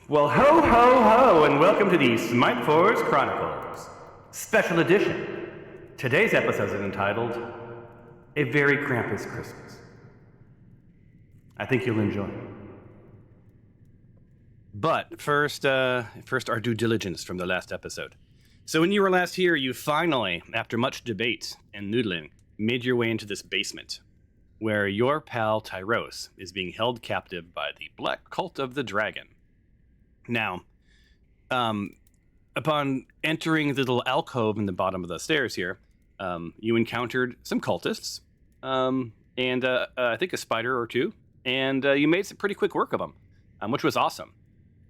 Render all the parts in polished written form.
Well, ho, ho, ho, and welcome to the Smite Force Chronicles Special Edition. Today's episode is entitled A Very Krampus Christmas. I think you'll enjoy it. But first our due diligence from the last episode. So when you were last here, you finally, after much debate and noodling, made your way into this basement, where your pal Tyros is being held captive by the Black Cult of the Dragon. Now, upon entering the little alcove in the bottom of the stairs here, you encountered some cultists, and I think a spider or two, and you made some pretty quick work of them, which was awesome.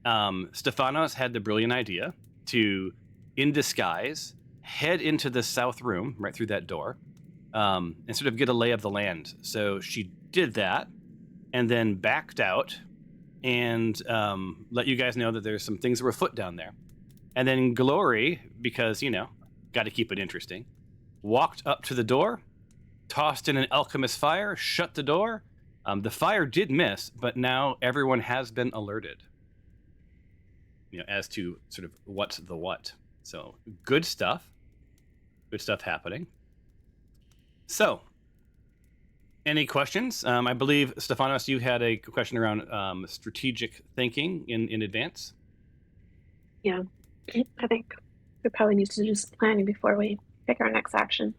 Stefanos had the brilliant idea to, in disguise, head into the south room, right through that door, and sort of get a lay of the land. So she did that, and then backed out, and let you guys know that there's some things that were afoot down there. And then Glory, because, got to keep it interesting, walked up to the door, tossed in an alchemist fire, shut the door. The fire did miss, but now everyone has been alerted, as to sort of what's the what. So good stuff happening. So, any questions? I believe, Stefanos, you had a question around strategic thinking in advance. Yeah, I think we probably need to do some planning before we pick our next action.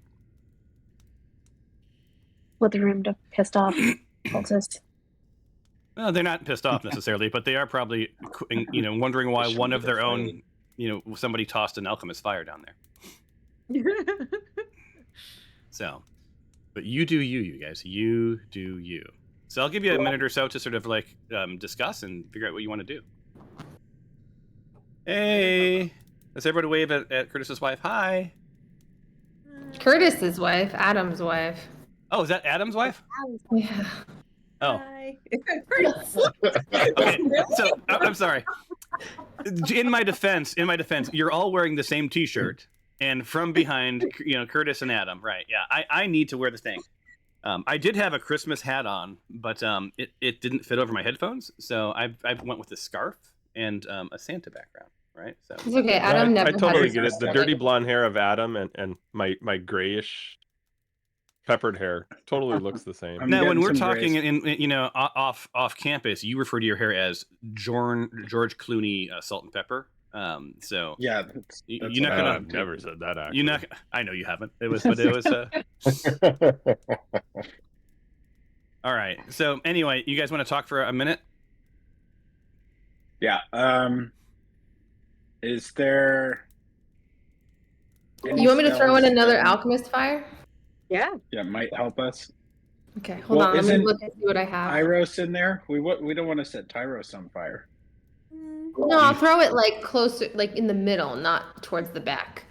With the room to pissed off cultists. Well, they're not pissed off necessarily, but they are probably, wondering why one of their own, somebody tossed an alchemist fire down there. So, but you do you guys. You do you. So I'll give you a minute or so to sort of discuss and figure out what you want to do. Hey, let's everybody wave at Curtis's wife. Hi. Curtis's wife, Adam's wife. Oh, is that Adam's wife? Yeah. Oh. Hi. Okay, so I'm sorry. In my defense, you're all wearing the same T-shirt, and from behind, Curtis and Adam, right? Yeah, I need to wear the thing. I did have a Christmas hat on, but it didn't fit over my headphones, so I went with a scarf and a Santa background, right? So It's okay. Adam never. I totally had get it. The dirty blonde hair of Adam and my grayish peppered hair totally looks the same. Now, when we're talking in off campus, you refer to your hair as George Clooney salt and pepper. So yeah, you're not gonna. I've never said that. Actually, You're not. I know you haven't. It was. All right. So anyway, you guys want to talk for a minute? Yeah. Is there? You want me to throw in another alchemist fire? Yeah. Yeah, might help us. Okay, hold on. Let me look and see what I have. Tyros in there? We don't want to set Tyros on fire. No, I'll throw it closer, in the middle, not towards the back.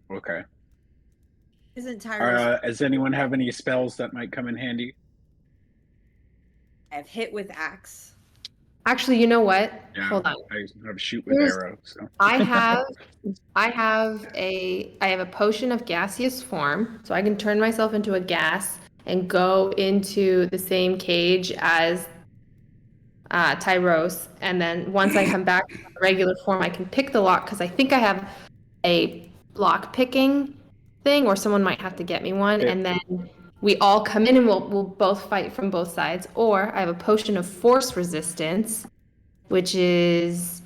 Okay. Isn't Tyros? Does anyone have any spells that might come in handy? I have hit with axe. Actually, you know what? Yeah, Hold on. I have shoot with arrow. So. I have a potion of gaseous form, so I can turn myself into a gas and go into the same cage as Tyros, and then once I come back to regular form, I can pick the lock, because I think I have a lock picking thing, or someone might have to get me one, and then we all come in and we'll both fight from both sides. Or I have a potion of force resistance, which is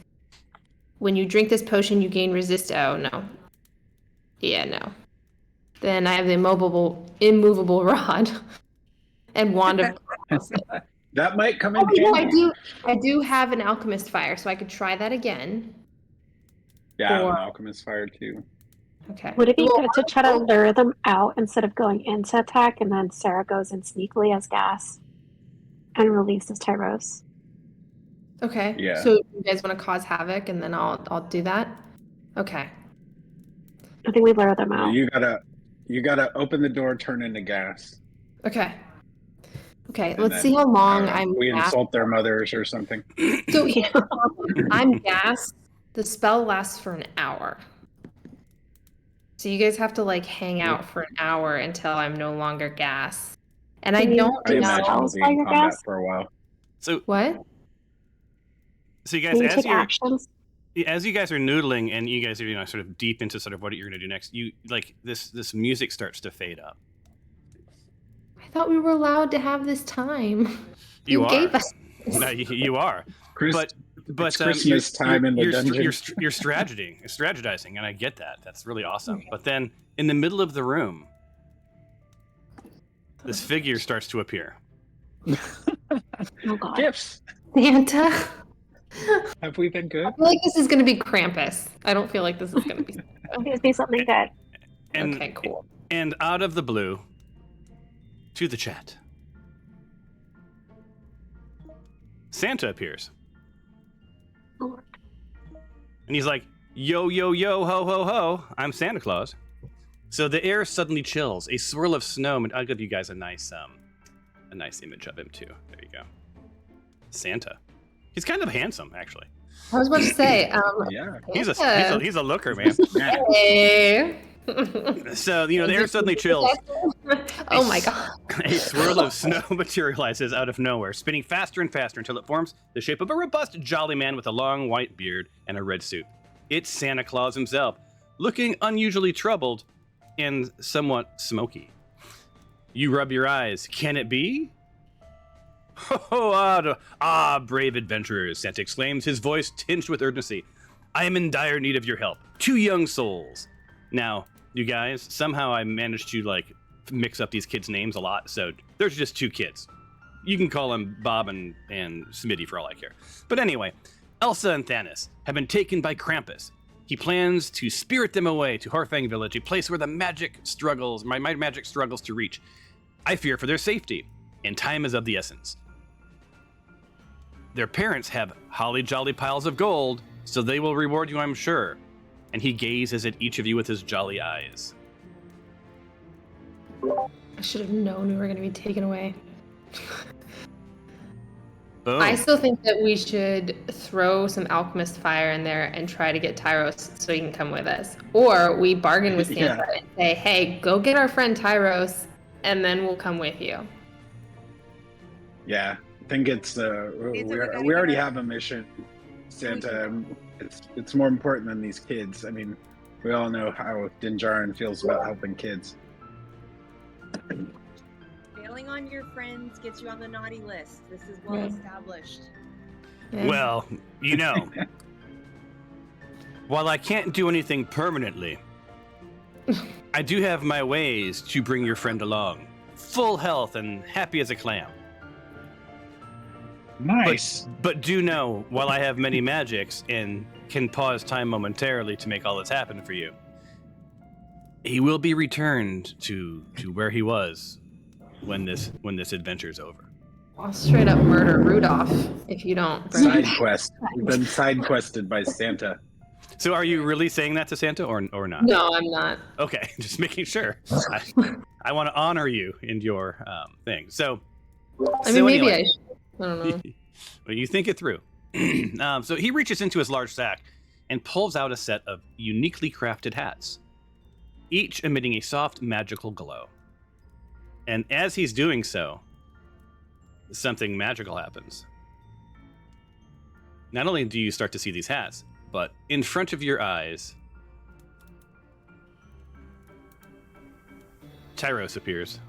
when you drink this potion, you gain oh no. Yeah, no. Then I have the immovable rod and wand of that might come in handy. I do have an alchemist fire, so I could try that again. Yeah, I have an alchemist fire too. Okay. Would it be good to try to lure them out instead of going into attack, and then Sarah goes in sneakily as gas and releases Tyros? Okay. Yeah. So you guys want to cause havoc, and then I'll do that? Okay. I think we lure them out. You gotta open the door, turn into gas. Okay. Okay, And let's then, see how long I'm we gas. insult their mothers or something. So I'm gas. The spell lasts for an hour. So you guys have to hang out for an hour until I'm no longer gas. And I don't I imagine know. we'll be in combat for a while. So What? So you guys, Can you take actions? as you guys are noodling and you guys are sort of deep into sort of what you're going to do next, you like this music starts to fade up. I thought we were allowed to have this time. You gave are. us this. No, you are. But it's Christmas time in the dungeon. You're strategizing, and I get that. That's really awesome. But then, in the middle of the room, this figure starts to appear. Oh God. Gifts. Santa. Have we been good? I feel like this is going to be Krampus. I don't feel like this is going to be. It'd be something good. And, Okay, cool. And out of the blue, to the chat, Santa appears. Oh, And he's like, yo, yo, yo, ho, ho, ho, I'm Santa Claus. So the air suddenly chills. A swirl of snow, and I'll give you guys a nice image of him too. There you go. Santa. He's kind of handsome, actually. I was about to say, Yeah. He's Santa. a looker, man. Hey. So, the air suddenly chills. Oh my God. A swirl of snow materializes out of nowhere, spinning faster and faster until it forms the shape of a robust, jolly man with a long white beard and a red suit. It's Santa Claus himself, looking unusually troubled and somewhat smoky. You rub your eyes. Can it be? Brave adventurers, Santa exclaims, his voice tinged with urgency. I am in dire need of your help. 2 young souls. Now, you guys, somehow I managed to, mix up these kids' names a lot, so there's just 2 kids. You can call them Bob and Smitty for all I care. But anyway, Elsa and Thanos have been taken by Krampus. He plans to spirit them away to Horfang Village, a place where my magic struggles to reach. I fear for their safety, and time is of the essence. Their parents have holly jolly piles of gold, so they will reward you, I'm sure. And he gazes at each of you with his jolly eyes. I should have known we were going to be taken away. Boom. I still think that we should throw some alchemist fire in there and try to get Tyros so he can come with us. Or we bargain with Santa and say, hey, go get our friend Tyros, and then we'll come with you. Yeah. I think it's we already have a mission, Santa. It's more important than these kids. I mean, we all know how Dinjarin feels about helping kids. Failing on your friends gets you on the naughty list. This is well established. Yeah. Well, while I can't do anything permanently, I do have my ways to bring your friend along. Full health and happy as a clam. Nice. But do know, while I have many magics and can pause time momentarily to make all this happen for you, he will be returned to where he was when this adventure's over. I'll straight up murder Rudolph if you don't bring Side quest. We've been side quested by Santa. So are you really saying that to Santa or not? No, I'm not. Okay, just making sure. I want to honor you in your thing. So, I mean, maybe I should. I don't know. Well, you think it through. So he reaches into his large sack and pulls out a set of uniquely crafted hats, each emitting a soft magical glow. And as he's doing so, something magical happens. Not only do you start to see these hats, but in front of your eyes, Tyros appears.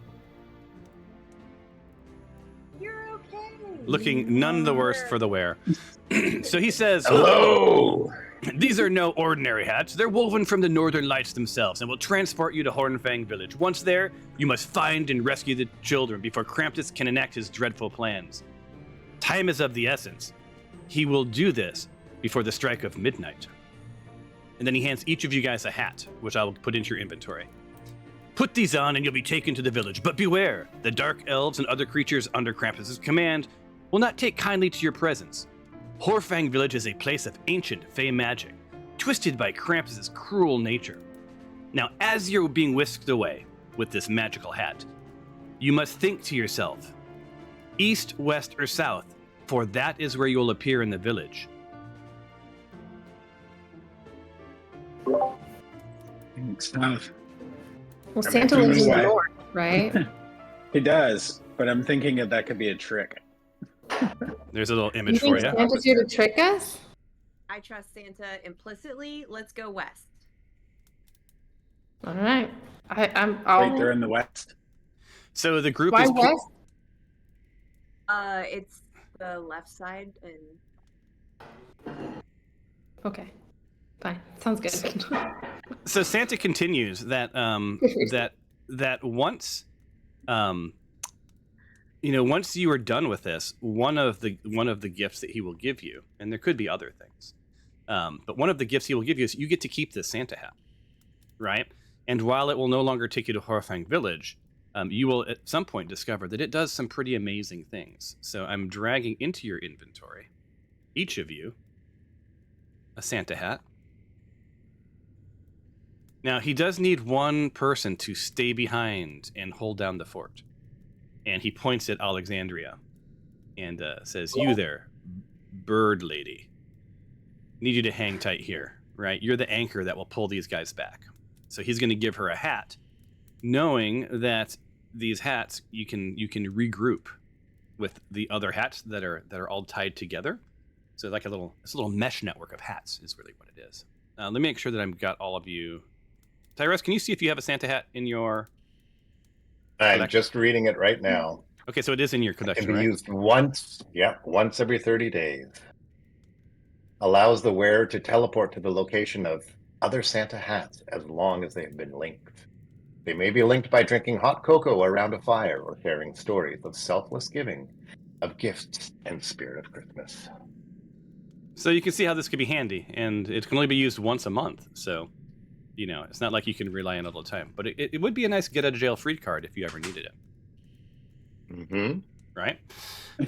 You're okay. Looking none the worse for the wear. So he says, Hello. These are no ordinary hats. They're woven from the northern lights themselves and will transport you to Hornfang Village. Once there, you must find and rescue the children before Krampus can enact his dreadful plans. Time is of the essence. He will do this before the strike of midnight. And then he hands each of you guys a hat, which I will put into your inventory. Put these on and you'll be taken to the village. But beware, the dark elves and other creatures under Krampus' command will not take kindly to your presence. Horfang Village is a place of ancient fey magic, twisted by Krampus' cruel nature. Now, as you're being whisked away with this magical hat, you must think to yourself, east, west, or south, for that is where you'll appear in the village. South. Well, Santa lives in the north, right? He does, but I'm thinking that could be a trick. There's a little You image think for you. Santa's here to trick us? I trust Santa implicitly. Let's go west. All right. I'll. Wait, they're in the west. So the group Why is west? It's the left side, and Okay. Fine. Sounds good. so Santa continues that that once once you are done with this, one of the gifts that he will give you, and there could be other things, but one of the gifts he will give you is you get to keep this Santa hat, right? And while it will no longer take you to Horrifying Village, you will at some point discover that it does some pretty amazing things. So I'm dragging into your inventory, each of you, a Santa hat. Now, he does need one person to stay behind and hold down the fort. And he points at Alexandria and says, "You there, bird lady. Need you to hang tight here, right? You're the anchor that will pull these guys back." So he's going to give her a hat, knowing that these hats you can regroup with the other hats that are all tied together. So like it's a little mesh network of hats is really what it is. Let me make sure that I've got all of you. Tyrus, can you see if you have a Santa hat in your I'm collection? just reading it right now. Okay, so it is in your It can collection, be right? used once every 30 days. Allows the wearer to teleport to the location of other Santa hats as long as they have been linked. They may be linked by drinking hot cocoa around a fire or sharing stories of selfless giving, of gifts and spirit of Christmas. So you can see how this could be handy, and it can only be used once a month. So, it's not like you can rely on it all the time. But it would be a nice get-out-of-jail-free card if you ever needed it. Mm-hmm. Right?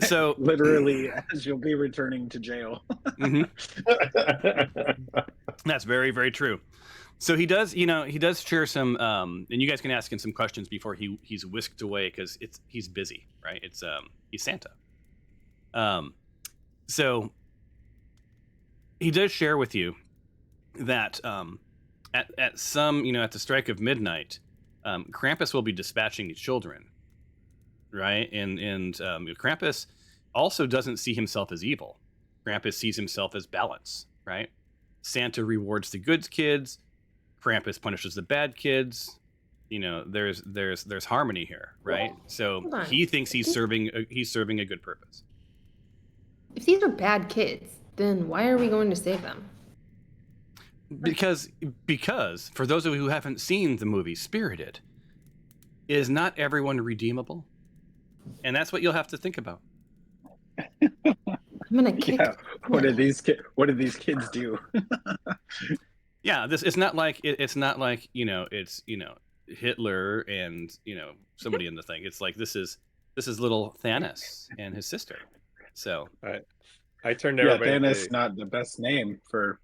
So Literally, as you'll be returning to jail. That's very, very true. So he does share some, and you guys can ask him some questions before he's whisked away because he's busy, right? He's Santa. So he does share with you that at the strike of midnight, Krampus will be dispatching children, right? And Krampus also doesn't see himself as evil. Krampus sees himself as balance, right? Santa rewards the good kids. Krampus punishes the bad kids. There's harmony here, right? So Hold on. he thinks he's serving a good purpose. If these are bad kids, then why are we going to save them? Because for those of you who haven't seen the movie Spirited, is not everyone redeemable? And that's what you'll have to think about. I'm gonna kick. Yeah. What did these kids do? Yeah, it's not like it's Hitler and somebody in the thing. It's like this is little Thanos and his sister. So I turned to Yeah, everybody. Thanos Hey, not the best name for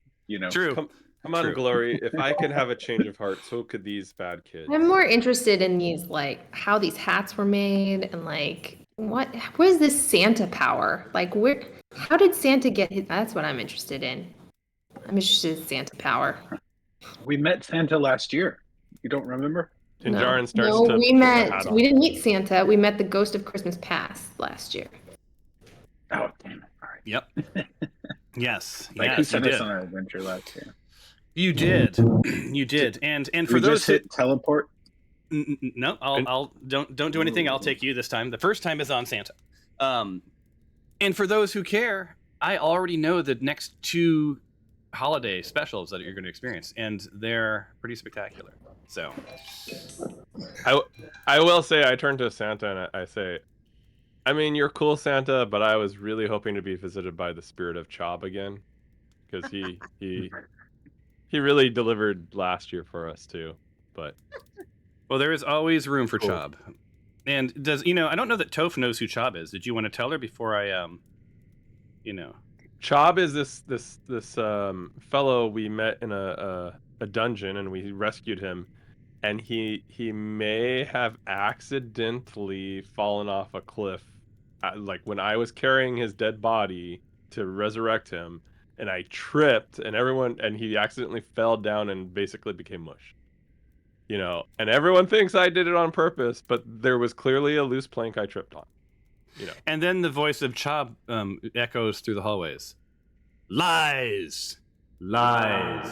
true. come on, True. Glory. If I could have a change of heart, so could these bad kids. I'm more interested in these, like, how these hats were made and, like, where's this Santa power? Like, how did Santa get his? That's what I'm interested in. I'm interested in Santa power. We met Santa last year. You don't remember? Dinjarin starts No, to we put the hat met. on. We didn't meet Santa. We met the Ghost of Christmas Past last year. Oh, damn it. All right. Yep. Yes. Like, yes, who you sent us did. on our adventure last year? You did. You did. And for we those just hit teleport. no, I'll don't do anything. I'll take you this time. The first time is on Santa. And for those who care, I already know the next 2 holiday specials that you're going to experience, and they're pretty spectacular. So, I will say, I turn to Santa and I say, I mean, you're cool, Santa, but I was really hoping to be visited by the spirit of Chob again, because he really delivered last year for us too. But well, there is always room for Cool. Chob. And I don't know that Toph knows who Chob is. Did you want to tell her before I Chob is this fellow we met in a dungeon, and we rescued him, and he may have accidentally fallen off a cliff, like when I was carrying his dead body to resurrect him, and I tripped, and he accidentally fell down and basically became mush. And everyone thinks I did it on purpose, but there was clearly a loose plank I tripped on. you know. And then the voice of Chob echoes through the hallways. Lies! Lies!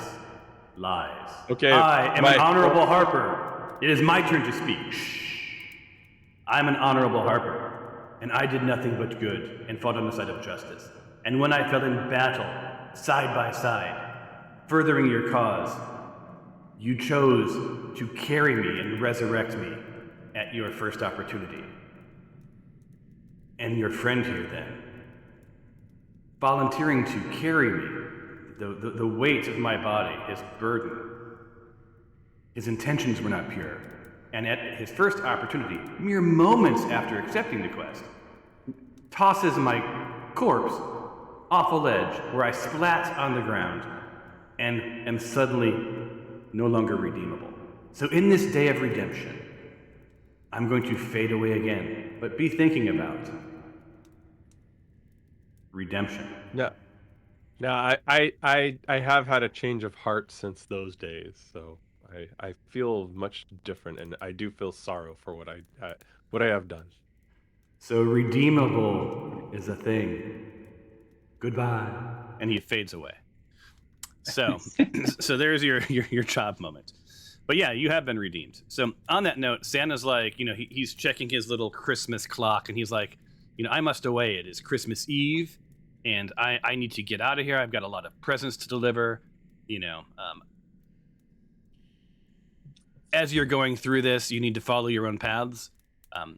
Lies. Okay, I am Mike, an honorable Harper. It is my turn to speak. Shh. I'm an honorable Harper, and I did nothing but good and fought on the side of justice. And when I fell in battle, side by side, furthering your cause, you chose to carry me and resurrect me at your first opportunity. And your friend here, then, volunteering to carry me, the weight of my body, his burden, his intentions were not pure. And at his first opportunity, mere moments after accepting the quest, tosses my corpse off a ledge where I splat on the ground and am suddenly no longer redeemable. So in this day of redemption, I'm going to fade away again, but be thinking about redemption. Yeah. Now, I have had a change of heart since those days, so I feel much different, and I do feel sorrow for what I have done. So redeemable is a thing. Goodbye. And he fades away. So, so there's your Chob moment. But yeah, you have been redeemed. So on that note, Santa's like, he's checking his little Christmas clock, and he's like, I must away. It is Christmas Eve, and I need to get out of here. I've got a lot of presents to deliver. As you're going through this, you need to follow your own paths.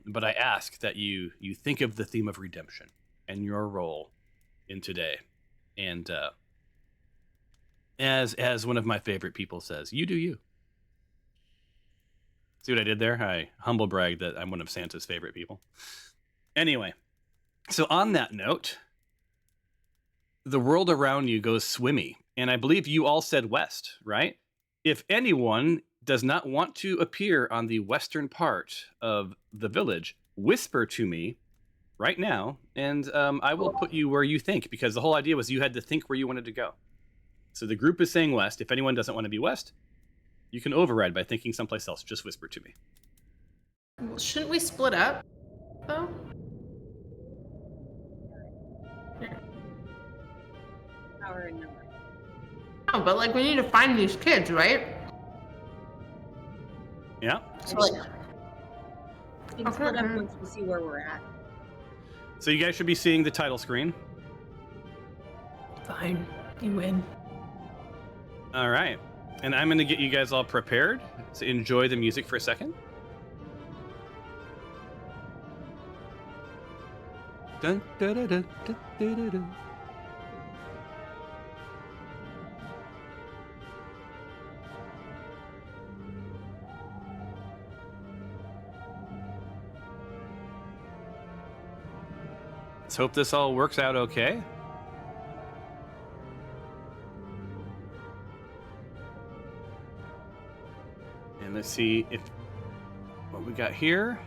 But I ask that you think of the theme of redemption and your role in today. And as one of my favorite people says, you do you. See what I did there? I humble brag that I'm one of Santa's favorite people. Anyway, so on that note, the world around you goes swimmy. And I believe you all said west, right? If anyone does not want to appear on the western part of the village, whisper to me right now, and I will put you where you think, because the whole idea was you had to think where you wanted to go. So the group is saying west. If anyone doesn't want to be west, you can override by thinking someplace else. Just whisper to me. Well, shouldn't we split up, though? Power and number. No, but we need to find these kids, right? Yeah. So We can split up once we see where we're at. So you guys should be seeing the title screen. Fine, you win. All right. And I'm going to get you guys all prepared to enjoy the music for a second. Dun, da, da, da, da, da, da, da. Let's hope this all works out okay. And let's see what we got here.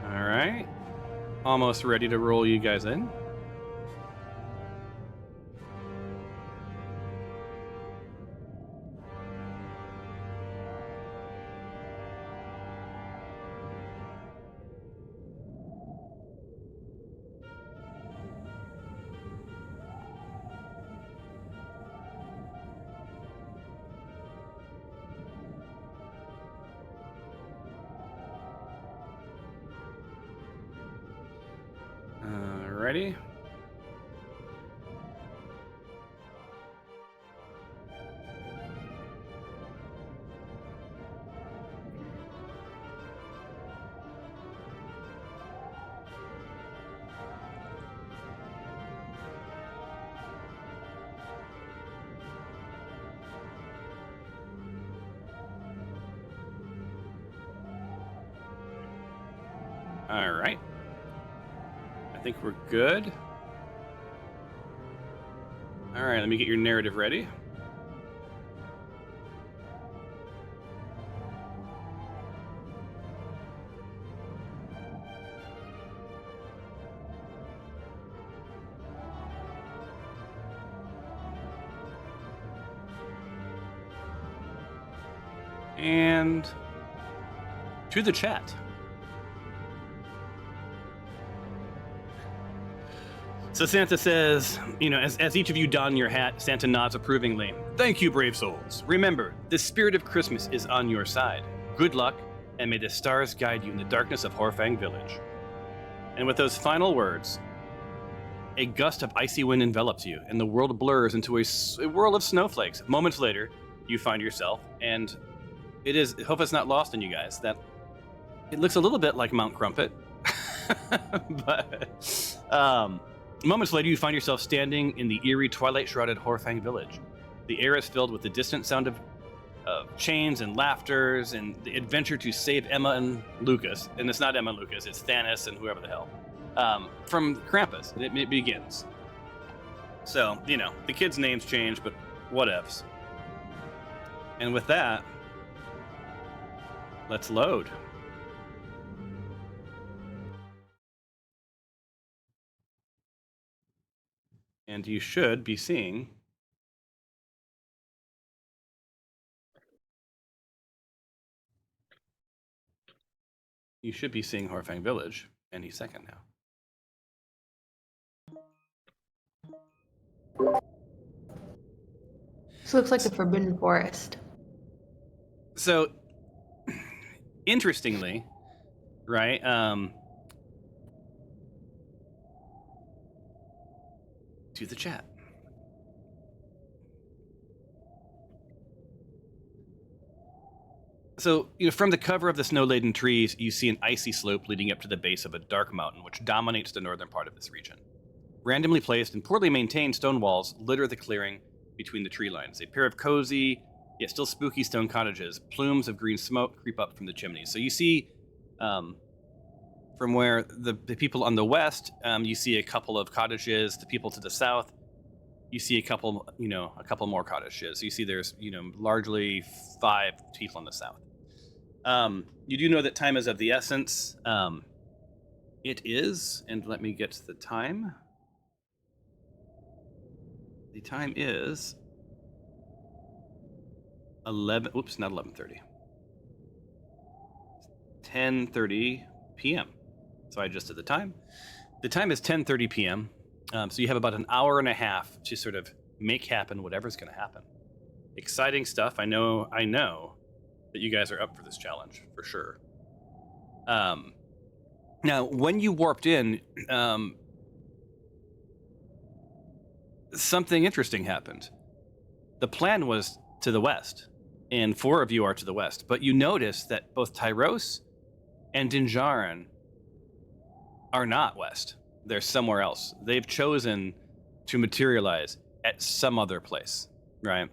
All right. Almost ready to roll you guys in. Ready? All right. I think we're good. All right, let me get your narrative ready. And to the chat. So Santa says, as each of you don your hat, Santa nods approvingly. Thank you, brave souls. Remember, the spirit of Christmas is on your side. Good luck, and may the stars guide you in the darkness of Horfang Village. And with those final words, a gust of icy wind envelops you, and the world blurs into a whirl of snowflakes. Moments later, you find yourself, and I hope it's not lost on you guys, that it looks a little bit like Mount Crumpet. But moments later, you find yourself standing in the eerie, twilight-shrouded Horfang Village. The air is filled with the distant sound of chains and laughters and the adventure to save Emma and Lucas. And it's not Emma and Lucas, it's Thanos and whoever the hell. From Krampus. It begins. So, the kids' names change, but whatevs. And with that, let's load. And you should be seeing Horfang Village any second now. This looks like the Forbidden Forest. So, interestingly, right? To the chat. So, from the cover of the snow-laden trees, you see an icy slope leading up to the base of a dark mountain, which dominates the northern part of this region. Randomly placed and poorly maintained stone walls litter the clearing between the tree lines. A pair of cozy, yet still spooky stone cottages. Plumes of green smoke creep up from the chimneys. So you see, from where the people on the west, you see a couple of cottages. The people to the south, you see a couple more cottages. You see there's, largely 5 people on the south. You do know that time is of the essence. It is, and let me get the time. The time is 10:30 p.m. So I just did the time. The time is 10:30 p.m. So you have about an hour and a half to sort of make happen whatever's going to happen. Exciting stuff. I know that you guys are up for this challenge for sure. Now, when you warped in, something interesting happened. The plan was to the west, and 4 of you are to the west, but you notice that both Tyros and Dinjarin are not west. They're somewhere else. They've chosen to materialize at some other place, right?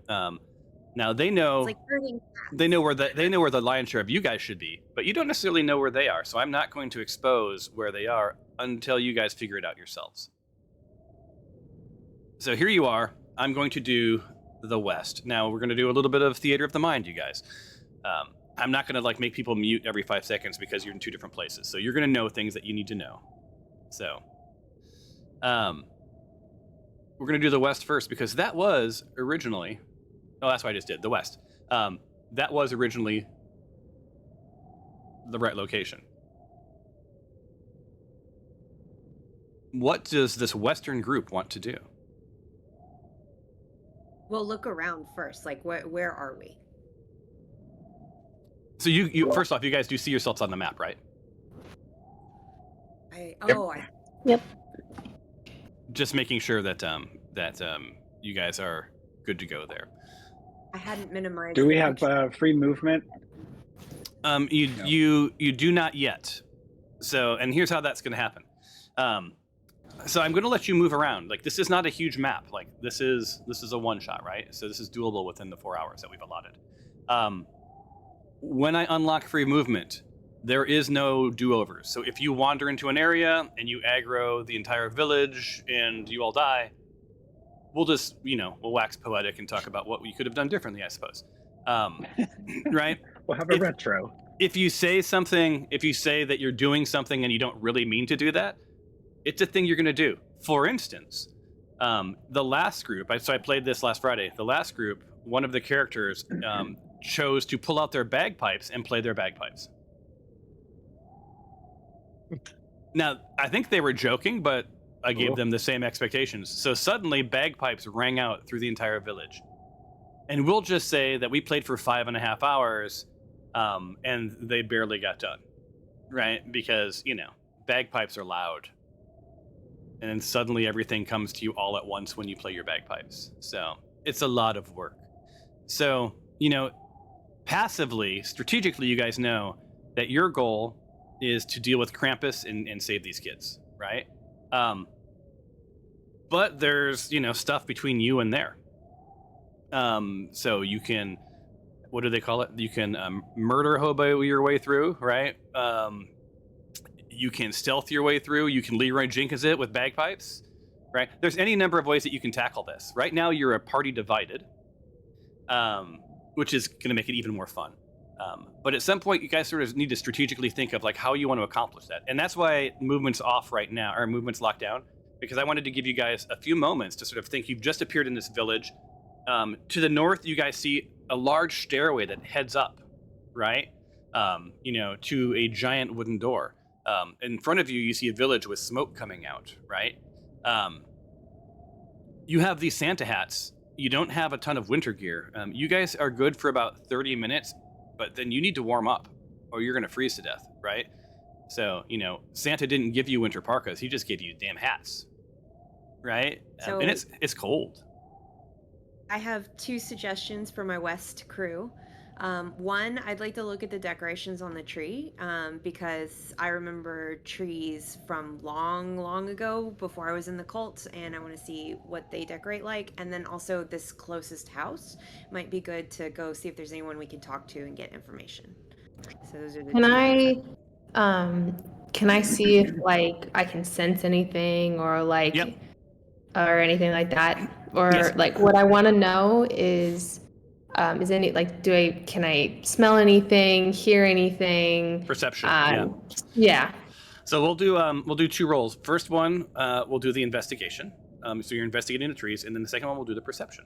Now they know where the lion's share of you guys should be, but you don't necessarily know where they are. So I'm not going to expose where they are until you guys figure it out yourselves. So here you are. I'm going to do the west. Now we're going to do a little bit of theater of the mind, you guys. I'm not going to make people mute every 5 seconds because you're in 2 different places. So you're going to know things that you need to know. So, we're going to do the west first because that was originally. Oh, that's what I just did. The west. That was originally the right location. What does this western group want to do? Well, look around first. Where are we? So you first off, you guys do see yourselves on the map, right? Yep. Just making sure that you guys are good to go there. I hadn't minimized. Do we have free movement? You do not yet. So, and here's how that's going to happen. So I'm going to let you move around. This is not a huge map. This is a one shot, right? So this is doable within the 4 hours that we've allotted. When I unlock free movement, there is no do-overs. So if you wander into an area and you aggro the entire village and you all die, we'll just, we'll wax poetic and talk about what we could have done differently, I suppose. Right? We'll have a retro. If you say that you're doing something and you don't really mean to do that, it's a thing you're going to do. For instance, the last group, so I played this last Friday. The last group, one of the characters chose to pull out their bagpipes and play their bagpipes. Now, I think they were joking, but I gave them the same expectations. So suddenly, bagpipes rang out through the entire village. And we'll just say that we played for 5.5 hours, and they barely got done, right? Because, bagpipes are loud. And then suddenly everything comes to you all at once when you play your bagpipes. So it's a lot of work. So, passively, strategically, you guys know that your goal is to deal with Krampus and save these kids, right? But there's, stuff between you and there. So you can, what do they call it? You can murder hobo your way through, right? You can stealth your way through. You can Leroy Jenkins it with bagpipes, right? There's any number of ways that you can tackle this. Right now, you're a party divided, which is going to make it even more fun. But at some point, you guys sort of need to strategically think of like how you want to accomplish that. And that's why movement's off right now, or movement's locked down, because I wanted to give you guys a few moments to sort of think. You've just appeared in this village. To the north, you guys see a large stairway that heads up, right? To a giant wooden door. In front of you, you see a village with smoke coming out, right? You have these Santa hats. You don't have a ton of winter gear. You guys are good for about 30 minutes, but then you need to warm up or you're going to freeze to death, right? So, Santa didn't give you winter parkas. He just gave you damn hats, right? So and it's cold. I have 2 suggestions for my West crew. One, I'd like to look at the decorations on the tree, because I remember trees from long, long ago before I was in the cult, and I want to see what they decorate like. And then also this closest house might be good to go see if there's anyone we can talk to and get information. So those are the Can I see if like I can sense anything or like or anything like that? Or like what I want to know is any like can I smell anything, hear anything? Perception. Yeah. So we'll do 2 rolls. First one, we'll do the investigation. So you're investigating the trees, and then the second one we'll do the perception.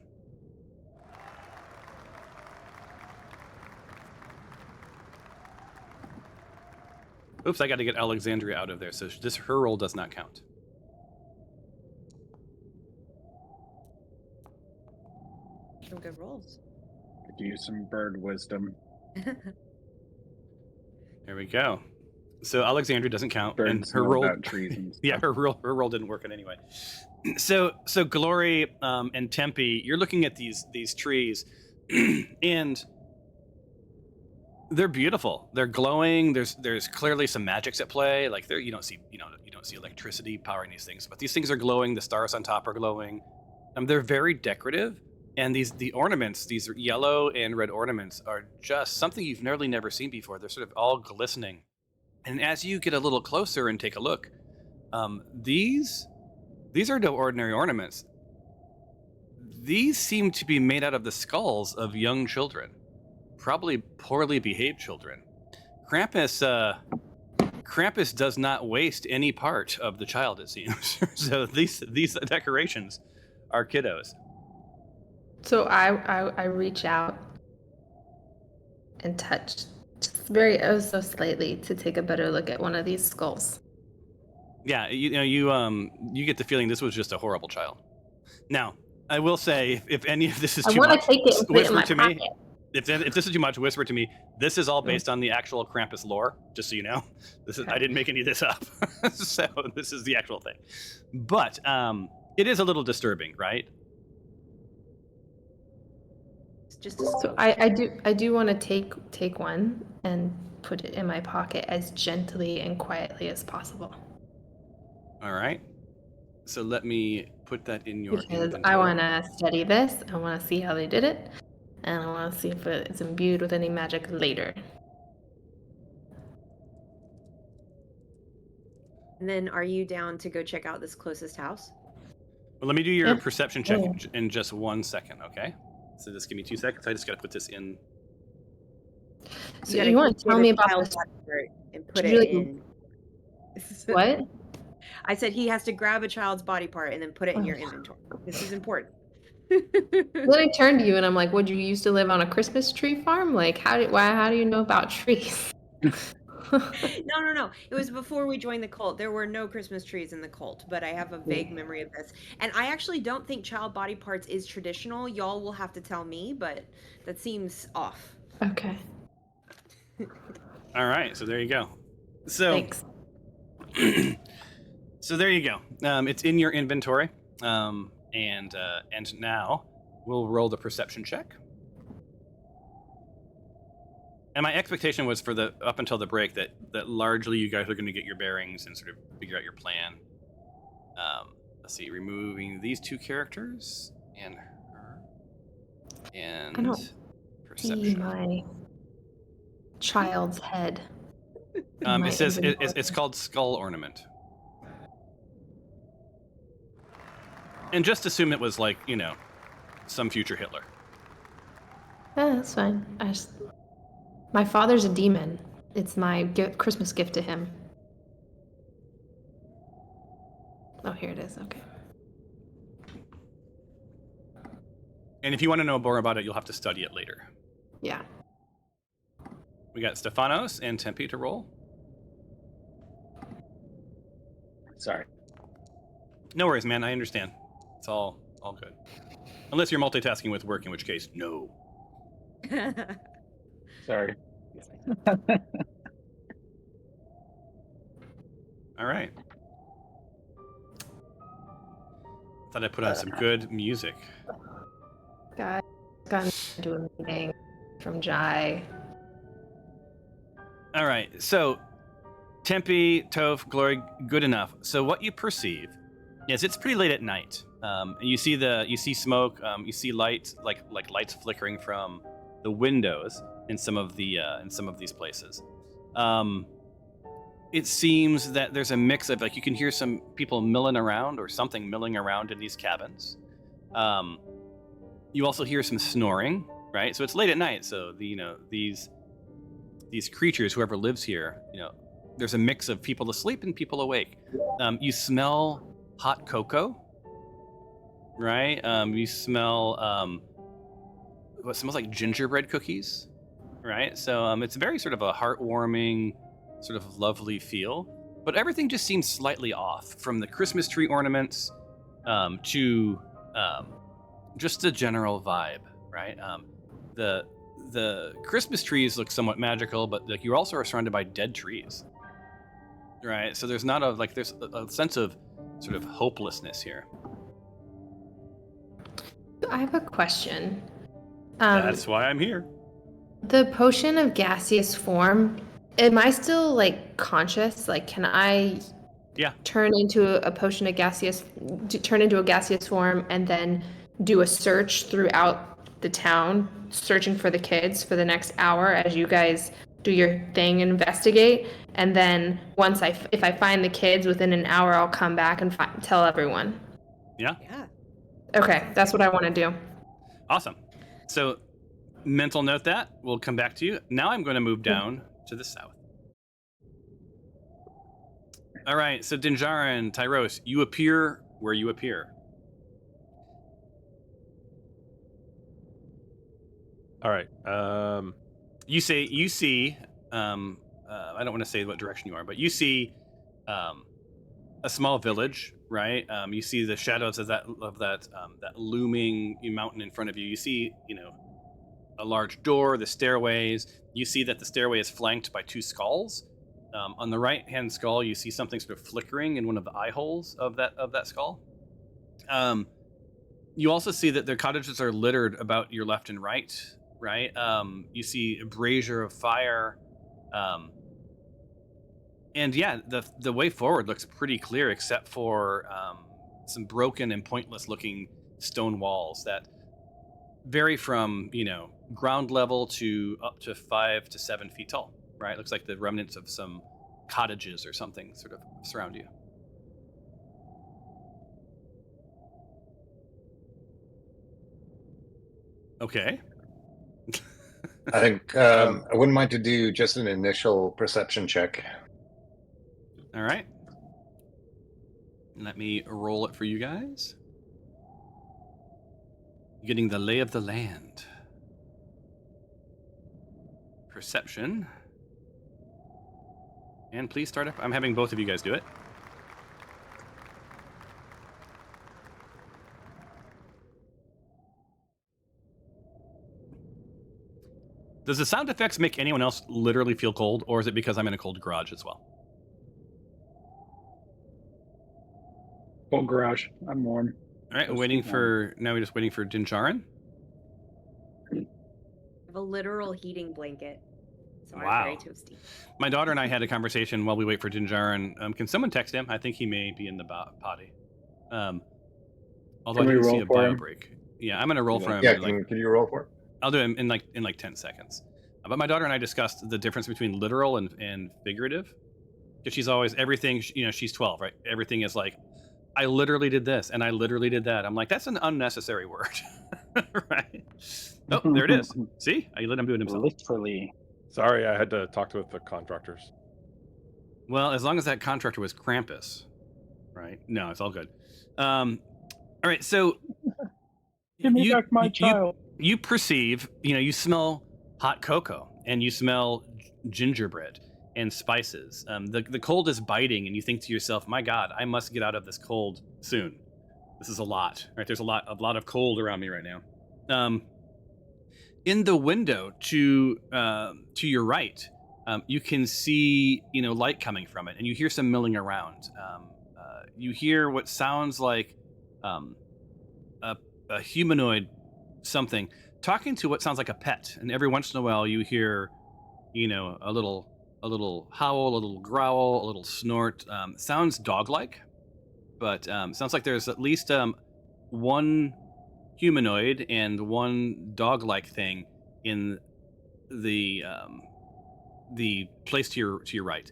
Oops, I got to get Alexandria out of there. So her roll does not count. Some good rolls. Could use some bird wisdom. There we go. So Alexandria doesn't count, Birds and her know roll. about trees and stuff. Yeah, her roll didn't work in anyway. So Glory and Tempe, you're looking at these trees, and they're beautiful. They're glowing. There's clearly some magics at play. Like you don't see electricity powering these things, but these things are glowing. The stars on top are glowing. They're very decorative. And the ornaments, these yellow and red ornaments, are just something you've never seen before. They're sort of all glistening. And as you get a little closer and take a look, these are no ordinary ornaments. These seem to be made out of the skulls of young children, probably poorly behaved children. Krampus does not waste any part of the child, it seems. So these decorations are kiddos. So I reach out and touch just so slightly to take a better look at one of these skulls. Yeah, you get the feeling this was just a horrible child. Now, I will say, if any of this is too much, take it and put it in my pocket. If this is too much, whisper to me. This is all based on the actual Krampus lore, just so you know. I didn't make any of this up. So this is the actual thing. But it is a little disturbing, right? So I do want to take one and put it in my pocket as gently and quietly as possible. All right. So let me put that in your because inventory. I want to study this. I want to see how they did it, and I want to see if it's imbued with any magic later. And then, are you down to go check out this closest house? Well, let me do your perception check in just 1 second, okay? So just give me 2 seconds. I just got to put this in. So you want to tell me about this? And put it in. What? I said he has to grab a child's body part and then put it in your inventory. This is important. Then I turned to you and I'm like, "Would you used to live on a Christmas tree farm? Like, how do you know about trees?" No. It was before we joined the cult. There were no Christmas trees in the cult, but I have a vague memory of this. And I actually don't think child body parts is traditional. Y'all will have to tell me, but that seems off. Okay. All right, so there you go. So, Thanks. so there you go. It's in your inventory, and now we'll roll the perception check. And my expectation was for the up until the break that largely you guys are going to get your bearings and sort of figure out your plan. Let's see, removing these two characters and her and I don't see perception. my child's head. It says it's called Skull Ornament. And just assume it was like, some future Hitler. Yeah, that's fine. My father's a demon. It's my Christmas gift to him. Oh, here it is. Okay. And if you want to know more about it, you'll have to study it later. Yeah. We got Stefanos and Tempe to roll. Sorry. No worries, man. I understand. It's all good. Unless you're multitasking with work, in which case, no. Sorry. All right. Thought I'd put on some good music. Guys, got into a meeting from Jai. All right. So, Tempe, Toph, Glory, good enough. So, what you perceive is it's pretty late at night. And you see smoke. You see light, like lights flickering from the windows in some of these places. It seems that there's a mix of, like, you can hear some people milling around or something milling around in these cabins. You also hear some snoring, right? So it's late at night. So these creatures, whoever lives here, there's a mix of people asleep and people awake. You smell hot cocoa, right? You smell what smells like gingerbread cookies, right? So it's very sort of a heartwarming, sort of lovely feel, but everything just seems slightly off, from the Christmas tree ornaments to just the general vibe, right? The Christmas trees look somewhat magical, but like you also are surrounded by dead trees, right? So there's not there's a sense of sort of hopelessness here. I have a question. That's why I'm here. The potion of gaseous form, am I still like conscious? Like, can I turn into a gaseous form and then do a search throughout the town, searching for the kids for the next hour as you guys do your thing and investigate? And then if I find the kids within an hour, I'll come back and tell everyone. Yeah. Okay, that's what I want to do. Awesome. So, mental note that. We'll come back to you. Now I'm going to move down to the south. All right, so Dinjarin, Tyros, you appear where you appear. All right. You see, I don't want to say what direction you are, but you see a small village, right? You see the shadows of that looming mountain in front of you. You see, a large door, the stairways. You see that the stairway is flanked by two skulls. On the right-hand skull, you see something sort of flickering in one of the eye holes of that skull. You also see that the cottages are littered about your left and right. Right? You see a brazier of fire. And yeah, the way forward looks pretty clear, except for some broken and pointless looking stone walls that vary from, ground level to up to 5 to 7 feet tall, right? Looks like the remnants of some cottages or something sort of surround you. Okay. I think I wouldn't mind to do just an initial perception check. All right. Let me roll it for you guys. getting the lay of the land. Perception. And please start up. I'm having both of you guys do it. Does the sound effects make anyone else literally feel cold, or is it because I'm in a cold garage as well? Cold garage. I'm warm. All right, now we're just waiting for Dinjarin. I have a literal heating blanket. So Wow. I'm very toasty. My daughter and I had a conversation while we wait for Dinjarin. Can someone text him? I think he may be in the potty. Although Can I we didn't see roll a for bio him? break. Yeah, I'm gonna roll for him. Yeah, can you roll for it? I'll do it in like 10 seconds. But my daughter and I discussed the difference between literal and figurative. Because she's always, everything, she's 12, right? Everything is like, I literally did this and I literally did that. I'm like, that's an unnecessary word. Right? Oh, there it is. See? I let him do it himself. Literally. Sorry, I had to talk to the contractors. Well, as long as that contractor was Krampus, right? No, it's all good. All right, so Give me back my child. You perceive, you smell hot cocoa and you smell gingerbread and spices. The cold is biting, and you think to yourself, "My God, I must get out of this cold soon. This is a lot, right? There's a lot of cold around me right now." In the window to your right, you can see light coming from it, and you hear some milling around. You hear what sounds like a humanoid something talking to what sounds like a pet, and every once in a while you hear a little howl, a little growl, a little snort. Sounds dog-like, but sounds like there's at least one humanoid and one dog-like thing in the place to your right.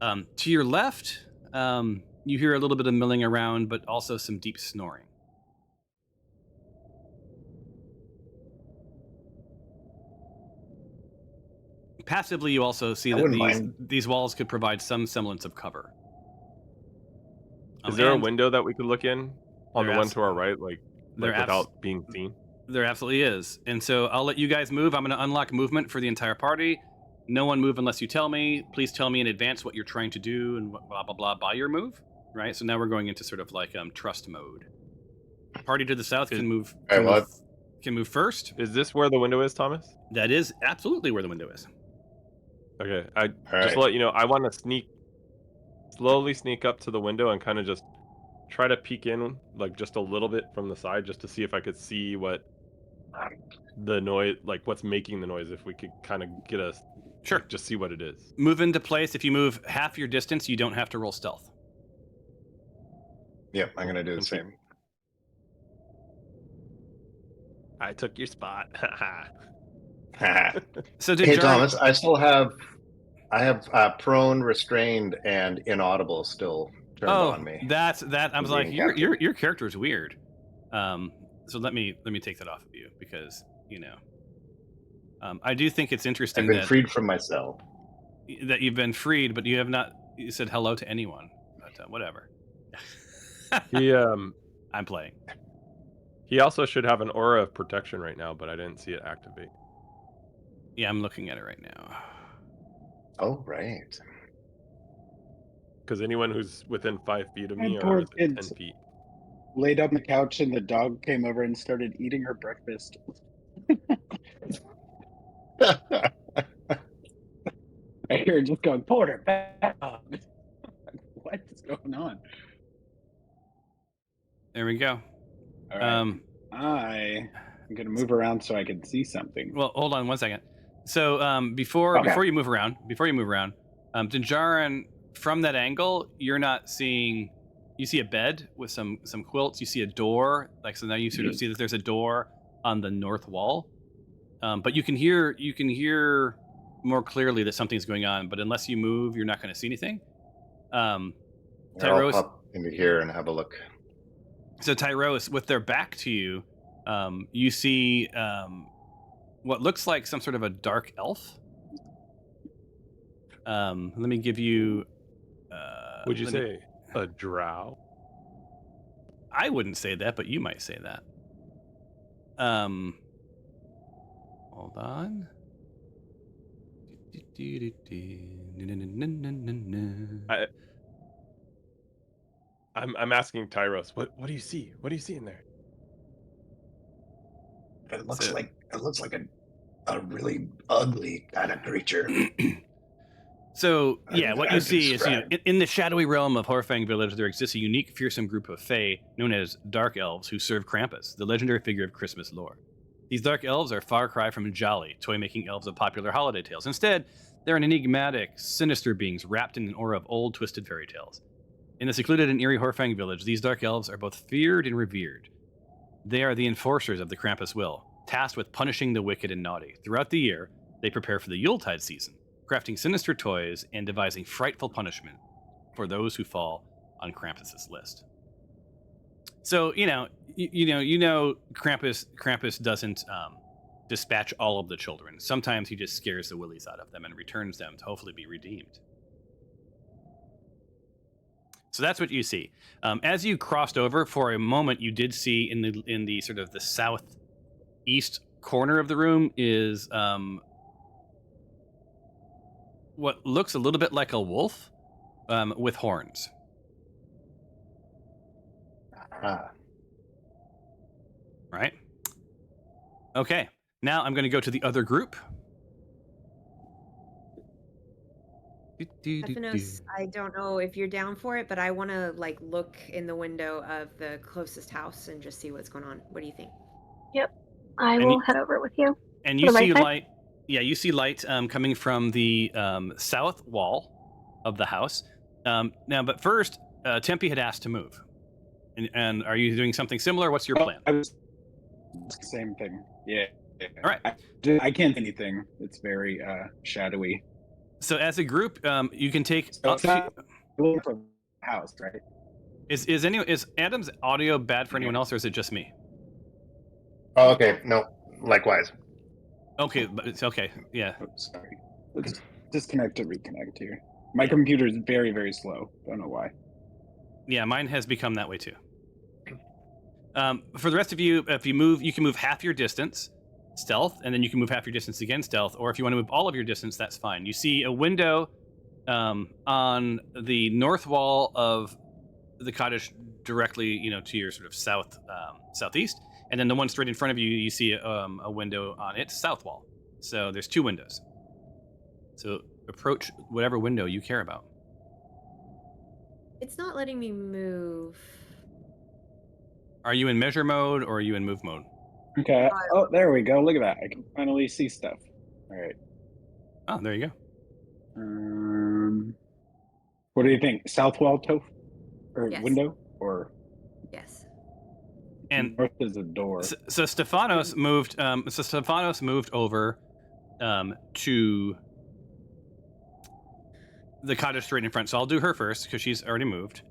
To your left, you hear a little bit of milling around, but also some deep snoring. Passively, you also see that these walls could provide some semblance of cover. Is there a window that we could look in on the one to our right, like There without being seen? There absolutely is. And so I'll let you guys move. I'm going to unlock movement for the entire party. No one move unless you tell me. Please tell me in advance what you're trying to do and blah, blah, blah by your move. Right? So now we're going into sort of like trust mode. Party to the south can move first. Is this where the window is, Thomas? That is absolutely where the window is. Okay. Just to let you know, I want to slowly sneak up to the window and kind of just try to peek in like just a little bit from the side just to see if I could see what the noise, like what's making the noise, if we could kind of get a sure, just see what it is. Move into place. If you move half your distance, you don't have to roll stealth. Yep, I'm gonna do the same. I took your spot. So hey Thomas, I have prone, restrained, and inaudible still turned on me. That's that. I was like, your character is weird. So let me take that off of you because I do think it's interesting. I've been freed from my cell. That you've been freed, but you have not said hello to anyone. But whatever. I'm playing. He also should have an aura of protection right now, but I didn't see it activate. Yeah, I'm looking at it right now. Oh, right. Because anyone who's within 5 feet of me are 10 feet. Laid on the couch and the dog came over and started eating her breakfast. I hear her just going, Porter, back up. What is going on? There we go. All right. I'm going to move around so I can see something. Well, hold on one second. So before you move around, Dinjarin, from that angle, you're not seeing. You see a bed with some quilts. You see a door, so now you sort of see that there's a door on the north wall. But you can hear more clearly that something's going on. But unless you move, you're not going to see anything. I'll pop into here and have a look. So Tyros, with their back to you, you see what looks like some sort of a dark elf. Let me give you. Would you say a drow? I wouldn't say that, but you might say that. hold on. I'm asking Tyros, what do you see? What do you see in there? It looks like a really ugly kind of creature. So, yeah, what you I've see is, described. in the shadowy realm of Horfang Village, there exists a unique, fearsome group of Fae known as Dark Elves who serve Krampus, the legendary figure of Christmas lore. These Dark Elves are far cry from jolly, toy-making elves of popular holiday tales. Instead, they're an enigmatic, sinister beings wrapped in an aura of old, twisted fairy tales. In the secluded and eerie Horfang Village, these Dark Elves are both feared and revered. They are the enforcers of the Krampus will, tasked with punishing the wicked and naughty. Throughout the year, they prepare for the Yuletide season, crafting sinister toys and devising frightful punishment for those who fall on Krampus's list. So, Krampus doesn't dispatch all of the children. Sometimes he just scares the willies out of them and returns them to hopefully be redeemed. So that's what you see. As you crossed over, for a moment, you did see in the sort of the southeast corner of the room is what looks a little bit like a wolf with horns. Right? Okay. Now I'm going to go to the other group. Stephanos, I don't know if you're down for it, but I want to look in the window of the closest house and just see what's going on. What do you think? Yep. I will head over with you. And To you the right see side? light. Yeah, you see light coming from the south wall of the house. Now, but first, Tempe had asked to move. And are you doing something similar? What's your plan? Same thing. Yeah. All right. I can't see anything. It's very shadowy. So as a group, you can take. So it's not going from the house, right? Is Adam's audio bad for anyone else, or is it just me? Oh, okay. No, likewise. Okay, but it's okay. Yeah. Oh, sorry. Let's disconnect to reconnect here. My computer is very, very slow. Don't know why. Yeah, mine has become that way too. For the rest of you, if you move, you can move half your distance, stealth, and then you can move half your distance again, stealth. Or if you want to move all of your distance, that's fine. You see a window on the north wall of the cottage, directly, to your sort of southeast, and then the one straight in front of you, you see a window on its south wall. So there's two windows. So approach whatever window you care about. It's not letting me move. Are you in measure mode or are you in move mode? Okay. Oh, there we go. Look at that. I can finally see stuff. All right. Oh, there you go. What do you think? South wall, or Yes. window, or Yes. And north is a door? so Stephanos moved. Stephanos moved over to the cottage straight in front. So I'll do her first because she's already moved.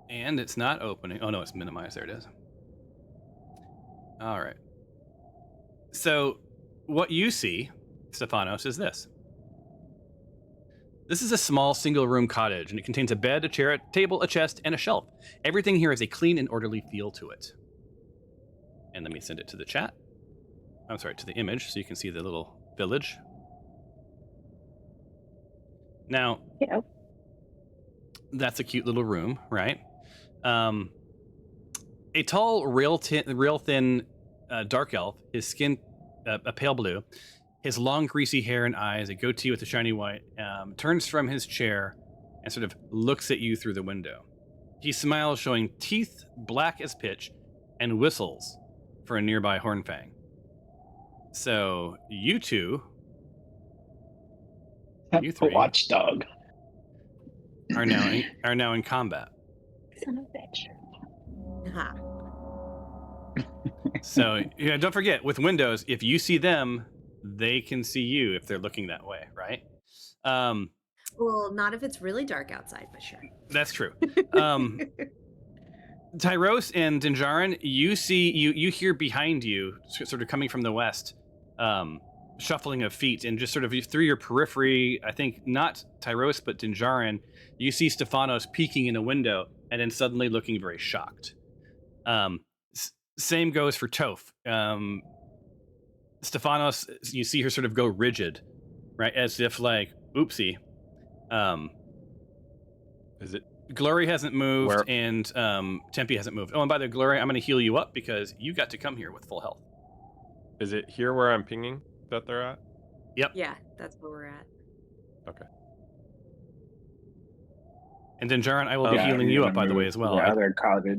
And it's not opening. Oh no, it's minimized. There it is. All right. So what you see, Stephanos, is this. This is a small single-room cottage, and it contains a bed, a chair, a table, a chest, and a shelf. Everything here has a clean and orderly feel to it. And let me send it to the chat. I'm sorry, to the image, so you can see the little village. Now, Yeah. that's a cute little room, right? A tall, real thin dark elf, his skin a pale blue, his long, greasy hair and eyes, a goatee with a shiny white, turns from his chair and sort of looks at you through the window. He smiles, showing teeth black as pitch, and whistles for a nearby hornfang. So you two, you three, watchdog, are now in combat. Son of a bitch. Aha. So don't forget, with windows, if you see them, they can see you if they're looking that way, right? Well, not if it's really dark outside, but sure. That's true. Tyros and Dinjarin, you hear behind you, sort of coming from the west, shuffling of feet, and just sort of through your periphery, I think not Tyros, but Dinjarin, you see Stephanos peeking in a window, and then suddenly looking very shocked. Same goes for Toph. Stephanos, you see her sort of go rigid, right, as if like, oopsie. Is it Glory hasn't moved, Where- and Tempe hasn't moved. Oh, and by the way, Glory, I'm going to heal you up because you got to come here with full health. Is it here where I'm pinging that they're at? Yep. Yeah, that's where we're at. Okay. And then Jaron, I will be Yeah, healing I'm you gonna up, by the way, move as well. The I other cottage.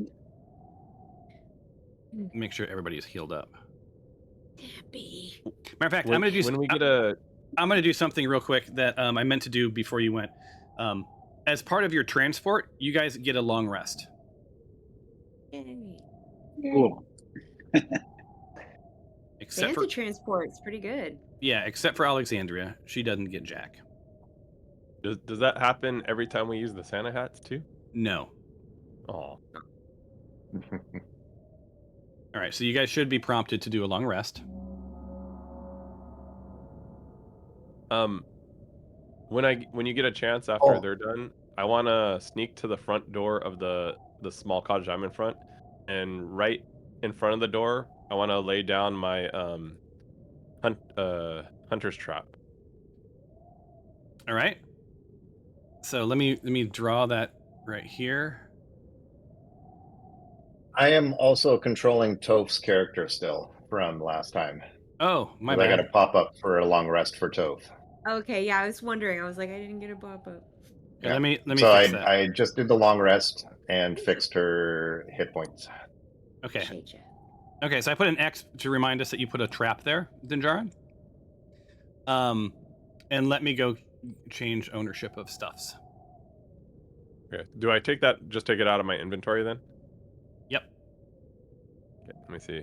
make sure everybody is healed up. Tempe. Matter of fact, When, I'm going to do. when we get a I'm going to do something real quick that I meant to do before you went. As part of your transport, you guys get a long rest. Yay. Cool. Except for Santa transport's pretty good. except for Alexandria, she doesn't get jack. does that happen every time we use the Santa hats too? No. Oh, All right, so you guys should be prompted to do a long rest. when you get a chance after Oh. they're done, I want to sneak to the front door of the small cottage I'm in front, and right in front of the door, I want to lay down my hunter's trap. All right. So let me draw that right here. I am also controlling Toph's character still from last time. Oh, my 'Cause I bad. got to pop up for a long rest for Toph. Okay, yeah, I was wondering. I was like, I didn't get a pop up. Yeah, let me So fix that. I just did the long rest and fixed her hit points. Okay. Appreciate ya. Okay, so I put an X to remind us that you put a trap there, Dinjarin. And let me go change ownership of stuffs. Okay. Do I take that? Just take it out of my inventory then? Yep. Okay, let me see.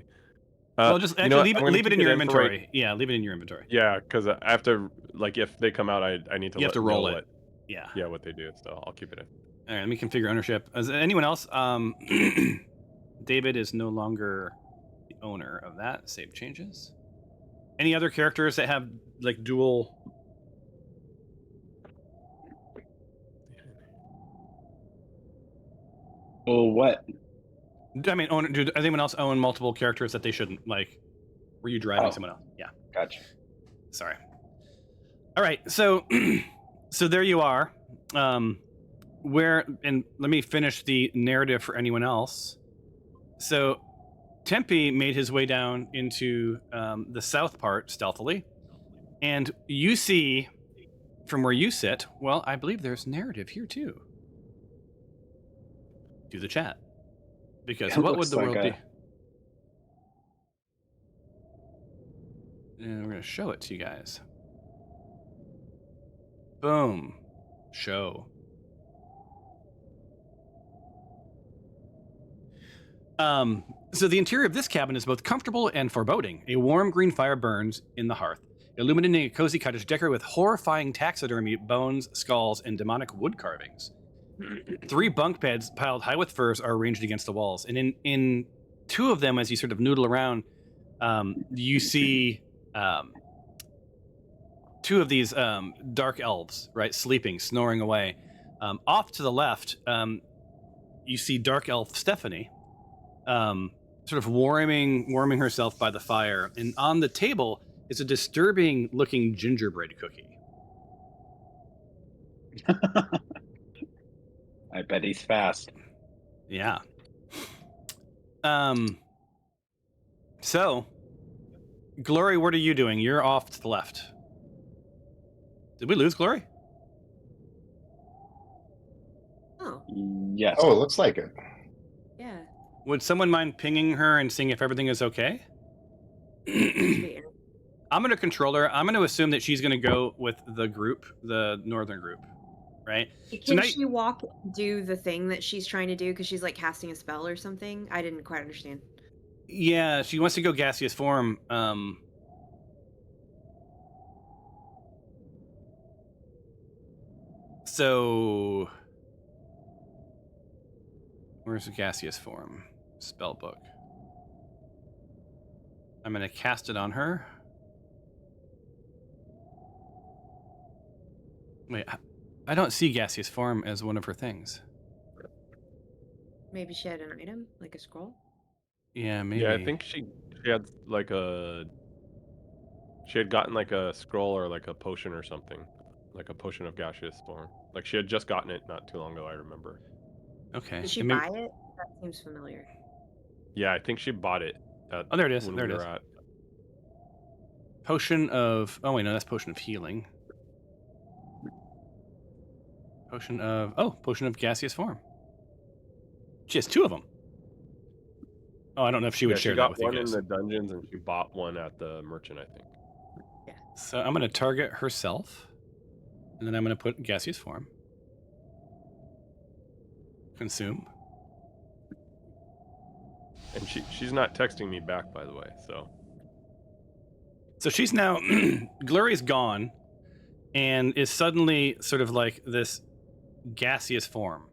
Well, just you know actually what? I'm gonna leave it keep in your for right- inventory. Yeah, leave it in your inventory. Yeah, because I have to, like, if they come out, I need to. You have to roll know it. Yeah. what they do. So I'll keep it in. All right, let me configure ownership. Is anyone else? David is no longer the owner of that. Save changes. Any other characters that have like dual? Well, what? I mean, does anyone else own multiple characters that they shouldn't? Like, were you driving Oh. someone else? Yeah. Gotcha. Sorry. All right, so so there you are. Where, and let me finish the narrative for anyone else. So Tempe made his way down into the south part stealthily, and you see from where you sit, well, I believe there's narrative here too. Do the chat. Because It what would looks the like world a- be? And we're going to show it to you guys. Boom. Show. So the interior of this cabin is both comfortable and foreboding. A warm green fire burns in the hearth, illuminating a cozy cottage decorated with horrifying taxidermy, bones, skulls, and demonic wood carvings. 3 bunk beds piled high with furs are arranged against the walls, and in 2 of them, as you sort of noodle around, you see 2 of these dark elves, right, sleeping, snoring away. Off to the left, you see dark elf Stephanie, sort of warming herself by the fire, and on the table is a disturbing-looking gingerbread cookie. I bet he's fast. Yeah. So, Glory, what are you doing? You're off to the left. Did we lose Glory? Oh, Yes. Oh, it looks like it. yeah. Would someone mind pinging her and seeing if everything is okay? Sweet. I'm going to control her. I'm going to assume that she's going to go with the group, the northern group, right? Can now- she do the thing that she's trying to do because she's like casting a spell or something? I didn't quite understand. Yeah, she wants to go gaseous form. So, where's the gaseous form? Spell book. I'm going to cast it on her. Wait, I don't see gaseous form as one of her things. Maybe she had an item, like a scroll. Yeah, maybe. Yeah, I think she had like she had gotten like a scroll or like a potion or something, like a potion of gaseous form. Like she had just gotten it not too long ago. I remember. Okay. Did she and maybe- buy it? That seems familiar. Yeah, I think she bought it. Oh, there it is. When There we it were is. at. Potion of... Oh, wait, no, that's potion of healing. Potion of gaseous form. She has 2 of them. Oh, I don't know if she would Yeah, share she that got with you one guys. in the dungeons and she bought one at the merchant, I think. So I'm going to target herself. And then I'm going to put gaseous form. Consume. And she's not texting me back, by the way, so. So she's now... Glory's gone. And is suddenly sort of like this gaseous form.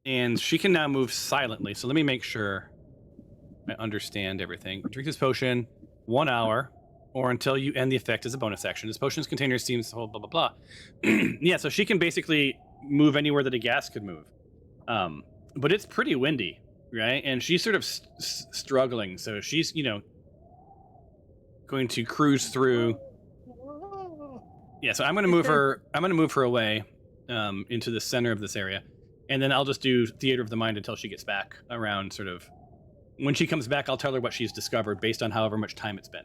And she can now move silently. So let me make sure I understand everything. Drink this potion 1 hour or until you end the effect as a bonus action. This potion's container seems to hold blah, blah, blah. Yeah, so she can basically move anywhere that a gas could move. But it's pretty windy, right? And she's sort of struggling. So she's, going to cruise through. Yeah, so I'm going to move her. I'm going to move her away into the center of this area, and then I'll just do theater of the mind until she gets back around. Sort of when she comes back, I'll tell her what she's discovered based on however much time it's been.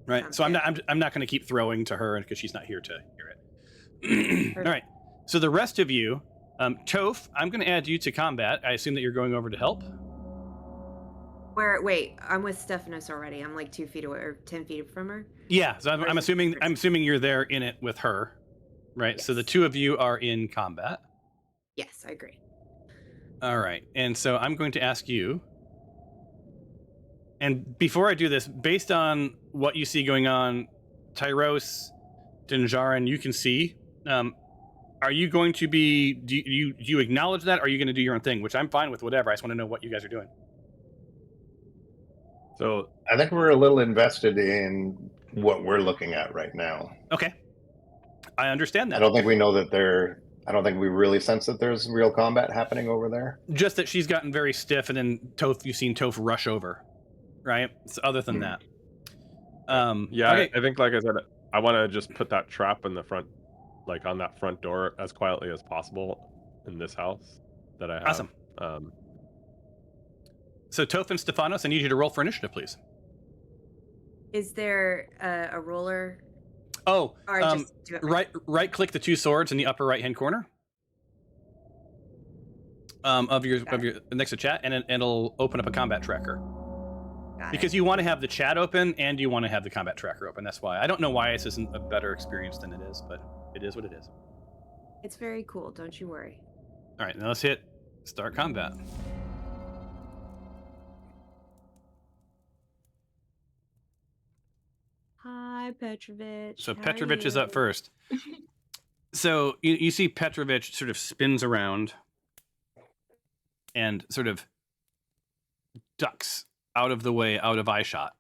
Right. Sounds So good. I'm not going to keep throwing to her because she's not here to hear it. All right. So the rest of you, Toph, I'm going to add you to combat. I assume that you're going over to help. Wait, I'm with Stephanos already. I'm like 2 feet away or 10 feet from her. Yeah. So I'm Where's the assuming you're there in it with her. Right. So the 2 of you are in combat. Yes, I agree. All right. And so I'm going to ask you. And before I do this, based on what you see going on, Tyros, Dinjarin, you can see. Are you going to be? Do you acknowledge that? Or are you going to do your own thing? Which I'm fine with. Whatever. I just want to know what you guys are doing. So I think we're a little invested in what we're looking at right now. Okay. I understand that. I don't think we know that I don't think we really sense that there's real combat happening over there. Just that she's gotten very stiff, and then you've seen Toph rush over, right? So other than that, yeah, okay. I think, like I said, I want to just put that trap in the front, like on that front door, as quietly as possible in this house that I have. Awesome. So Toph and Stephanos, I need you to roll for initiative, please. Is there a roller? Oh, Or just do it right click the 2 swords in the upper right hand corner of your next to chat, and it'll open up a combat tracker. Got Because it. you want to have the chat open and you want to have the combat tracker open. That's why. I don't know why this isn't a better experience than it is, but it is what it is. It's very cool. Don't you worry. All right, now let's hit start combat. Hi, Petrovich. So How are Petrovich is up you? first. So you see Petrovich sort of spins around and sort of ducks out of the way, out of eye shot.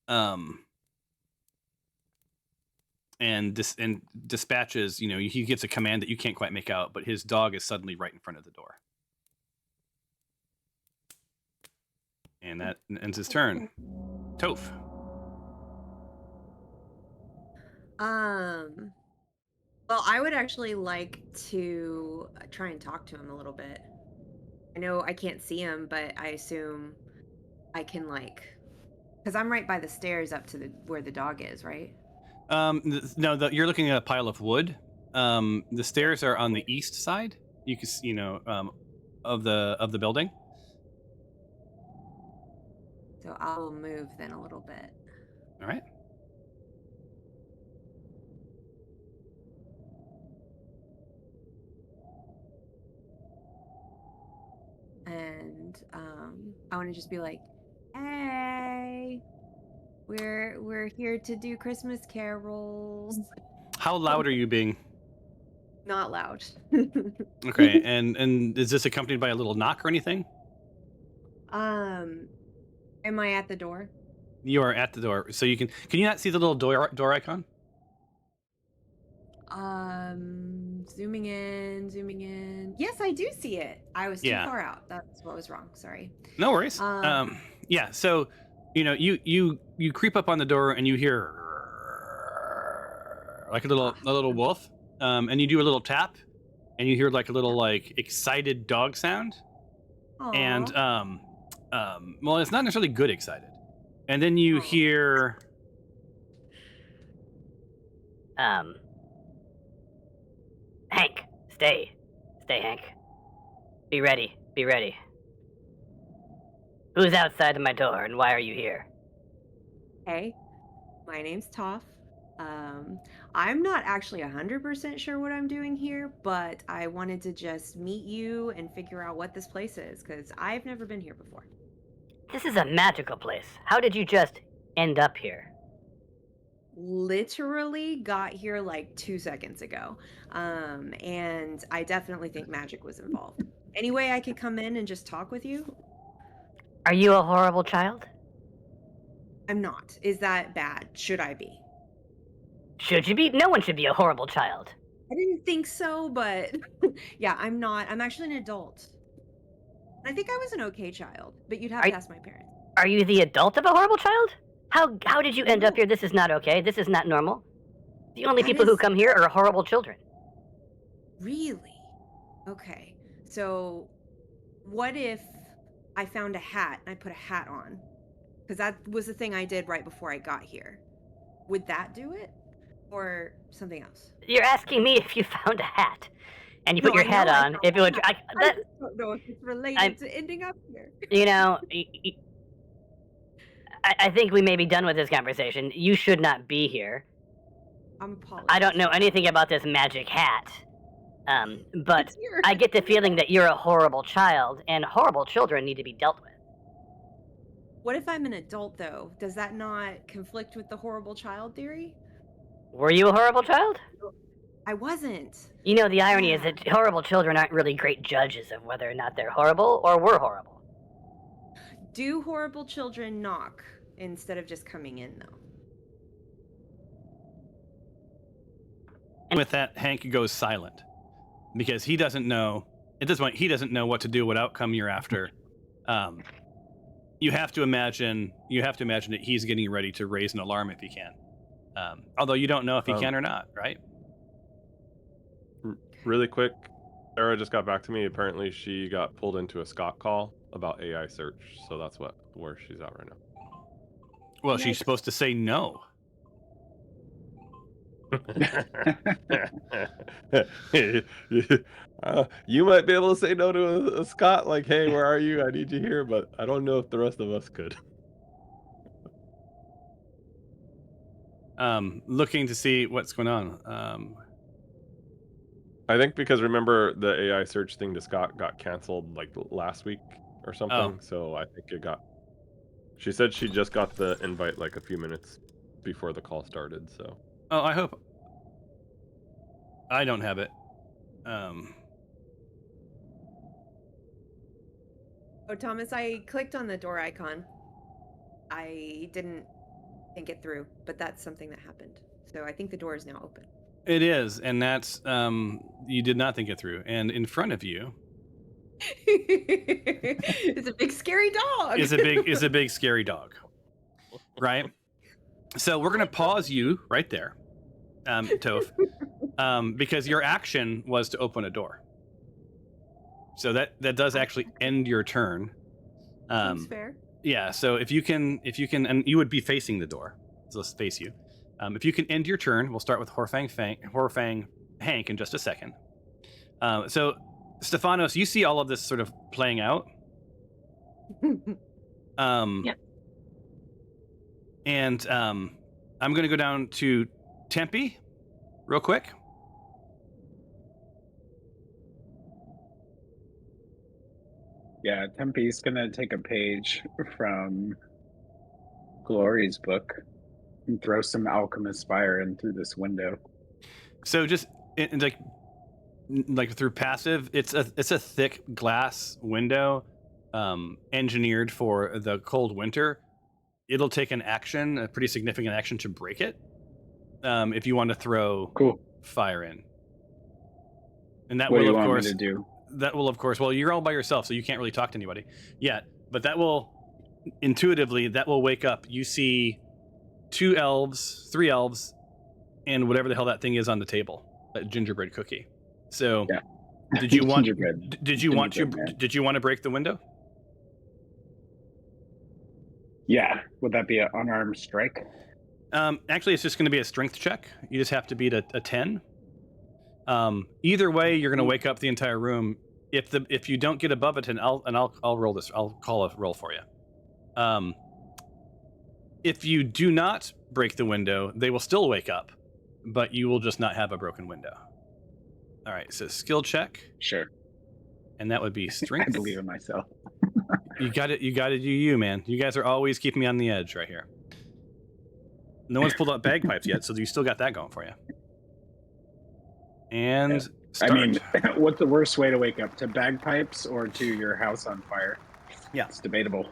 And dispatches, he gets a command that you can't quite make out, but his dog is suddenly right in front of the door. And that ends his turn. Toph. Well, I would actually like to try and talk to him a little bit. I know I can't see him, but I assume I can because I'm right by the stairs up to where the dog is, right? No, you're looking at a pile of wood. The stairs are on the east side. You can, of the building. So I'll move then a little bit. All right. And I want to just be like, "Hey, we're here to do Christmas carols." How loud are you being? Not loud. Okay, and is this accompanied by a little knock or anything? Am I at the door? You are at the door, so you can you not see the little door icon? Zooming in. Yes, I do see it. I was too Yeah. far out. That's what was wrong. Sorry. No worries. Yeah. So, you creep up on the door and you hear like a little wolf, and you do a little tap, and you hear like a little like excited dog sound, and well, it's not necessarily good excited, and then you hear Hank, stay, Hank. Be ready. Who's outside of my door, and why are you here? Hey, my name's Toph. I'm not actually 100% sure what I'm doing here, but I wanted to just meet you and figure out what this place is, because I've never been here before. This is a magical place. How did you just end up here? Literally got here like 2 seconds ago. And I definitely think magic was involved. Any way I could come in and just talk with you? Are you a horrible child? I'm not. Is that bad? Should I be? Should you be? No one should be a horrible child. I didn't think so, but yeah, I'm not. I'm actually an adult. I think I was an okay child, but you'd have to ask my parents. Are you the adult of a horrible child? How did you end up here? This is not okay. This is not normal. The only people who come here are horrible children. Really? Okay. So, what if I found a hat and I put a hat on? Because that was the thing I did right before I got here. Would that do it? Or something else? You're asking me if you found a hat and you put your hat on. If it would, I don't know if it's related to ending up here. I think we may be done with this conversation. You should not be here. I'm apologizing. I don't know anything about this magic hat. But I get the feeling that you're a horrible child, and horrible children need to be dealt with. What if I'm an adult, though? Does that not conflict with the horrible child theory? Were you a horrible child? I wasn't. You know, the irony is that horrible children aren't really great judges of whether or not they're horrible or were horrible. Do horrible children knock instead of just coming in, though? And with that, Hank goes silent because he doesn't know. At this point, he doesn't know what to do, what outcome you're after. You have to imagine that he's getting ready to raise an alarm if he can. Although you don't know if he can or not, right? Really quick, Sarah just got back to me. Apparently, she got pulled into a Scott call about AI search, so that's where she's at right now. Well, she's supposed to say no. You might be able to say no to a Scott, like, hey, where are you? I need you here, but I don't know if the rest of us could. Looking to see what's going on. I think because remember the AI search thing to Scott got canceled like last week or something, so I think it got. She said she just got the invite like a few minutes before the call started, so. Oh, I hope. I don't have it. Oh, Thomas, I clicked on the door icon. I didn't think it through, but that's something that happened. So I think the door is now open. It is, and that's you did not think it through. And in front of you it's a big scary dog. Is a big scary dog. Right? So we're gonna pause you right there, Toph. Because your action was to open a door. So that does actually end your turn. Seems fair. Yeah, so if you can, and you would be facing the door. So let's face you. If you can end your turn, we'll start with Horfang Hank in just a second. So, Stefanos, you see all of this sort of playing out. Yep. And I'm going to go down to Tempe real quick. Yeah, Tempe's gonna take a page from Glory's book and throw some alchemist fire in through this window. So just like through passive, it's a thick glass window, engineered for the cold winter. It'll take an action, a pretty significant action, to break it. If you want to throw fire in. And that What do will, you of want course, me to do? that will, of course, well, you're all by yourself, so you can't really talk to anybody yet. But that will, intuitively, that will wake up. You see 2 elves, 3 elves, and whatever the hell that thing is on the table, that gingerbread cookie. So, Yeah. did you want? Gingerbread. Did you want to? Gingerbread man. Did you want to break the window? Yeah. Would that be an unarmed strike? Actually, it's just going to be a strength check. You just have to beat a 10. Either way, you're going to wake up the entire room. If you don't get above a 10, I'll roll this. I'll call a roll for you. If you do not break the window, they will still wake up, but you will just not have a broken window. All right, so skill check, Sure. and that would be strength. I believe in myself. You got it. You got to do you, man. You guys are always keeping me on the edge right here. No one's pulled out bagpipes yet, so you still got that going for you. And start. I mean, what's the worst way to wake up? To bagpipes or to your house on fire? Yeah. It's debatable.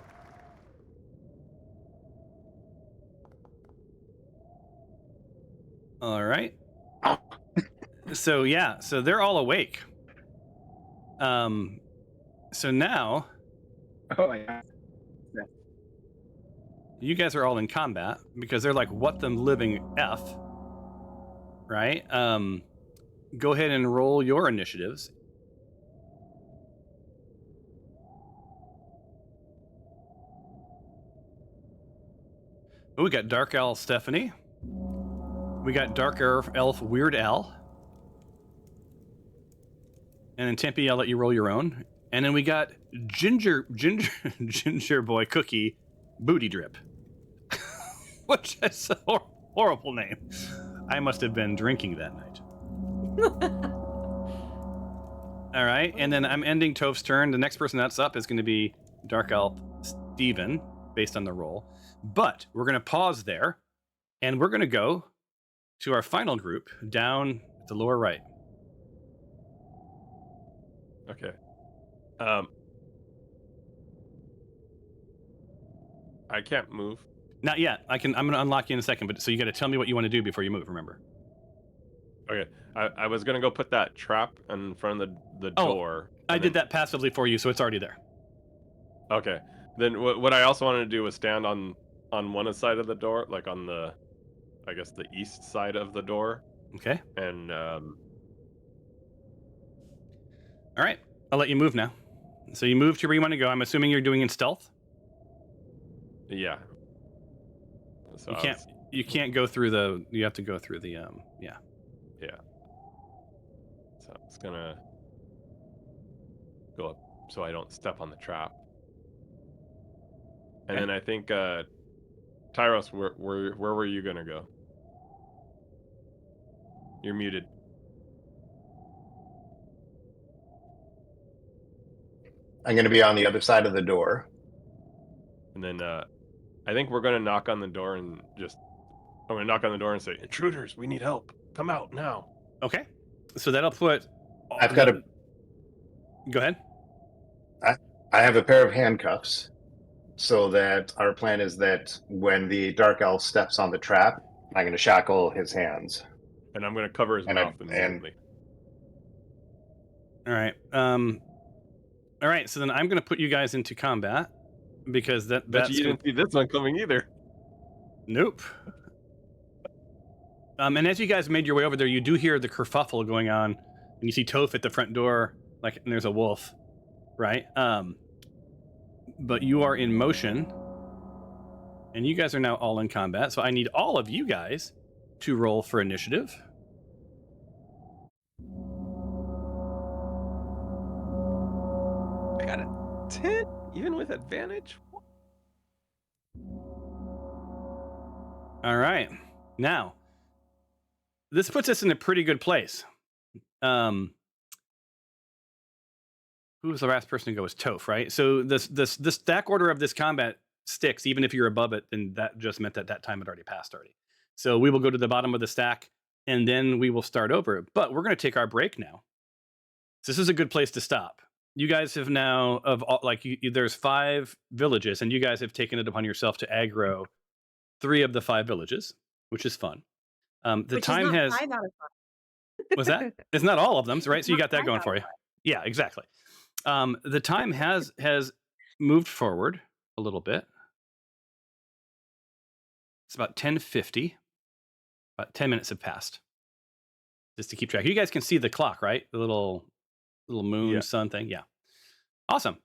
All right. So yeah, so they're all awake. So now Oh, yeah. you guys are all in combat because they're like, what the living F, right? Go ahead and roll your initiatives. Oh, we got Dark Elf Stephanie. We got Dark Elf Weird Al. And then Tempe, I'll let you roll your own. And then we got Ginger Boy Cookie Booty Drip. Which is a horrible name. I must have been drinking that night. All right, and then I'm ending Toph's turn. The next person that's up is going to be Dark Elf Steven, based on the roll. But we're going to pause there, and we're going to go to our final group down at the lower right. Okay. I can't move. Not yet. I'm going to unlock you in a second, but so you got to tell me what you want to do before you move, remember? Okay. I was gonna go put that trap in front of the door. I did that passively for you, so it's already there. Okay. Then what I also wanted to do was stand on one side of the door, like on the, I guess the east side of the door. Okay. And all right, I'll let you move now. So you move to where you want to go. I'm assuming you're doing in stealth. Yeah. So you can't go through the. You have to go through the. Yeah. Yeah. So it's gonna go up so I don't step on the trap. And then I think Tyros, where were you gonna go? You're muted. I'm going to be on the other side of the door. And then I think we're gonna knock on the door and I'm gonna knock on the door and say, "Intruders, we need help. Come out now." Okay. So that'll put. I've got a. Go ahead. I have a pair of handcuffs, so that our plan is that when the dark elf steps on the trap, I'm going to shackle his hands. And I'm gonna cover his mouth immediately. All right. All right. So then I'm going to put you guys into combat because that's. You didn't see this one coming either. Nope. And as you guys made your way over there, you do hear the kerfuffle going on, and you see Toph at the front door, and there's a wolf, right? But you are in motion, and you guys are now all in combat. So I need all of you guys to roll for initiative. I got a 10, even with advantage. All right. Now, this puts us in a pretty good place. Who was the last person to go? Was Toph, right? So the stack order of this combat sticks, even if you're above it, then that just meant that time had already passed already. So we will go to the bottom of the stack, and then we will start over. But we're going to take our break now. So this is a good place to stop. You guys have now, there's 5 villages, and you guys have taken it upon yourself to aggro 3 of the 5 villages, which is fun. The Which time is not has 5 out of Was that? It's not all of them, right? So you got that going for you. Yeah, exactly. The time has moved forward a little bit. It's about 10:50. About 10 minutes have passed. Just to keep track. You guys can see the clock, right? The little moon sun thing. Yeah. Awesome.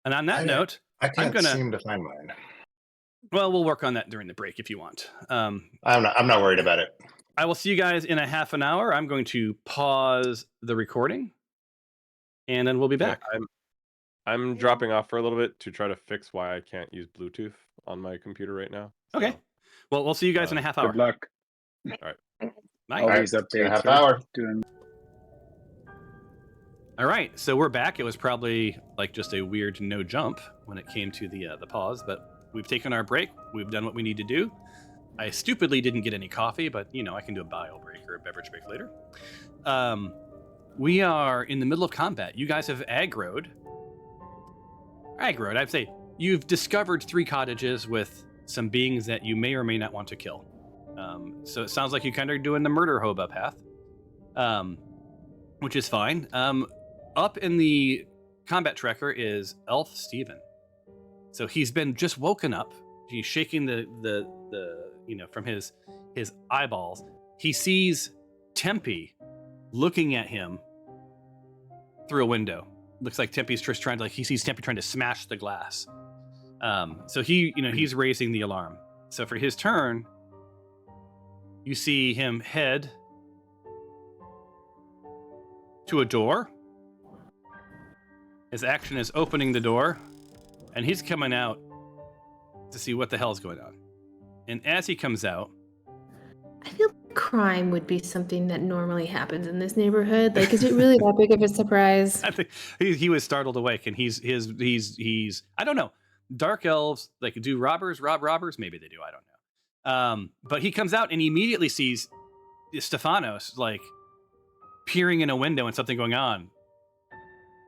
And on that note, I can't I'm gonna seem to find mine. Well, we'll work on that during the break if you want. I'm not worried about it. I will see you guys in a half an hour. I'm going to pause the recording, and then we'll be back. I'm dropping off for a little bit to try to fix why I can't use Bluetooth on my computer right now. So, Okay. Well, we'll see you guys in a half hour. Good luck. All right. Bye. All these updates. Half hour. All right, so we're back. It was probably like just a weird no jump when it came to the pause, but we've taken our break. We've done what we need to do. I stupidly didn't get any coffee, but I can do a bio break or a beverage break later. We are in the middle of combat. You guys have aggroed. I'd say you've discovered 3 cottages with some beings that you may or may not want to kill. So it sounds like you kind of doing the murder hoba path, which is fine. Up in the combat tracker is Elf Steven. So he's been just woken up. He's shaking the from his eyeballs. He sees Tempe looking at him through a window. Looks like Tempe's just trying to he sees Tempe trying to smash the glass. So he's raising the alarm. So for his turn, you see him head to a door. His action is opening the door, and he's coming out to see what the hell's going on. And as he comes out, I feel like crime would be something that normally happens in this neighborhood. Like, is it really that big of a surprise? I think he was startled awake, and he's I don't know. Dark elves do rob robbers? Maybe they do. I don't know. But he comes out and he immediately sees Stefanos peering in a window and something going on.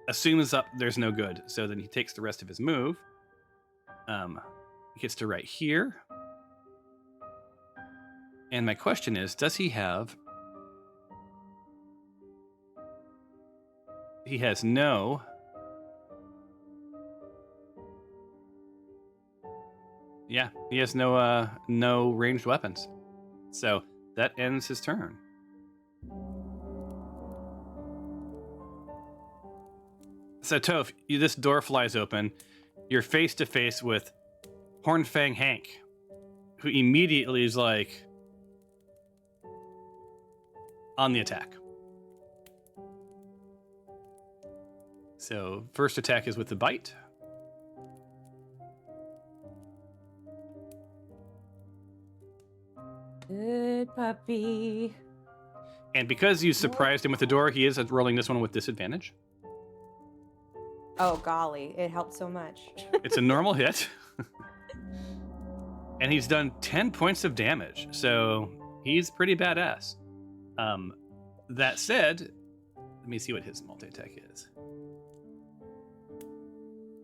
Assumes there's no good, so then he takes the rest of his move. He gets to right here. And my question is, does he have... He has no... Yeah, he has no ranged weapons. So that ends his turn. So Toph, this door flies open. You're face to face with Hornfang Hank, who immediately is on the attack. So first attack is with the bite. Good puppy. And because you surprised him with the door, he is rolling this one with disadvantage. Oh, golly. It helped so much. It's a normal hit. And he's done 10 points of damage. So he's pretty badass. That said, let me see what his multi-attack is.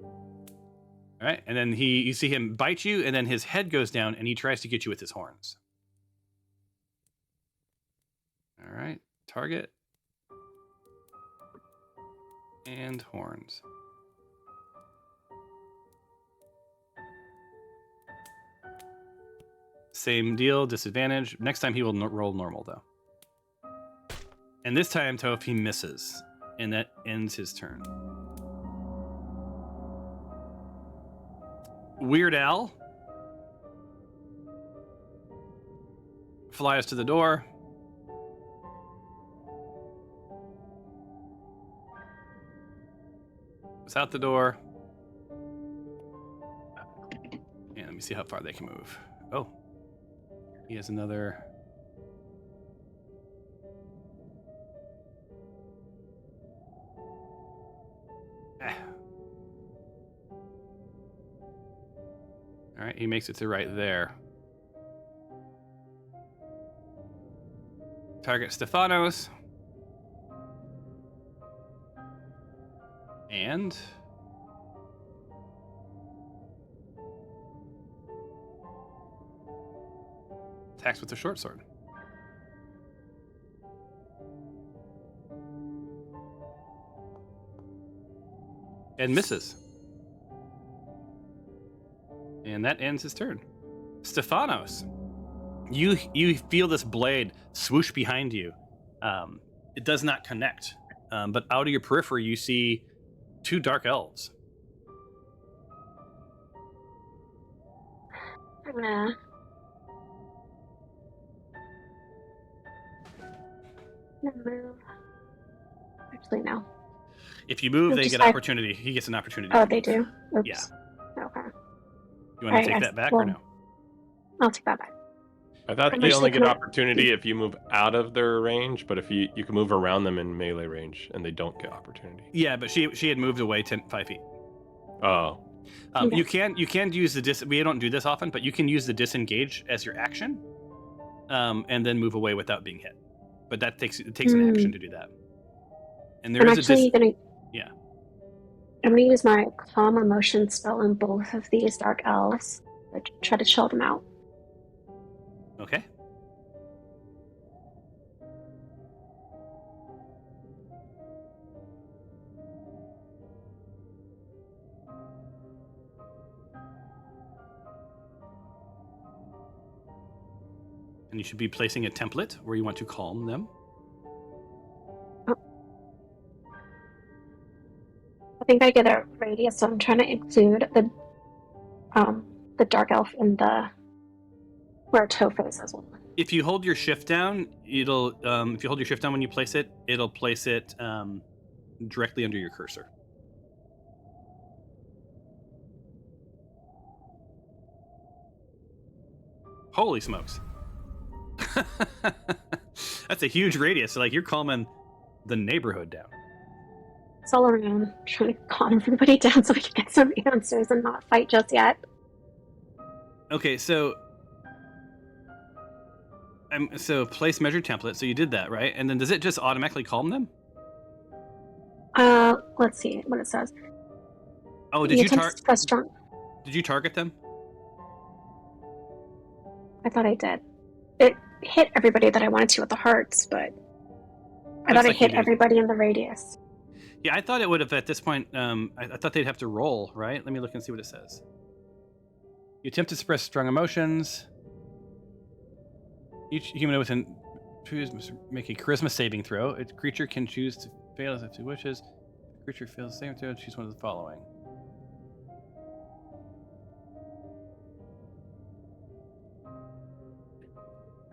All right. And then you see him bite you, and then his head goes down, and he tries to get you with his horns. All right. Target. And horns. Same deal, disadvantage. Next time he will roll normal, though. And this time, Toph, he misses. And that ends his turn. Weird Al flies to the door. It's out the door. And let me see how far they can move. Oh. He has another... All right, he makes it to right there. Target Stefanos. And... attacks with the short sword. and misses. And that ends his turn. Stephanos, you feel this blade swoosh behind you. It does not connect, but out of your periphery you see 2 dark elves. I'm gonna move. Actually, no. If you move, Move they to get side. opportunity. He gets an opportunity. Oh, to they move. do? Oops. Yeah. Okay. You want to take Alright, that back or no? I'll take that back. I thought I'm they only actually get kind of- opportunity if you move out of their range, but if you can move around them in melee range, and they don't get opportunity. Yeah, but she had moved away 5 feet. Oh, Okay. You can use the we don't do this often, but you can use the disengage as your action, and then move away without being hit. But that takes an action to do that. And I'm actually gonna. Yeah. I'm gonna use my calm emotion spell on both of these dark elves. Try to chill them out. Okay. And you should be placing a template where you want to calm them. I think I get a radius, so I'm trying to include the dark elf in the where Toph is as well. If you hold your shift down, it'll if you hold your shift down when you place it, it'll place it directly under your cursor. Holy smokes. That's a huge radius. Like, you're calming the neighborhood down. It's all around trying to calm everybody down so we can get some answers and not fight just yet. Okay, so place measure template. So you did that, right? And then does it just automatically calm them? Let's see what it says. Oh, Did you target them? I thought I did. It hit everybody that I wanted to with the hearts, but I thought it hit everybody in the radius. Yeah, I thought it would have at this point. I thought they'd have to roll, right? Let me look and see what it says. You attempt to suppress strong emotions. Each human within must make a charisma saving throw. A creature can choose to fail if it wishes. If the creature fails the saving throw, choose one of the following.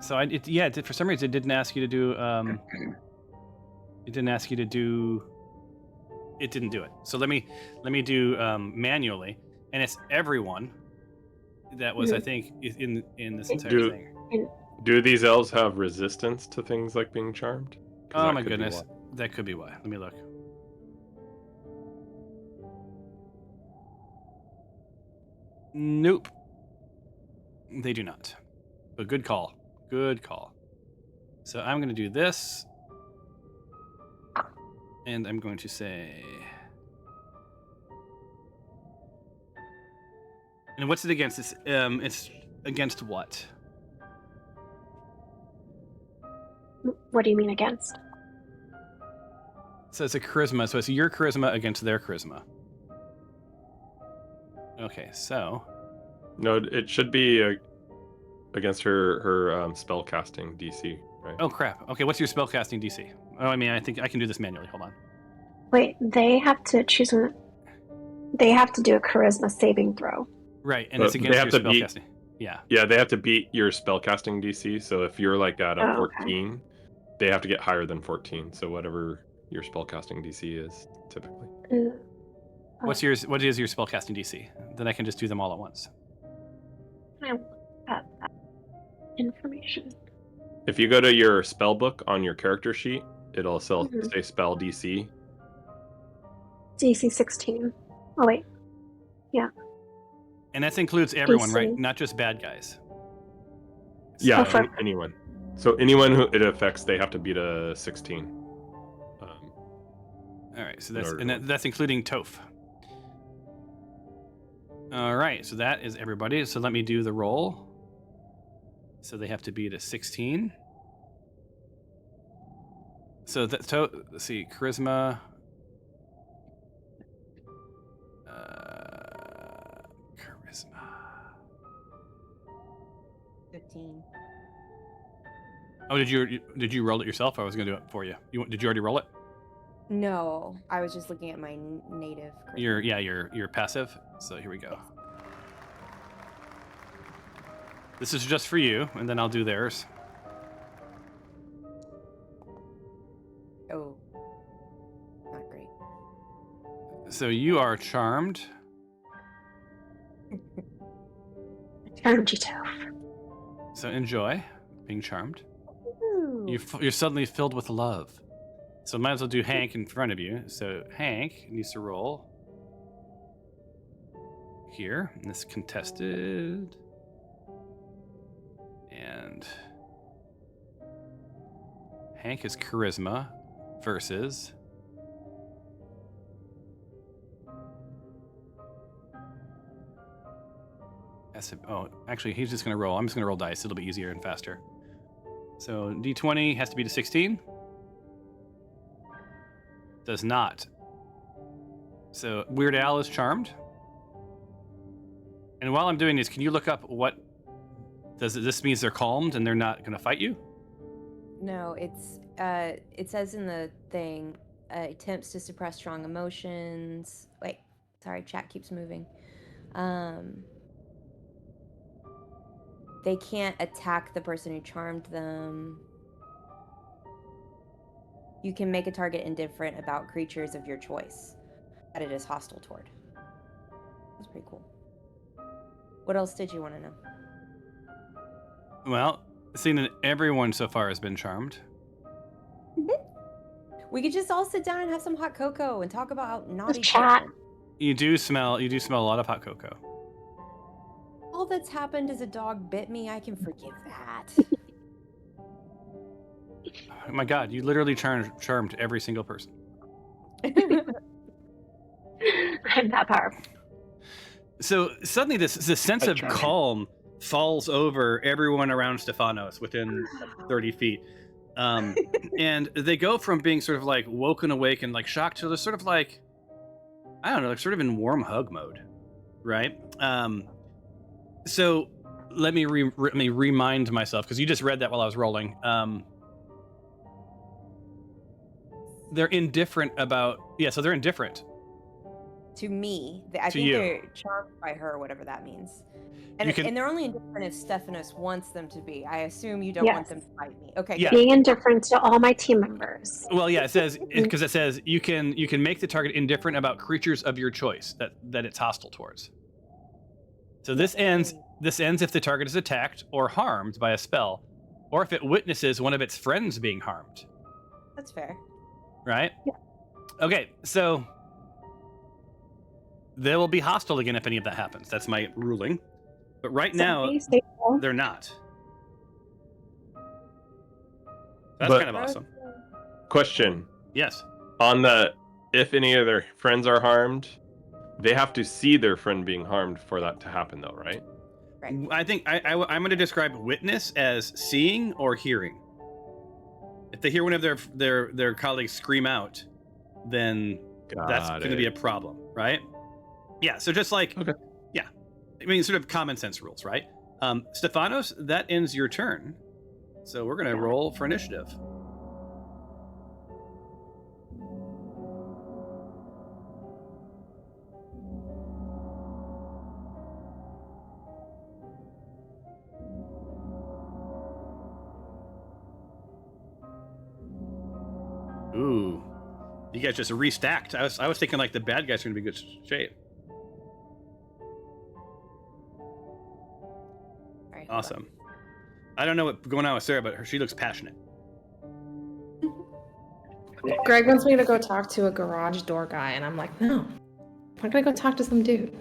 So for some reason it didn't ask you to do. It didn't ask you to do. It didn't do it. So let me do manually, and it's everyone. That was, I think, in this entire thing. Do these elves have resistance to things like being charmed? Oh my goodness, that could be why. Let me look. Nope, they do not. But good call. Good call. So I'm going to do this, and I'm going to say. And what's it against? It's against what? What do you mean against? So it's a charisma. So it's your charisma against their charisma. Okay, so. No, it should be against her spell casting DC, right? Oh crap. Okay, what's your spell casting DC? Oh, I mean, I think I can do this manually. Hold on. Wait, they have to choose one. They have to do a charisma saving throw. Right, and it's against your spell casting. Yeah. Yeah, they have to beat your spellcasting DC. So if you're like at a 14, they have to get higher than 14. So whatever your spellcasting DC is, typically. What is your spellcasting DC? Then I can just do them all at once. I want that information. If you go to your spell book on your character sheet, it'll say spell DC. DC 16. Oh wait. Yeah. And that includes everyone, DC. right? Not just bad guys. Yeah, anyone. So anyone who it affects, they have to beat a 16. All right, so that's including Toph. All right, so that is everybody. So let me do the roll. So they have to beat a 16. So let's see, charisma. Charisma. 15. Oh, did you roll it yourself? I was gonna do it for you. Did you already roll it? No, I was just looking at my native. charisma. You're passive. So here we go. This is just for you, and then I'll do theirs. Oh, not great. So you are charmed. Charmed you, Toph. So enjoy being charmed. Ooh. You're suddenly filled with love. So might as well do Hank in front of you. So Hank needs to roll here. And this contested. And Hank is charisma versus actually, he's just going to roll. I'm just going to roll dice. It'll be easier and faster. So D20 has to be to 16. Does not. So Weird Al is charmed. And while I'm doing this, can you look up what this means? They're calmed and they're not going to fight you? No, it says in the thing, attempts to suppress strong emotions. Wait, sorry, chat keeps moving. They can't attack the person who charmed them. You can make a target indifferent about creatures of your choice that it is hostile toward. That's pretty cool. What else did you want to know? Well, seeing that everyone so far has been charmed. We could just all sit down and have some hot cocoa and talk about naughty Just chat. shit. You do smell a lot of hot cocoa. All that's happened is a dog bit me. I can forgive that. Oh my god, you literally charmed every single person. I'm that powerful. So suddenly this sense of charming. calm falls over everyone around Stefanos within 30 feet. And they go from being sort of like woken awake and like shocked to sort of like, I don't know, like sort of in warm hug mode, right? So let me remind myself, because you just read that while I was rolling. They're indifferent about, so they're indifferent. To me, I To think you. they're charmed by her, whatever that means. And, You can- and they're only indifferent if Stephanos wants them to be. I assume you don't want Yes. them to fight me. Okay, Yeah. good. Being indifferent to all my team members. Well, yeah, it says because it says you can make the target indifferent about creatures of your choice that it's hostile towards. So this ends if the target is attacked or harmed by a spell, or if it witnesses one of its friends being harmed. That's fair. Right? Yeah. Okay, so they will be hostile again if any of that happens. That's my ruling. But right now, they're not. That's But- kind of awesome. Question. Yes. On the, if any of their friends are harmed, they have to see their friend being harmed for that to happen, though, right? Right. I think I'm going to describe witness as seeing or hearing. If they hear one of their colleagues scream out, then that's going to be a problem, right? Yeah. So just like, Okay. Yeah, I mean, sort of common sense rules, right? Stefanos, that ends your turn. So we're going to roll for initiative. Ooh, you guys just restacked. I was thinking like the bad guys are going to be good shape. All right, hold on. Awesome. I don't know what's going on with Sarah, but she looks passionate. Greg wants me to go talk to a garage door guy, and I'm like, no. I'm gonna go talk to some dude.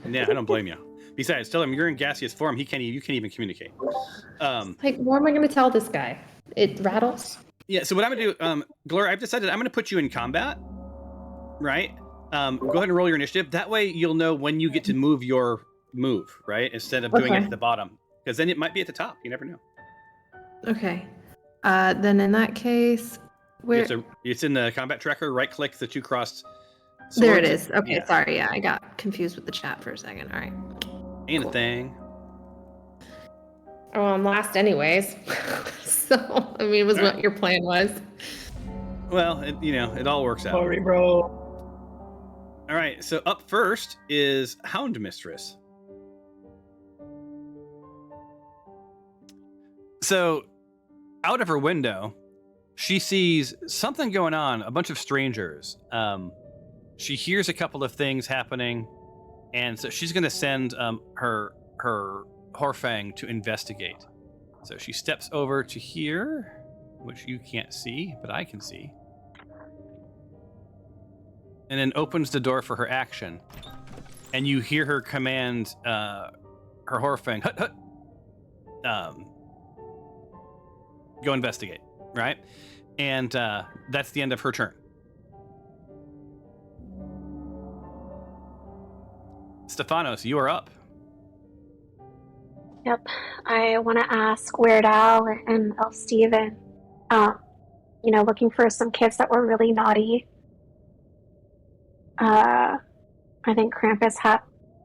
Yeah, I don't blame you. Besides, tell him you're in gaseous form. You can't even communicate. Like, what am I gonna tell this guy? It rattles. Yeah. So what I'm gonna do, Gloria, I've decided I'm gonna put you in combat. Right. Go ahead and roll your initiative. That way, you'll know when you get to move your move. Right. Instead of doing it Okay. at the bottom, because then it might be at the top. You never know. Okay. Then in that case, where? It's in the combat tracker. Right click the two crossed There it Swords- is. Okay, yeah. sorry. Yeah, I got confused with the chat for a second. All right. Ain't Cool. a thing. Oh, well, I'm last anyways. So, I mean, it was All right. what your plan was. Well, it all works out. Sorry, bro. All right, so up first is Hound Mistress. So, out of her window, she sees something going on, a bunch of strangers. She hears a couple of things happening, and so she's going to send her Horfang to investigate. So she steps over to here, which you can't see, but I can see. And then opens the door for her action. And you hear her command her Horfang, hut, hut. Go investigate, right? And that's the end of her turn. Stefanos, you are up. Yep. I want to ask Weird Al and Elf Steven, looking for some kids that were really naughty. I think Krampus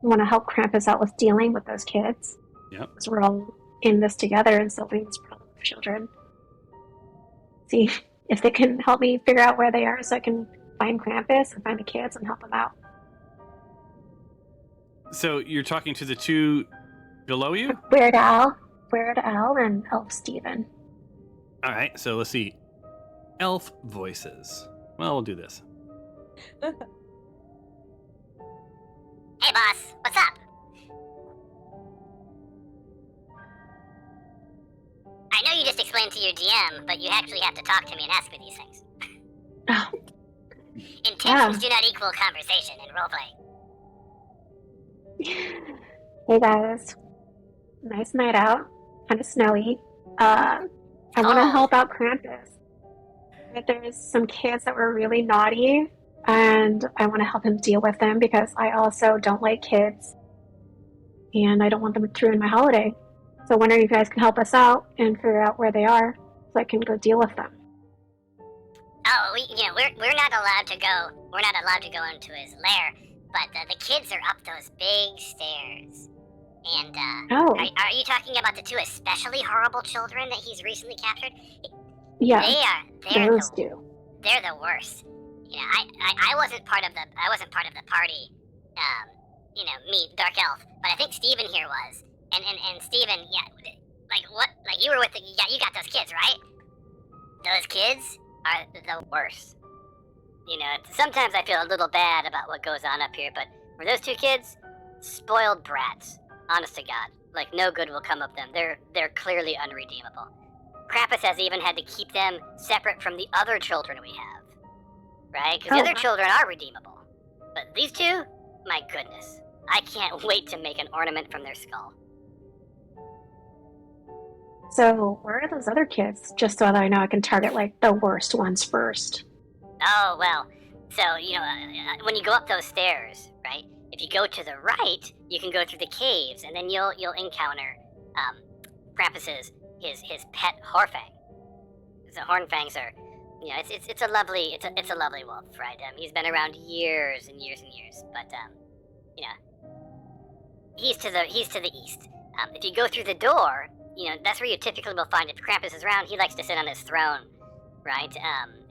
want to help Krampus out with dealing with those kids. Yep. Because we're all in this together and solving this problem for children. See if they can help me figure out where they are so I can find Krampus and find the kids and help them out. So you're talking to the two below you? Weird Al, and Elf Steven. All right, so let's see. Elf voices. Well, we'll do this. Hey, boss, what's up? I know you just explained to your DM, but you actually have to talk to me and ask me these things. Oh. Intentions do not equal conversation in roleplay. Hey guys, nice night out, kind of snowy. I want to help out Krampus. There's some kids that were really naughty, and I want to help him deal with them because I also don't like kids, and I don't want them to ruin my holiday. So I wonder if you guys can help us out and figure out where they are, so I can go deal with them. Oh, we're not allowed to go. We're not allowed to go into his lair. But the kids are up those big stairs. And, are you talking about the two especially horrible children that he's recently captured? Yeah, they're those two. They're the worst. I wasn't part of the party, me, Dark Elf, but I think Steven here was. And Steven, you were with you got those kids, right? Those kids are the worst. Sometimes I feel a little bad about what goes on up here, but for those two kids, spoiled brats. Honest to God, no good will come of them. They're clearly unredeemable. Krampus has even had to keep them separate from the other children we have, right? Because the other children are redeemable, but these two, my goodness, I can't wait to make an ornament from their skull. So where are those other kids? Just so that I know I can target the worst ones first. Oh, well, so, when you go up those stairs, right, if you go to the right, you can go through the caves, and then you'll encounter, Krampus's, his pet Horfang. The Hornfangs are, it's a lovely wolf, right? He's been around years and years and years, but, he's to the east. If you go through the door, that's where you typically will find if Krampus is around, he likes to sit on his throne, right?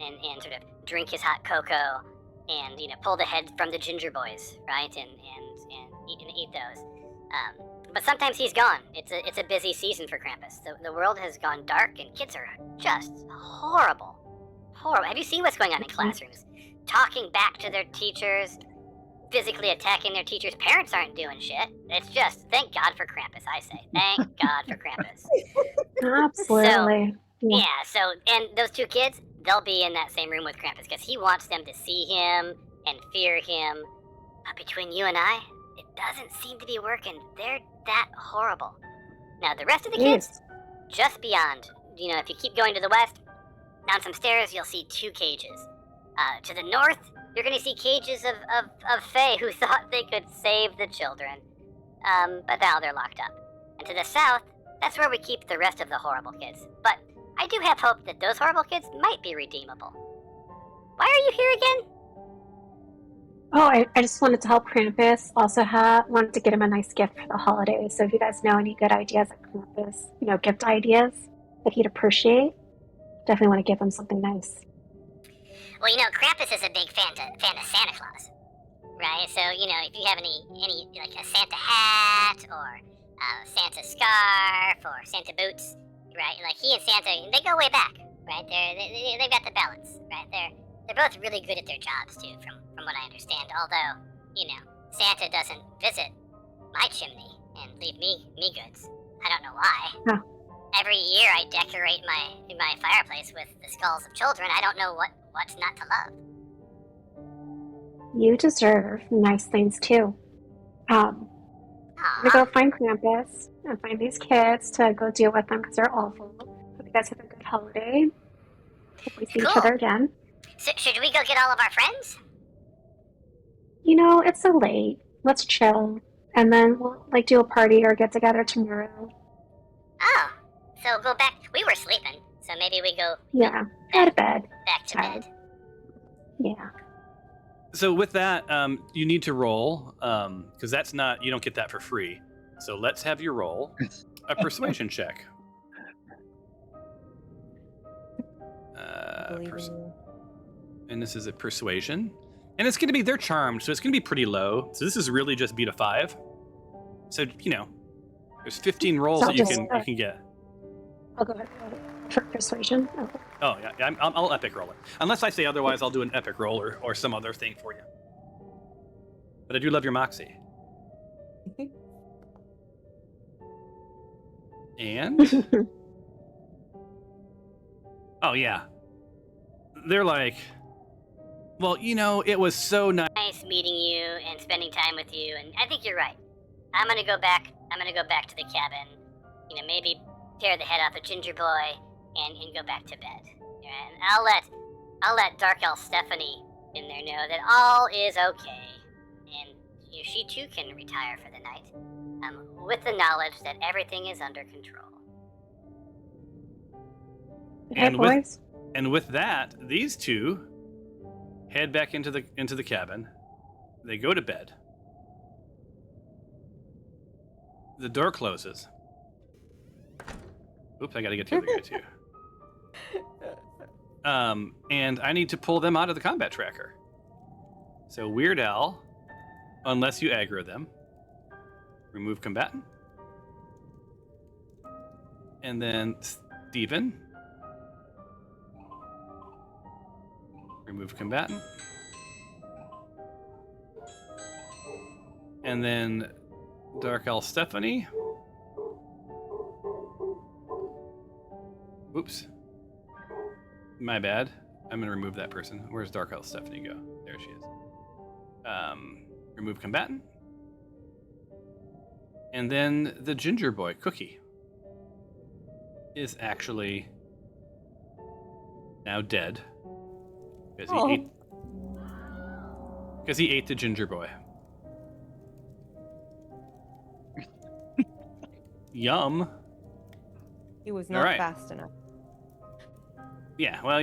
And sort of drink his hot cocoa and, pull the heads from the ginger boys, right? And eat those. But sometimes he's gone. It's a busy season for Krampus. The world has gone dark and kids are just horrible. Horrible. Have you seen what's going on in classrooms? Talking back to their teachers, physically attacking their teachers. Parents aren't doing shit. It's just, thank God for Krampus, I say. Thank God for Krampus. Absolutely. So, and those two kids, they'll be in that same room with Krampus because he wants them to see him and fear him. But between you and I, it doesn't seem to be working. They're that horrible. Now, the rest of the kids, just beyond, if you keep going to the west, down some stairs, you'll see two cages. To the north, you're going to see cages of Fae who thought they could save the children. But now they're locked up. And to the south, that's where we keep the rest of the horrible kids. But I do have hope that those horrible kids might be redeemable. Why are you here again? Oh, I just wanted to help Krampus. Also, wanted to get him a nice gift for the holidays. So if you guys know any good ideas at Krampus, gift ideas that he'd appreciate, definitely want to give him something nice. Well, Krampus is a big fan of Santa Claus, right? So, if you have any like a Santa hat or Santa scarf or Santa boots, right? Like he and Santa, they go way back, right? They've got the balance, right? They're both really good at their jobs too, from what I understand. Although, Santa doesn't visit my chimney and leave me goods. I don't know why. Huh. Every year I decorate my fireplace with the skulls of children. I don't know what's not to love. You deserve nice things too. I'm gonna go find Krampus and find these kids to go deal with them because they're awful. Hope you guys have a good holiday. Hope we see each other again. So, should we go get all of our friends? It's so late. Let's chill, and then we'll do a party or get together tomorrow. Oh, so go back. We were sleeping, so maybe we go. Yeah, go to bed. Back to bed. Yeah. So with that, you need to roll, because that's not, you don't get that for free. So let's have you roll a persuasion check. And this is a persuasion. And it's going to be, they're charmed, so it's going to be pretty low. So this is really just beat a 5. So, there's 15 rolls that you can get. I'll go ahead for persuasion. Okay. Oh, yeah, I'll epic roll it. Unless I say otherwise, I'll do an epic roll or some other thing for you. But I do love your moxie. And? Oh, yeah. They're like, well, it was so nice Meeting you and spending time with you, and I think you're right. I'm gonna go back to the cabin. Maybe tear the head off the ginger boy and go back to bed. And I'll let Dark Elf Stephanie in there know that all is okay, and she too can retire for the night, with the knowledge that everything is under control. And with that, these two head back into the cabin. They go to bed. The door closes. Oops, I gotta get the other guy too. And I need to pull them out of the combat tracker. So Weird Al, unless you aggro them, remove combatant. And then Steven, remove combatant. And then Dark Elf Stephanie. Oops. My bad. I'm going to remove that person. Where's Dark Elf Stephanie go? There she is. Remove combatant. And then the ginger boy, Cookie, is actually now dead. Because he ate the ginger boy. Yum. He was not fast enough. Yeah, well,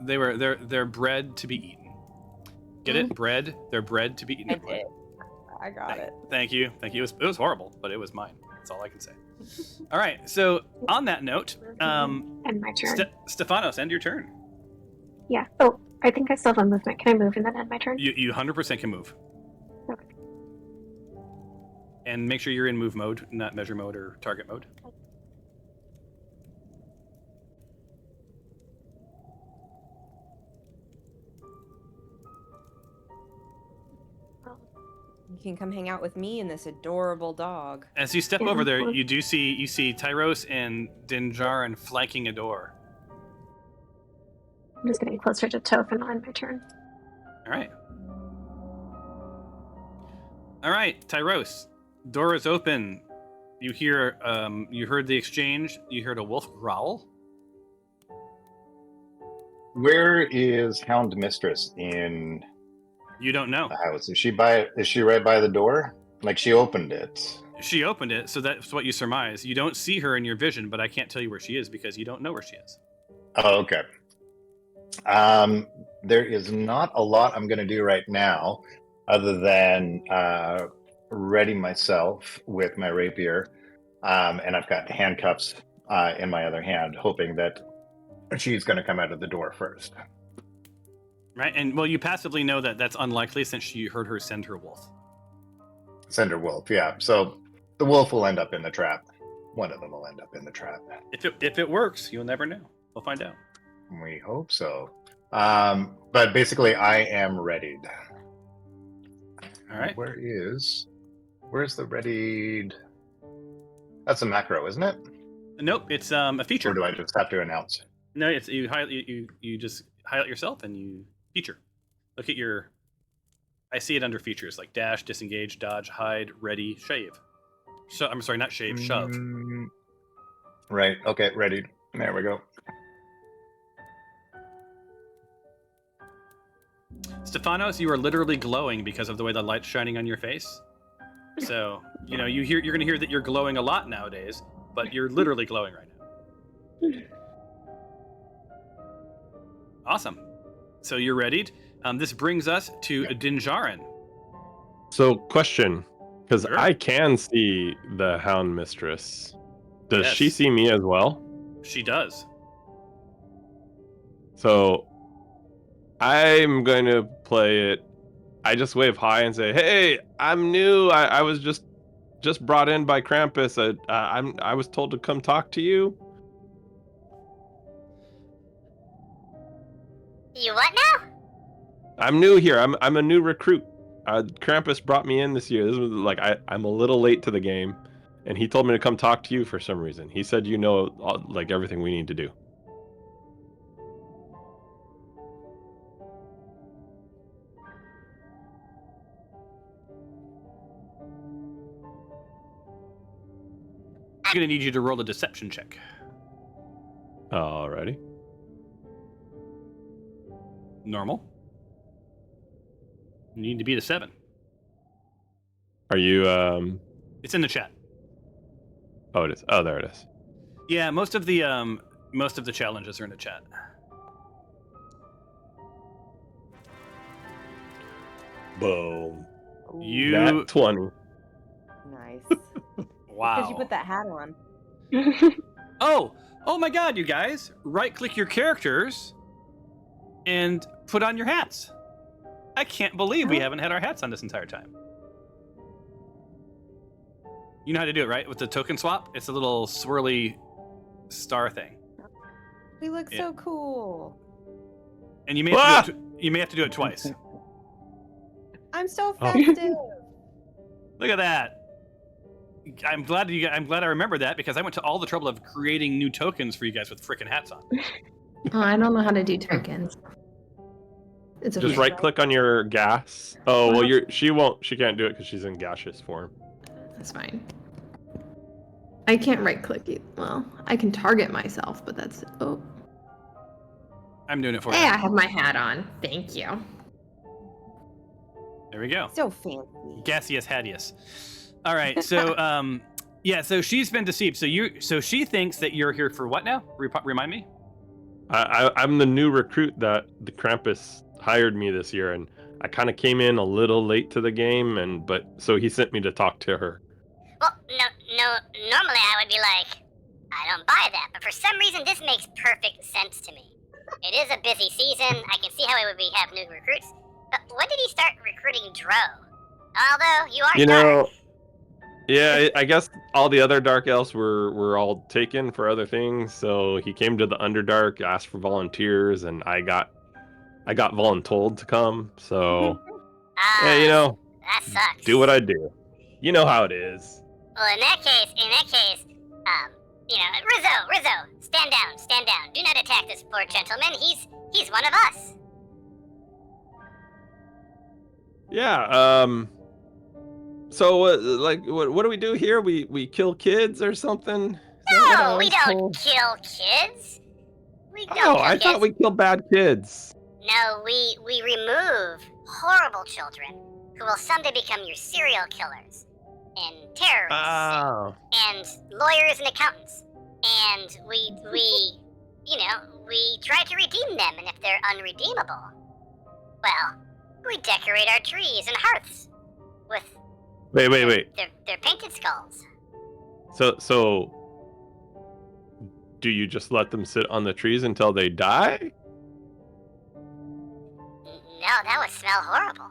they're bred to be eaten. Get it? Bread. They're bred to be eaten. I did. I got it. Thank you. It was horrible, but it was mine. That's all I can say. All right. So on that note, and my turn. Stefanos, end your turn. Yeah. Oh, I think I still have a movement. Can I move and then end my turn? You 100% can move. Okay. And make sure you're in move mode, not measure mode or target mode. You can come hang out with me and this adorable dog. As you step over there, you see Tyros and Dinjarin flanking a door. I'm just getting closer to Toph and I'll end my turn. All right, Tyros. Door is open. You hear, you heard the exchange. You heard a wolf growl. Where is Hound Mistress in? You don't know. The house? Is she right by the door? Like she opened it. She opened it, so that's what you surmise. You don't see her in your vision, but I can't tell you where she is because you don't know where she is. Oh, okay. There is not a lot I'm going to do right now. other than ready myself with my rapier, and I've got handcuffs in my other hand, hoping that she's going to come out of the door first. Right, and well, you passively know that that's unlikely since you heard her send her wolf. Send her wolf, yeah. So the wolf will end up in the trap. One of them will end up in the trap. If it works, you'll never know. We'll find out. We hope so. But basically, I am readied. All right. Where's the readied? That's a macro, isn't it? Nope, it's a feature. Or do I just have to announce? No, it's you just highlight yourself and you feature. Look at your. I see it under features like dash, disengage, dodge, hide, ready, shave. I'm sorry, not shave, shove. Right. Okay. Ready. There we go. Stefanos, you are literally glowing because of the way the light's shining on your face. So you're gonna hear that you're glowing a lot nowadays, but you're literally glowing right now. Awesome. So you're readied. This brings us to Dinjarin. So, question, because Sure. I can see the Hound Mistress. Does Yes. she see me as well? She does. So, I'm going to play it. I just wave hi and say, "Hey, I'm new. I was just brought in by Krampus. I was told to come talk to you." You what now? I'm new here. I'm a new recruit. Krampus brought me in this year. This was like I'm a little late to the game, and he told me to come talk to you for some reason. He said you know like everything we need to do. I'm gonna need you to roll a deception check. Alrighty. Normal. You need to beat a 7. Are you It's in the chat. Oh, it is. Oh, there it is. Yeah, most of the challenges are in the chat. Boom. You Nat 20. Nice. wow. Because you put that hat on. Oh my God, you guys! Right-click your characters and put on your hats. I can't believe we haven't had our hats on this entire time. You know how to do it, right? With the token swap, it's a little swirly star thing, We look Yeah. so cool. and you may have to do it twice. I'm so Oh. festive. Look at that. I'm glad I remember that because I went to all the trouble of creating new tokens for you guys with frickin' hats on. Oh, I don't know how to do tokens. It's a Just feature. right click on your gas. Oh, well she can't do it because she's in gaseous form. That's fine. I can't right click it. Well, I can target myself, but that's oh. I'm doing it for Hey, you. I have my hat on. Thank you. There we go. So fancy. Gaseous Hadius. All right, so yeah, so she's been deceived. So she thinks that you're here for what now? Remind me. I'm the new recruit that the Krampus hired me this year, and I kind of came in a little late to the game, but so he sent me to talk to her. Well, no. Normally I would be like, I don't buy that, but for some reason this makes perfect sense to me. It is a busy season. I can see how it would be have new recruits. But when did he start recruiting Dro? Although you are dark. Yeah, I guess all the other Dark Elves were all taken for other things, so he came to the Underdark, asked for volunteers, and I got voluntold to come. So yeah, That sucks. do what I do. You know how it is. Well, in that case, Rizzo, stand down. Do not attack this poor gentleman. He's one of us. Yeah. So what do we do here? We kill kids or something? No, we don't kill kids. We don't kill I kids. thought we killed bad kids. No, we remove horrible children who will someday become your serial killers and terrorists Oh. and lawyers and accountants. And we try to redeem them, and if they're unredeemable, well, We decorate our trees and hearths with Wait. their painted skulls. So, do you just let them sit on the trees until they die? No, that would smell horrible.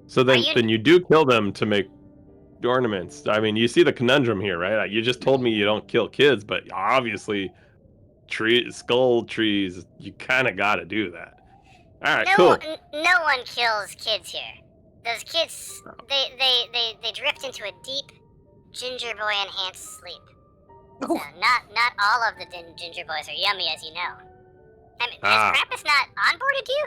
So then you do kill them to make ornaments. I mean, you see the conundrum here, right? Like, you just told me you don't kill kids, but obviously, skull trees, you kind of got to do that. All right, cool. No one kills kids here. Those kids, they drift into a deep ginger boy enhanced sleep. So not all of the ginger boys are yummy, as you know. I mean, has Krampus not onboarded you?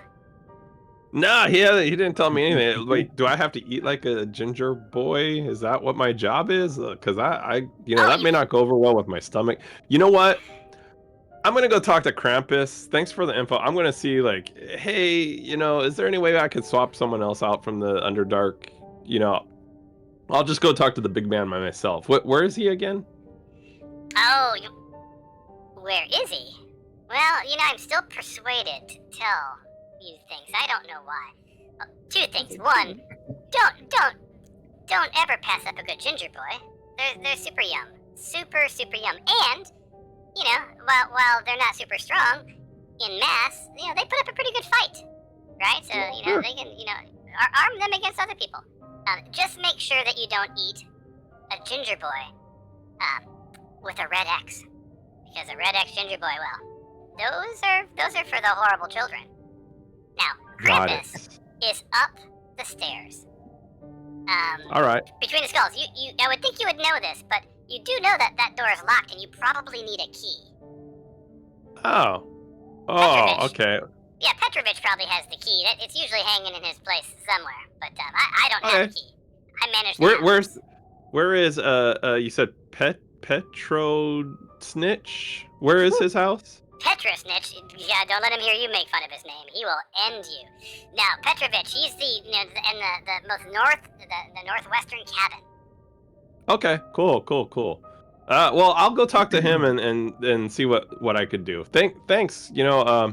No, he didn't tell me anything. Wait, do I have to eat like a ginger boy? Is that what my job is? Because that may not go over well with my stomach. You know what? I'm gonna go talk to Krampus. Thanks for the info. I'm gonna see, like, hey, is there any way I could swap someone else out from the Underdark? I'll just go talk to the big man by myself. Where is he again? Oh, where is he? Well, I'm still persuaded to tell you things. I don't know why. Well, two things. One, don't ever pass up a good ginger boy. They're super yum, super yum, and while they're not super strong in mass, they put up a pretty good fight, right? So they can arm them against other people. Just make sure that you don't eat a ginger boy with a red X, because a red X ginger boy, well, those are for the horrible children. Now, Krampus is up the stairs. All right. Between the skulls. I would think you would know this, but you do know that door is locked, and you probably need a key. Oh, Petrovich. Okay. Yeah, Petrovich probably has the key. It's usually hanging in his place somewhere, but I don't have a key. I manage the Where is you said Petro Snitch? Where is his house? Petrosnitch, yeah, don't let him hear you make fun of his name. He will end you. Now, Petrovich, he's in the most the northwestern cabin. Okay, cool. Well, I'll go talk to him and see what I could do. Thanks. Yeah.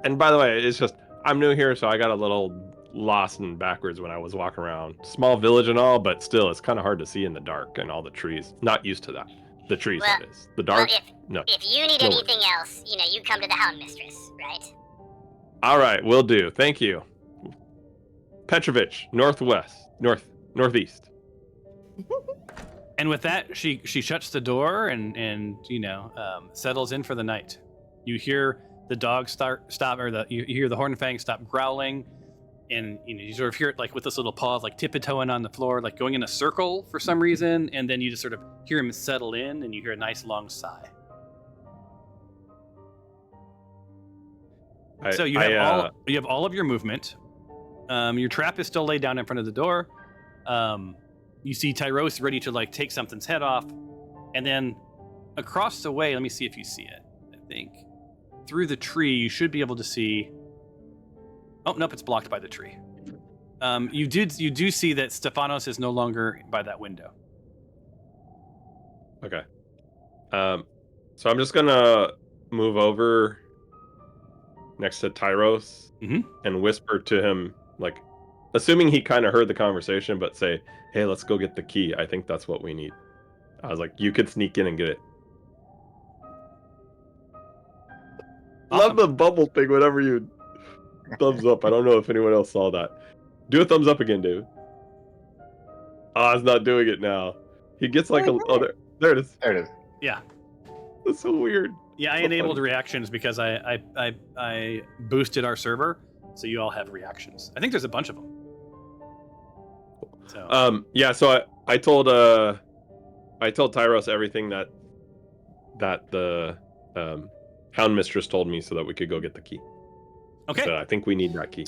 And by the way, it's just I'm new here, so I got a little lost and backwards when I was walking around. Small village and all, but still, it's kind of hard to see in the dark and all the trees. Not used to that. The trees, that is. The dark. Well, if you need anything else, you come to the Hound Mistress, right? All right, will do. Thank you. Petrovich, northeast. And with that, she shuts the door and settles in for the night. You hear the dog you hear the Hornfang stop growling, and you sort of hear it like with this little paw like tiptoeing on the floor, like going in a circle for some reason, and then you just sort of hear him settle in, and you hear a nice long sigh. So you have all of your movement. Your trap is still laid down in front of the door. You see Tyros ready to take something's head off, and then across the way, let me see if you see it. I think through the tree you should be able to see. Oh nope, it's blocked by the tree. You do see that Stefanos is no longer by that window. Okay. So I'm just gonna move over next to Tyros and whisper to him, assuming he kind of heard the conversation, but say, hey, let's go get the key. I think that's what we need. I was like, you could sneak in and get it. Awesome. Love the bubble thing whenever you thumbs up. I don't know if anyone else saw that. Do a thumbs up again, David. Oh, it's not doing it now. He gets there it is. There it is. Yeah. That's so weird. Yeah, I enabled reactions because I boosted our server, so you all have reactions. I think there's a bunch of them. So. So I told Tyros everything that the Hound Mistress told me, so that we could go get the key. Okay. So I think we need that key.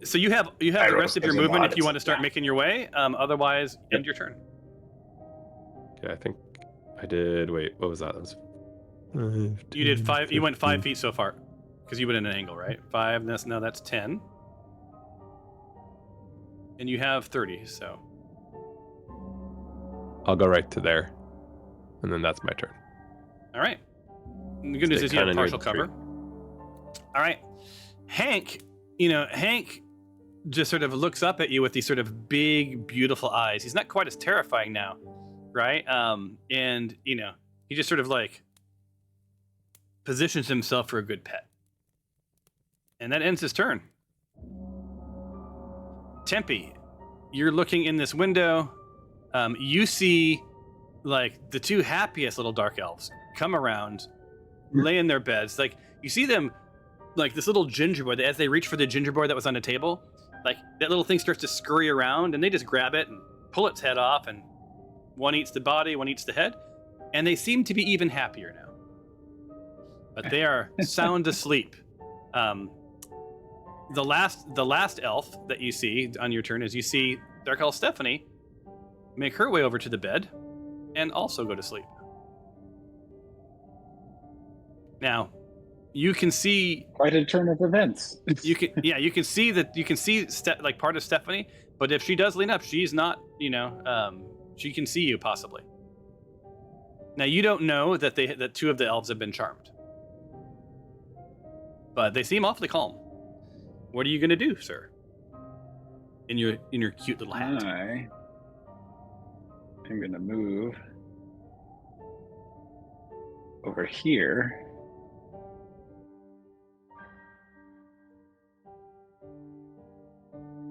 So you have the rest of your movement if you want to start making your way. Otherwise, end your turn. Okay, I think I did. Wait, what was that? That was 5. You did 5. You went 5 feet so far, because you went in an angle, right? 5. That's 10. And you have 30. So I'll go right to there, and then that's my turn. All right. The good news is you have partial cover. All right. Hank, Hank just sort of looks up at you with these sort of big, beautiful eyes. He's not quite as terrifying now, right? And he just sort of like positions himself for a good pet. And that ends his turn. Tempe, you're looking in this window. You see like the two happiest little dark elves come around, lay in their beds. Like you see them like this little gingerbread, as they reach for the gingerbread that was on the table, like that little thing starts to scurry around and they just grab it and pull its head off, and one eats the body, one eats the head, and they seem to be even happier now. But they are sound asleep. The last elf that you see on your turn is you see Dark Elf Stephanie make her way over to the bed and also go to sleep. Now, you can see quite a turn of events. you can see that like part of Stephanie, but if she does lean up, she's not, she can see you possibly. Now you don't know that two of the elves have been charmed, but they seem awfully calm. What are you going to do, sir? In your cute little hat. I'm going to move over here.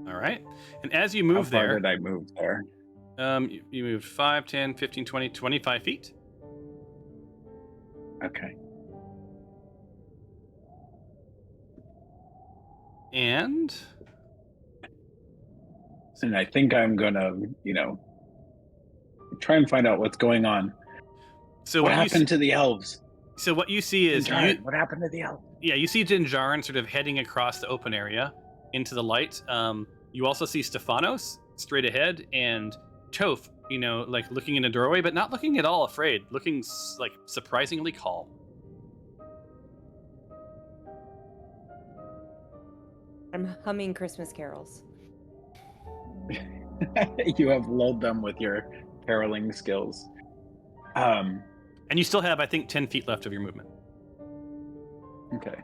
All right. And as you move How far there... did I move there? You moved 5, 10, 15, 20, 25 feet. Okay. And I think I'm going to, try and find out what's going on. So what happened to the elves? So what you see is... what happened to the elves? Yeah, you see Dinjarin sort of heading across the open area into the light. You also see Stephanos straight ahead, and Toph, like looking in a doorway, but not looking at all afraid, looking like surprisingly calm. I'm humming Christmas carols. You have lulled them with your caroling skills. And you still have, I think, 10 feet left of your movement. Okay.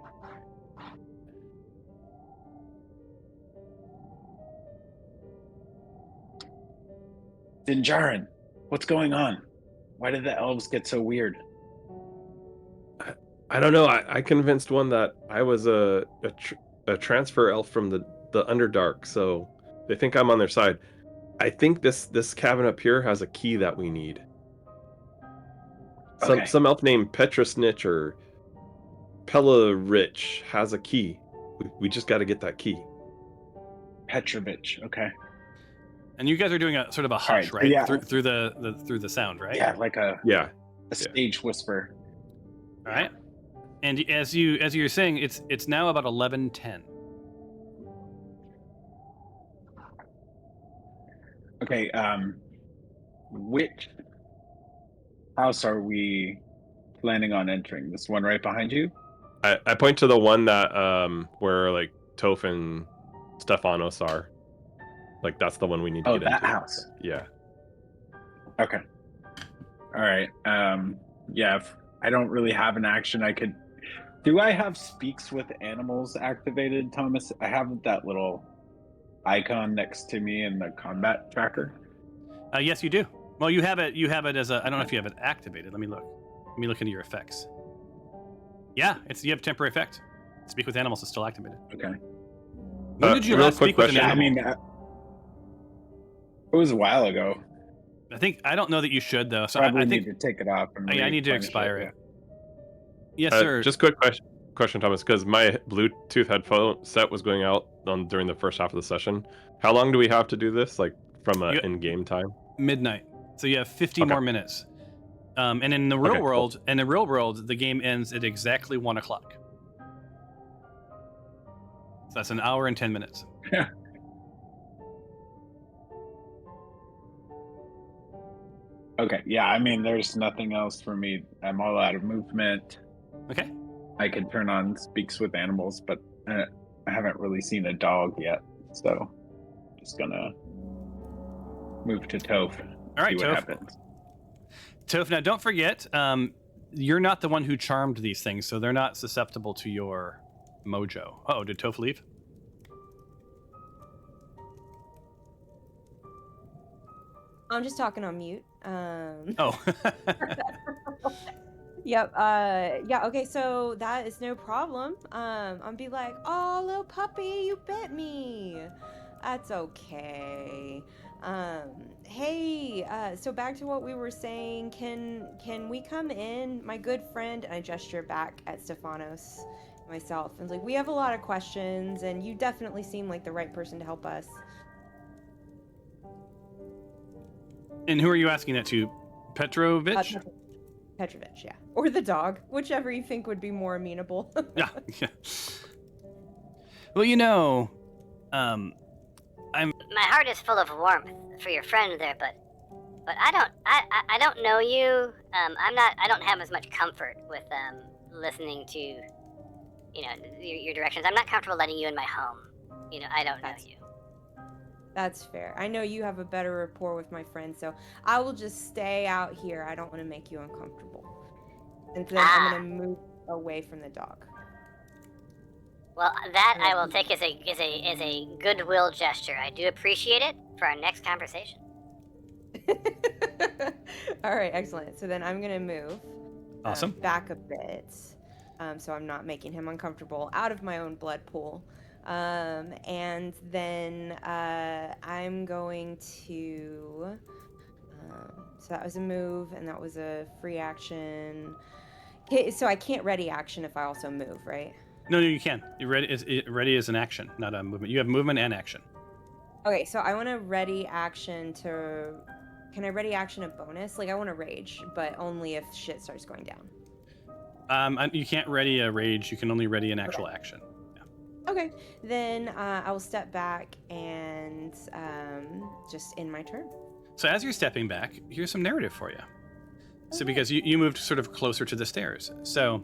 Dinjarin, what's going on? Why did the elves get so weird? I don't know. I convinced one that I was a transfer elf from the Underdark, so they think I'm on their side. I think this cabin up here has a key that we need. Some elf named Petrosnitch or Pella Rich has a key. We just got to get that key. Petrovich, okay. And you guys are doing a sort of a hush, right? Yeah. Through the sound, right? Yeah, like a stage whisper. All right. And as you're saying, it's now about 11:10. Okay. Which house are we planning on entering? This one right behind you? I point to the one that where like Toph and Stephanos are. Like that's the one we need to get into. Oh, that house. Yeah. Okay. All right. Yeah. If I don't really have an action, I could. Do I have Speaks with Animals activated, Thomas? I have that little icon next to me in the combat tracker. Yes, you do. Well, you have it. You have it as a. I don't know if you have it activated. Let me look. Let me look into your effects. Yeah, you have temporary effect. Speak with Animals is still activated. Okay. When did you last speak with an animal? I mean, it was a while ago. I don't know that you should though. So Probably I think need to take it off. And I need to expire it. Yes, sir. Just quick question, Thomas, because my Bluetooth headphone set was going out during the first half of the session. How long do we have to do this? Like from in-game time? Midnight. So you have 50 more minutes. And in the real world, the game ends at exactly 1:00. So that's an hour and 10 minutes. Yeah. Okay. Yeah. I mean, there's nothing else for me. I'm all out of movement. Okay. I can turn on Speaks with Animals, but I haven't really seen a dog yet, so just gonna move to Toph. All right, see what Toph. happens. Toph, now don't forget, you're not the one who charmed these things, so they're not susceptible to your mojo. Oh, did Toph leave? I'm just talking on mute. Oh. Yep. Yeah. Okay. So that is no problem. I'll be like, "Oh, little puppy, you bit me." That's okay. Hey. So back to what we were saying. Can we come in, my good friend? And I gesture back at Stefanos, myself, and like, we have a lot of questions, and you definitely seem like the right person to help us. And who are you asking that to? Petrovich? Petrovich, yeah, or the dog, whichever you think would be more amenable. Yeah. Well, you know, I'm. My heart is full of warmth for your friend there, but I don't know you. I don't have as much comfort with listening to, your directions. I'm not comfortable letting you in my home. I don't know you. That's fair. I know you have a better rapport with my friend, so I will just stay out here. I don't want to make you uncomfortable. And then I'm going to move away from the dog. Well, that I will take as a goodwill gesture. I do appreciate it for our next conversation. All right, excellent. So then I'm going to move Awesome. Back a bit, so I'm not making him uncomfortable, out of my own blood pool. And then I'm going to... so that was a move, and that was a free action. Okay, so I can't ready action if I also move, right? No, you can. Ready is an action, not a movement. You have movement and action. Okay, so I want to ready action to... Can I ready action a bonus? Like, I want to rage, but only if shit starts going down. You can't ready a rage. You can only ready an actual action. Okay, then I will step back and just end my turn. So as you're stepping back, here's some narrative for you. So because you moved sort of closer to the stairs. So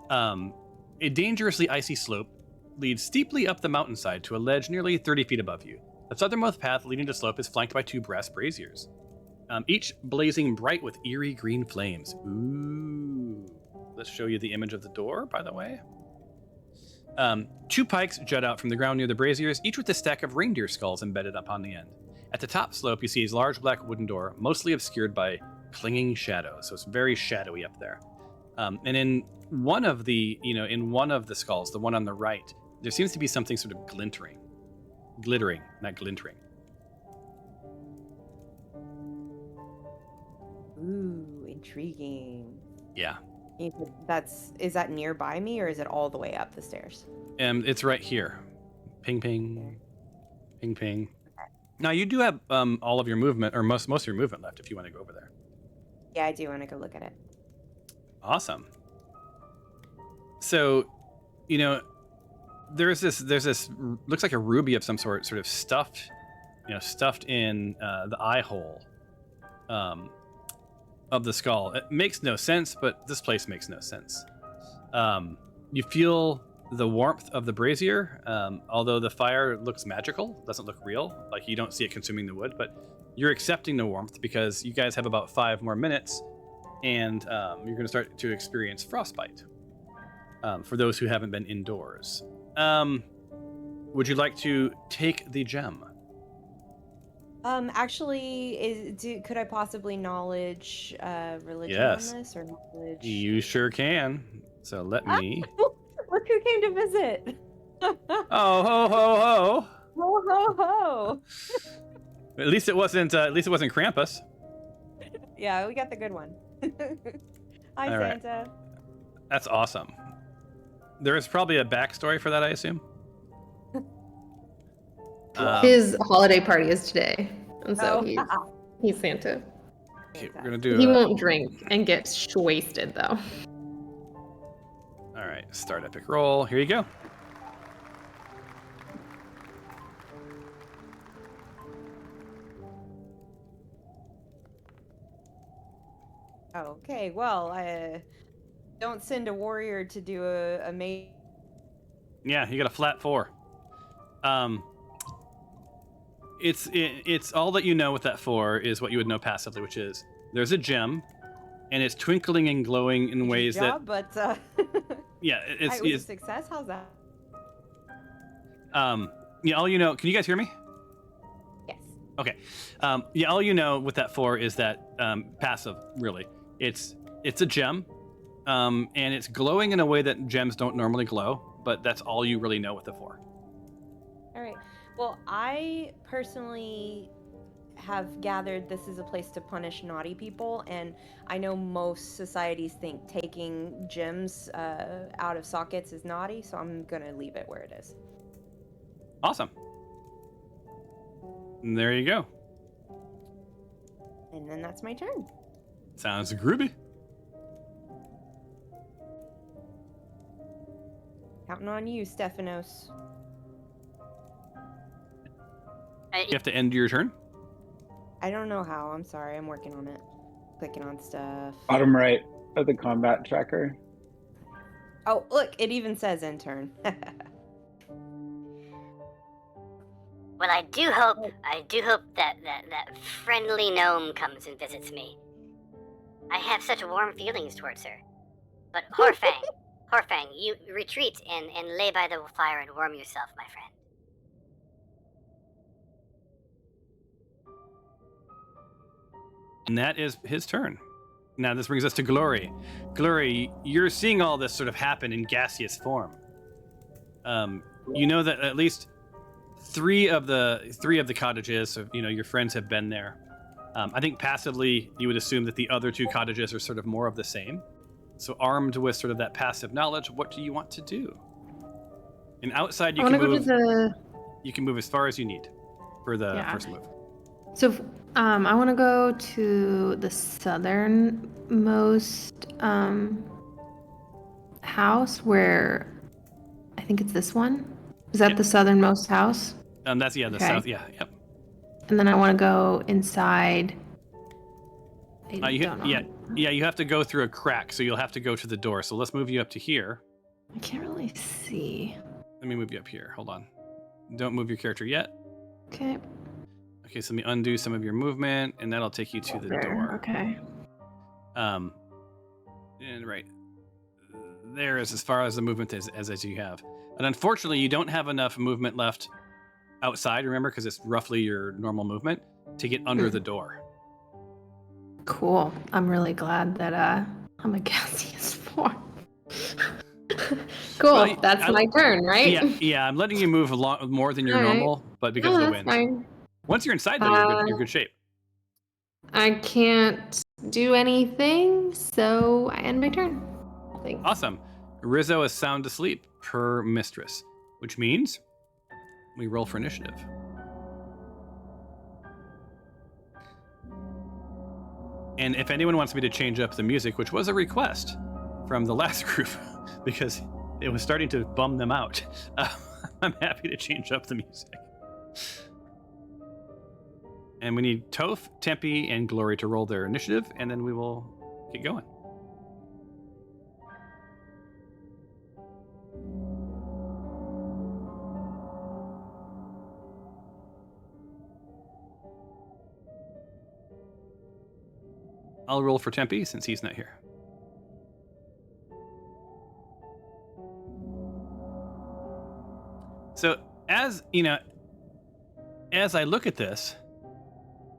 a dangerously icy slope leads steeply up the mountainside to a ledge nearly 30 feet above you. The southernmost path leading to the slope is flanked by 2 brass braziers, each blazing bright with eerie green flames. Ooh. Let's show you the image of the door, by the way. 2 pikes jut out from the ground near the braziers, each with a stack of reindeer skulls embedded upon the end. At the top slope, you see a large black wooden door, mostly obscured by clinging shadows, so it's very shadowy up there. And in one of the skulls, the one on the right, there seems to be something sort of glittering, not glintering. Ooh, intriguing. Yeah. Is that nearby me, or is it all the way up the stairs? It's right here. Ping, ping, ping, ping. Now you do have all of your movement, or most of your movement left, if you want to go over there. Yeah, I do want to go look at it. Awesome. So, there's this looks like a ruby of some sort of stuffed in the eye hole of the skull. It makes no sense, but this place makes no sense. You feel the warmth of the brazier, although the fire looks magical, doesn't look real, like you don't see it consuming the wood, but you're accepting the warmth because you guys have about 5 more minutes, and you're going to start to experience frostbite for those who haven't been indoors. Would you like to take the gem? Actually, could I possibly knowledge religion Yes. on this, or knowledge? You sure can. So let me. Look who came to visit! Oh ho ho ho! Ho ho ho! At least it wasn't. Krampus. Yeah, we got the good one. Hi, All right. Santa. That's awesome. There is probably a backstory for that, I assume. His holiday party is today, and so Oh. he's Santa. Okay, we're gonna do. He won't drink and get wasted though. All right, start epic roll. Here you go. Okay, well, don't send a warrior to do a maid. Yeah, you got a flat 4. It's all that you know with that 4 is what you would know passively, which is there's a gem, and it's twinkling and glowing in ways that. But Yeah, it was a success. How's that? Yeah, all you know. Can you guys hear me? Yes. Okay. Yeah, all you know with that 4 is that passive, really. It's a gem, and it's glowing in a way that gems don't normally glow, but that's all you really know with the 4. All right. Well, I personally have gathered this is a place to punish naughty people, and I know most societies think taking gems out of sockets is naughty, so I'm gonna leave it where it is. Awesome. And there you go. And then that's my turn. Sounds groovy. Counting on you, Stephanos. You have to end your turn. I don't know how. I'm sorry. I'm working on it. Clicking on stuff. Bottom right of the combat tracker. Oh, look, it even says end turn. Well, I do hope that friendly gnome comes and visits me. I have such warm feelings towards her. But Horfang, you retreat and lay by the fire and warm yourself, my friend. And that is his turn. Now this brings us to Glory. Glory, you're seeing all this sort of happen in gaseous form. You know that at least three of the cottages, so, your friends have been there. I think passively, you would assume that the other 2 cottages are sort of more of the same. So armed with sort of that passive knowledge, what do you want to do? And outside, you can move. You can move as far as you need for the first move. So I want to go to the southernmost house where I think it's this one. Is that the southernmost house? That's the south. Yeah, yep. And then I want to go inside. You have to go through a crack, so you'll have to go to the door. So let's move you up to here. I can't really see. Let me move you up here. Hold on. Don't move your character yet. Okay. Okay, so let me undo some of your movement, and that'll take you to the door. Okay. And right there is as far as the movement as you have. And unfortunately, you don't have enough movement left outside, remember, because it's roughly your normal movement, to get under the door. Cool. I'm really glad that I'm a gaseous form. Cool. Well, that's my turn, right? Yeah. I'm letting you move a lot more than your normal, but because of the wind. Fine. Once you're inside, though, you're good shape. I can't do anything, so I end my turn. Thanks. Awesome. Rizzo is sound asleep per mistress, which means we roll for initiative. And if anyone wants me to change up the music, which was a request from the last group, because it was starting to bum them out, I'm happy to change up the music. And we need Toph, Tempe, and Glory to roll their initiative, and then we will get going. I'll roll for Tempe since he's not here. So as I look at this,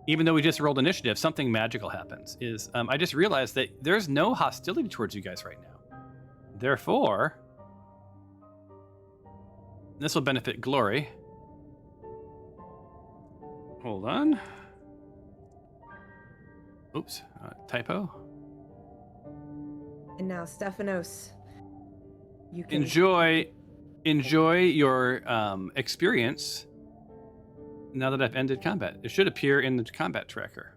even though we just rolled initiative, something magical happens. I just realized that there's no hostility towards you guys right now. Therefore, this will benefit Glory. Hold on. Oops, typo. And now, Stephanos, you can enjoy your experience. Now that I've ended combat, it should appear in the combat tracker.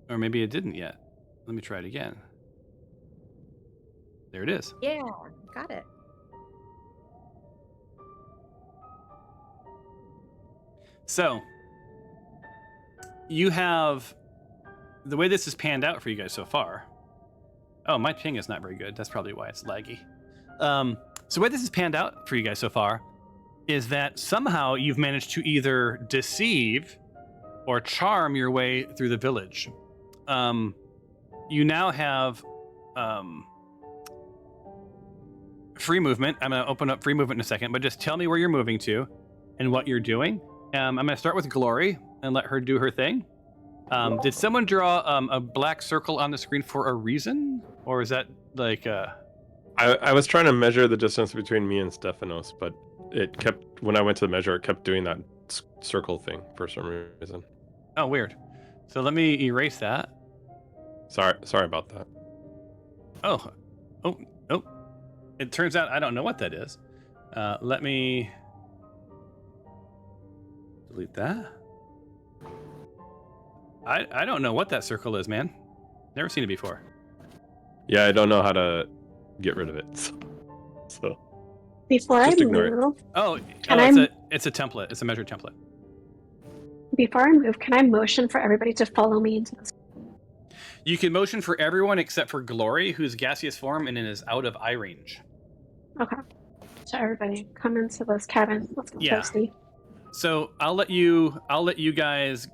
Or maybe it didn't yet. Let me try it again. There it is. Yeah, got it. So, you have the way this has panned out for you guys so far. Oh, my ping is not very good. That's probably why it's laggy. So the way this has panned out for you guys so far is that somehow you've managed to either deceive or charm your way through the village. You now have free movement. I'm going to open up free movement in a second, but just tell me where you're moving to. and what you're doing. I'm going to start with Glory and let her do her thing. Did someone draw a black circle on the screen for a reason? Or is that like... I was trying to measure the distance between me and Stephanos, but it kept, when I went to measure, it kept doing that circle thing for some reason. Oh, weird. So let me erase that. Sorry about that. Oh. It turns out I don't know what that is. Let me delete that. I don't know what that circle is, man. Never seen it before. Yeah, I don't know how to get rid of it. So Before just I ignore it. move, It's a template. It's a measure template. before I move, can I motion for everybody to follow me into this? You can motion for everyone except for Glory, who's gaseous form and is out of eye range. Okay. So everybody, come into this cabin. Let's go, Yeah. Toasty. So I'll let you guys.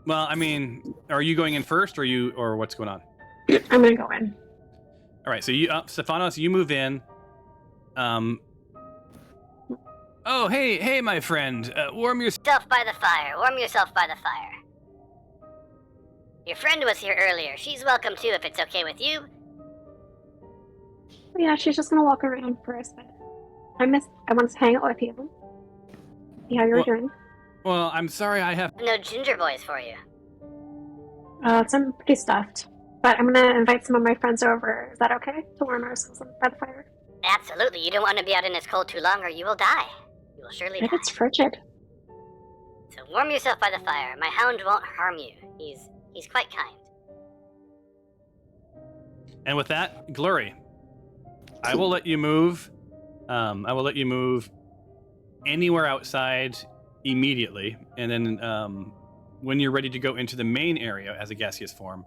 Well, I mean, are you going in first, or what's going on? I'm gonna go in. All right. So Stephanos, you move in. Oh, hey, my friend. Warm yourself. By the fire. Warm yourself by the fire. Your friend was here earlier. She's welcome too if it's okay with you. Yeah, she's just gonna walk around first, but I want to hang out with you. See how you're doing. Well, I'm sorry I have... No ginger boys for you. I'm pretty stuffed. But I'm gonna invite some of my friends over. Is that okay? To warm ourselves by the fire? Absolutely. You don't want to be out in this cold too long or you will die. You will surely die. If it's frigid. So warm yourself by the fire. My hound won't harm you. He's quite kind. And with that, Glory, I will let you move. I will let you move anywhere outside immediately, and then when you're ready to go into the main area as a gaseous form,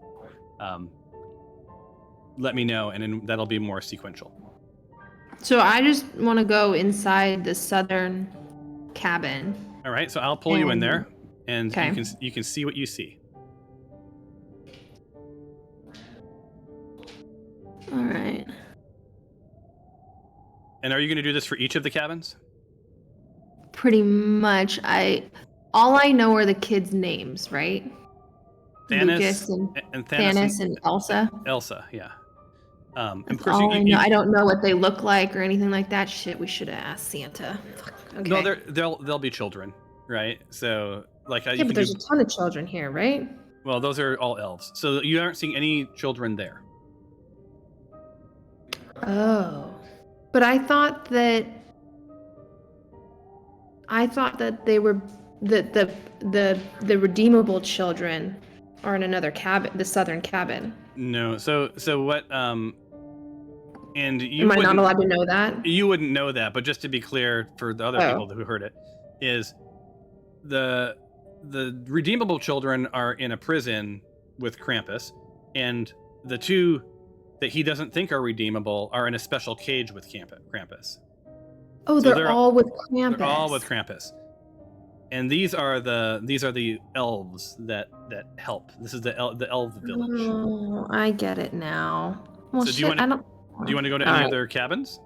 let me know, and then that'll be more sequential. So I just want to go inside the southern cabin. All right, so I'll pull you in there, and Okay. you can see what you see. All right. And are you going to do this for each of the cabins? Pretty much. All I know are the kids' names, right? Lucas and Thanos and Elsa. Elsa, yeah. Of That's course, all I know. I don't know what they look like or anything like that. Shit, we should have asked Santa. Okay. No, they'll be children, right? So like, Yeah, but there's a ton of children here, right? Well, those are all elves, so you aren't seeing any children there. Oh, but I thought that they were the redeemable children are in another cabin, the southern cabin. No, so what? And you Am I not allowed to know that? You wouldn't know that, but just to be clear for the other people who heard it, is the redeemable children are in a prison with Krampus, and the two that he doesn't think are redeemable are in a special cage with Krampus. Oh, So they're all with Krampus. They're all with Krampus. And these are the elves that help. This is the elf village. Oh, I get it now. Well, So do you want to go to any other cabins?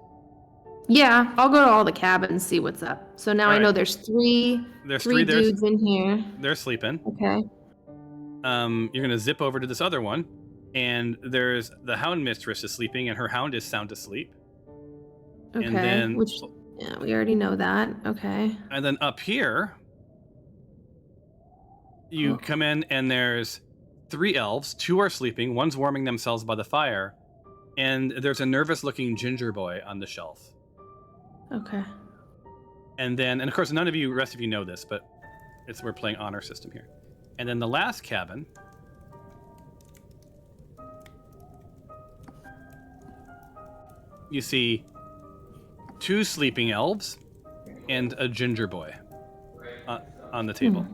Yeah, I'll go to all the cabins, see what's up. So now All I know right. there's three There's dudes in here. They're sleeping. Okay. You're gonna zip over to this other one, and there's the hound mistress is sleeping, and her hound is sound asleep. Okay. And then, Yeah, we already know that. Okay. And then up here, you come in, and there's 3 elves. 2 are sleeping. One's warming themselves by the fire, and there's a nervous-looking ginger boy on the shelf. Okay. And of course, none of you, rest of you know this, but we're playing honor system here. And then the last cabin, you see 2 sleeping elves and a ginger boy on the table.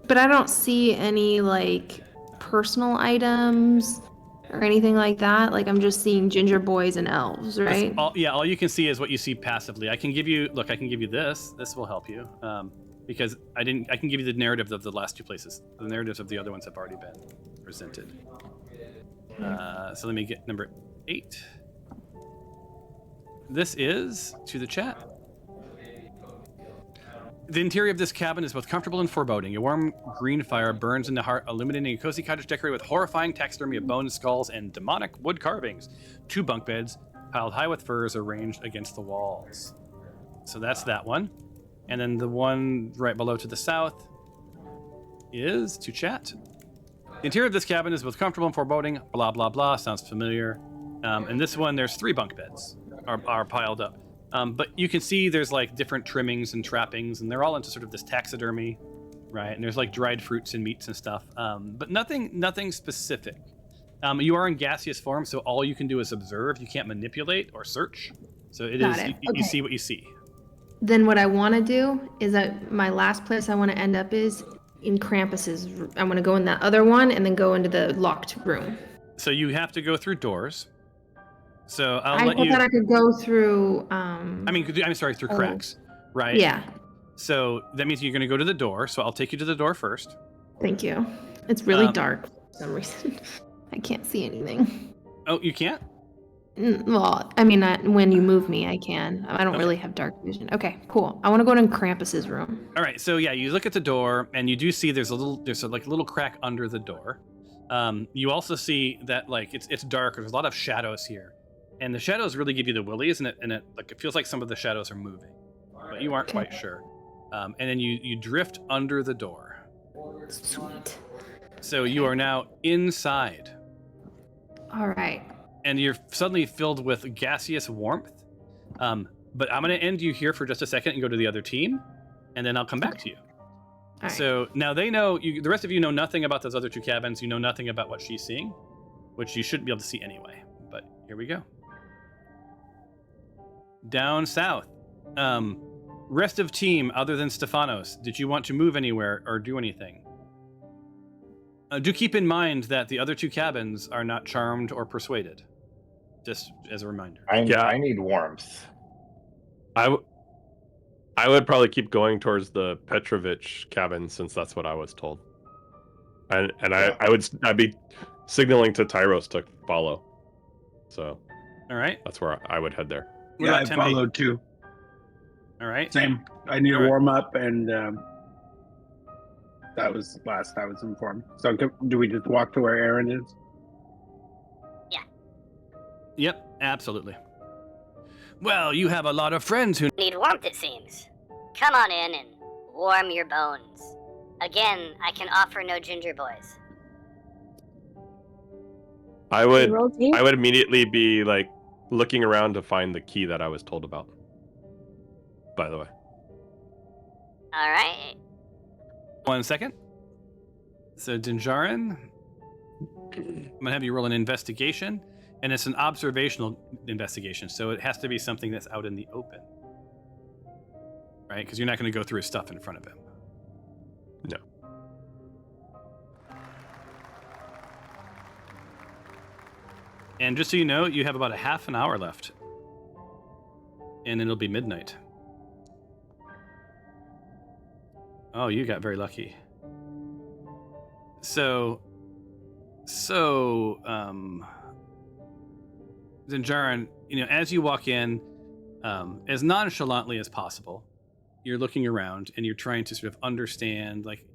But I don't see any like personal items or anything like that. Like I'm just seeing ginger boys and elves, right? All you can see is what you see passively. I can give you this. This will help you. Because I can give you the narrative of the last 2 places. The narratives of the other ones have already been presented. So let me get number 8. This is to the chat. The interior of this cabin is both comfortable and foreboding. A warm green fire burns in the heart, illuminating a cozy cottage decorated with horrifying taxidermy of bones, skulls, and demonic wood carvings. 2 bunk beds, piled high with furs, arranged against the walls. So that's that one. And then the one right below to the south is to chat. The interior of this cabin is both comfortable and foreboding. Blah, blah, blah. Sounds familiar. And this one, there's 3 bunk beds are piled up. But you can see there's like different trimmings and trappings, and they're all into sort of this taxidermy, right? And there's like dried fruits and meats and stuff, but nothing specific. You are in gaseous form, so all you can do is observe. You can't manipulate or search. So you see what you see. Then what I want to do is that my last place I want to end up is in Krampus's. I want to go in that other one and then go into the locked room. So you have to go through doors. So I thought I could go through. Through cracks, right? Yeah. So that means you're going to go to the door. So I'll take you to the door first. Thank you. It's really dark for some reason. I can't see anything. Oh, you can't? Well, I mean, when you move me, I can. I don't really have dark vision. Okay, cool. I want to go to Krampus's room. All right. So yeah, you look at the door, and you do see there's a little crack under the door. You also see that like it's dark. There's a lot of shadows here. And the shadows really give you the willies, and it feels like some of the shadows are moving, but you aren't quite sure. And then you drift under the door. Sweet. So you are now inside. All right. And you're suddenly filled with gaseous warmth. But I'm going to end you here for just a second and go to the other team, and then I'll come back to you. All right. So now they know, the rest of you know nothing about those other 2 cabins. You know nothing about what she's seeing, which you shouldn't be able to see anyway. But here we go. Down south. Rest of team, other than Stefanos, did you want to move anywhere or do anything? Do keep in mind that the other 2 cabins are not charmed or persuaded. Just as a reminder. I need warmth. I would probably keep going towards the Petrovich cabin, since that's what I was told. And I'd be signaling to Tyros to follow. So all right, that's where I would head there. Yeah, I followed too. All right. Same. I need a warm up, and that was last I was informed. So do we just walk to where Aaron is? Yeah. Yep, absolutely. Well, you have a lot of friends who Need warmth, it seems. Come on in and warm your bones. Again, I can offer no ginger boys. I would immediately be like looking around to find the key that I was told about. By the way. All right. 1 second. So Dinjarin, I'm gonna have you roll an investigation, and it's an observational investigation, so it has to be something that's out in the open, right? Because you're not going to go through his stuff in front of him. No. And just so you know, you have about a half an hour left, and it'll be midnight. Oh, you got very lucky. So, Zinjaran, as you walk in, as nonchalantly as possible, you're looking around and you're trying to sort of understand, like,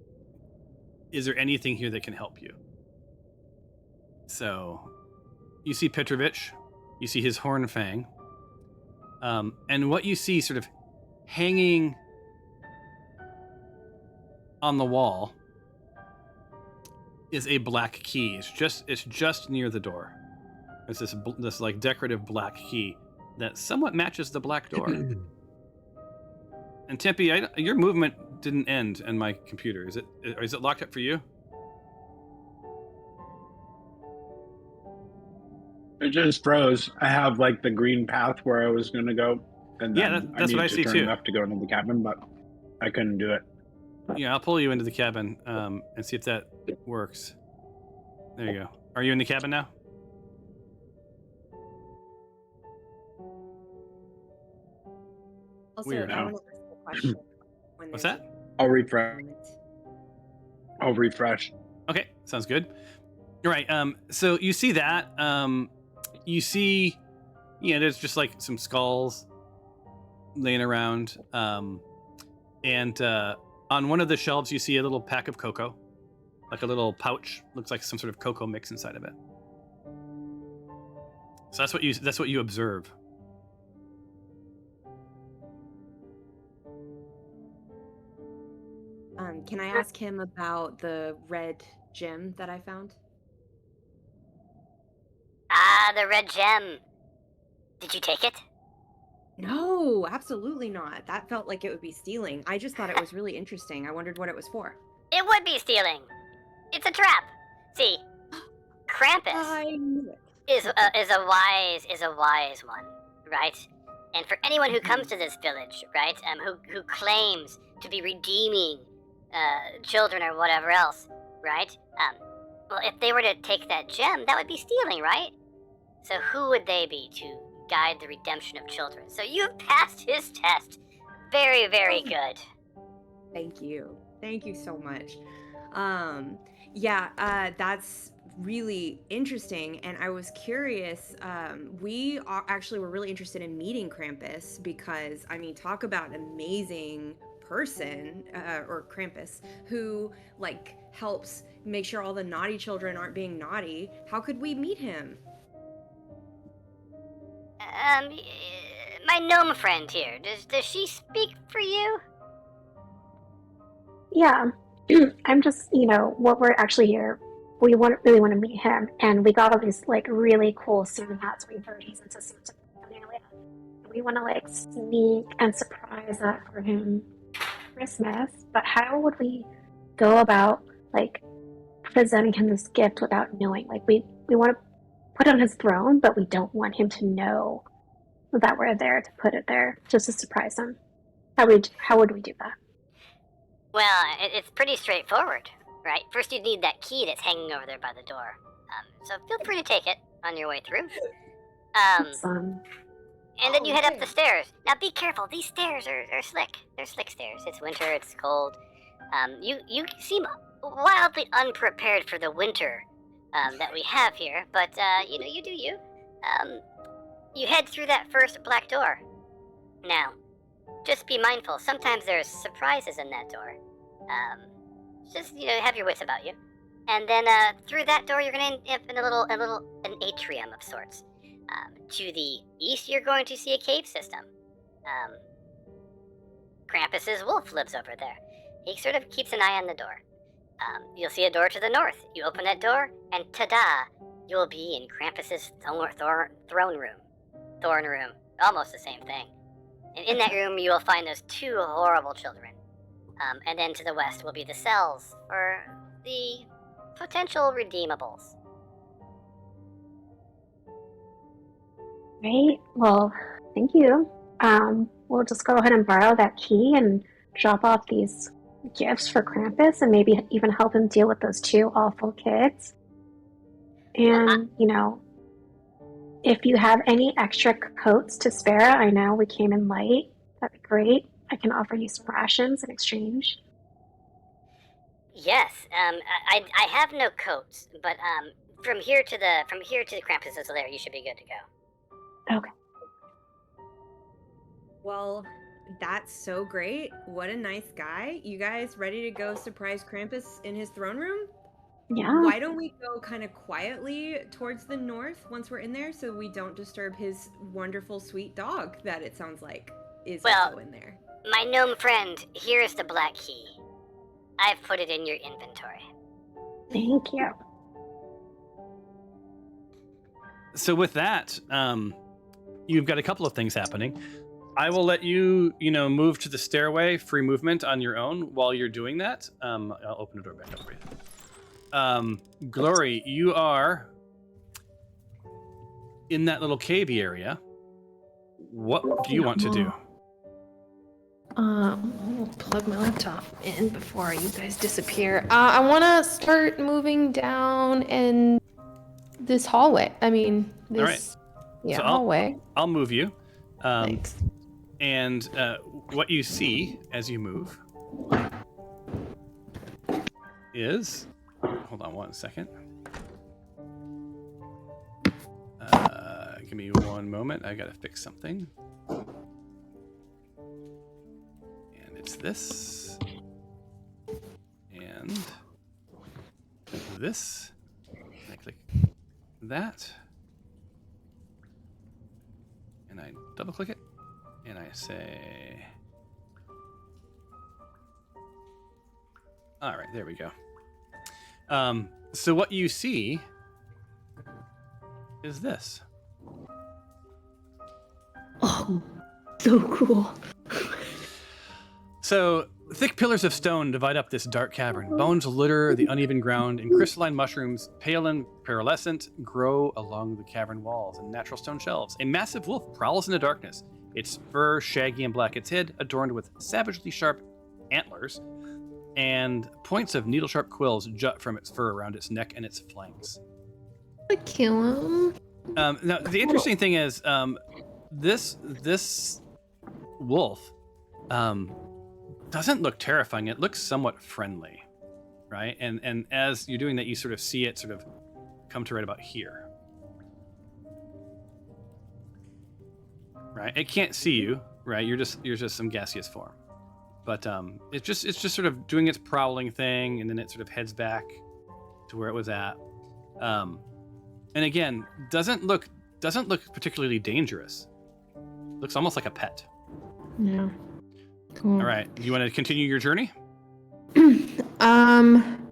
is there anything here that can help you? So, you see Petrovich, you see his horn fang, and what you see sort of hanging on the wall is a black key. It's just near the door. It's this like decorative black key that somewhat matches the black door. And Tempe, your movement didn't end in my computer. Is it locked up for you? It just froze. I have like the green path where I was going to go, and then that's what I see too. Left to go into the cabin, but I couldn't do it. Yeah, I'll pull you into the cabin and see if that works. There you go. Are you in the cabin now? Also, Weird. I want to ask a question. What's that? I'll refresh. Okay, sounds good. All right. So you see that. You see, there's just like some skulls laying around. And on one of the shelves, you see a little pack of cocoa, like a little pouch. Looks like some sort of cocoa mix inside of it. So that's what you observe. Can I ask him about the red gem that I found? Ah, the red gem. Did you take it? No, absolutely not. That felt like it would be stealing. I just thought it was really interesting. I wondered what it was for. It would be stealing. It's a trap. See, Krampus I knew it. is a wise one, right? And for anyone who comes to this village, right, who claims to be redeeming children or whatever else, right? Well, if they were to take that gem, that would be stealing, right? So who would they be to guide the redemption of children? So you've passed his test. Very, very good. Thank you. Thank you so much. That's really interesting. And I was curious. We actually were really interested in meeting Krampus because, I mean, talk about an amazing person, or Krampus, who like helps make sure all the naughty children aren't being naughty. How could we meet him? My gnome friend here, does she speak for you? Yeah, I'm just, what we're actually here. We really want to meet him, and we got all these like really cool Santa hats. We've heard he's into Santa Paraphernalia. We want to like sneak and surprise that for him for Christmas. But how would we go about like presenting him this gift without knowing? Like we want to put it on his throne, but we don't want him to know that we're there to put it there, just to surprise him. How would we do that? Well, it's pretty straightforward, right? First, you'd need that key that's hanging over there by the door. So feel free to take it on your way through. And then you head up the stairs. Now, be careful. These stairs are slick. They're slick stairs. It's winter. It's cold. You seem wildly unprepared for the winter that we have here, but you do you. You head through that first black door. Now, just be mindful. Sometimes there's surprises in that door. Just have your wits about you. And then through that door, you're going to end up in an atrium of sorts. To the east, you're going to see a cave system. Krampus's wolf lives over there. He sort of keeps an eye on the door. You'll see a door to the north. You open that door, and ta-da! You'll be in Krampus's throne room. Thorn room. Almost the same thing. And in that room, you will find those two horrible children. And then to the west will be the cells for the potential redeemables. Great. Well, thank you. We'll just go ahead and borrow that key and drop off these gifts for Krampus and maybe even help him deal with those two awful kids. And, if you have any extra coats to spare, I know we came in light. That'd be great. I can offer you some rations in exchange. Yes, I have no coats, but from here to the Krampus's lair, you should be good to go. Okay. Well, that's so great. What a nice guy. You guys ready to go surprise Krampus in his throne room? Yeah. Why don't we go kind of quietly towards the north once we're in there so we don't disturb his wonderful, sweet dog that it sounds like is also in there? My gnome friend, here is the black key. I've put it in your inventory. Thank you. So with that, you've got a couple of things happening. I will let you, move to the stairway, free movement on your own while you're doing that. I'll open the door back up for you. Glory, you are in that little cavey area. What do you want to do? I'll plug my laptop in before you guys disappear. I want to start moving down in this hallway. I mean, this All right. So hallway. I'll move you. Thanks. And what you see as you move is... Hold on one second. Give me one moment. I gotta fix something. And it's this. And this. And I click that. And I double click it. And I say... All right, there we go. So what you see is this. Oh, so cool. So thick pillars of stone divide up this dark cavern. Bones litter the uneven ground, and crystalline mushrooms, pale and pearlescent, grow along the cavern walls and natural stone shelves. A massive wolf prowls in the darkness, its fur shaggy and black, its head adorned with savagely sharp antlers, and points of needle-sharp quills jut from its fur around its neck and its flanks. I kill him. Now, the interesting thing is, this wolf doesn't look terrifying. It looks somewhat friendly, right? And as you're doing that, you sort of see it sort of come to right about here, right? It can't see you, right? You're just some gaseous form. But it's just sort of doing its prowling thing, and then it sort of heads back to where it was at. And again, doesn't look particularly dangerous. Looks almost like a pet. Yeah. Cool. All right. Do you want to continue your journey? 1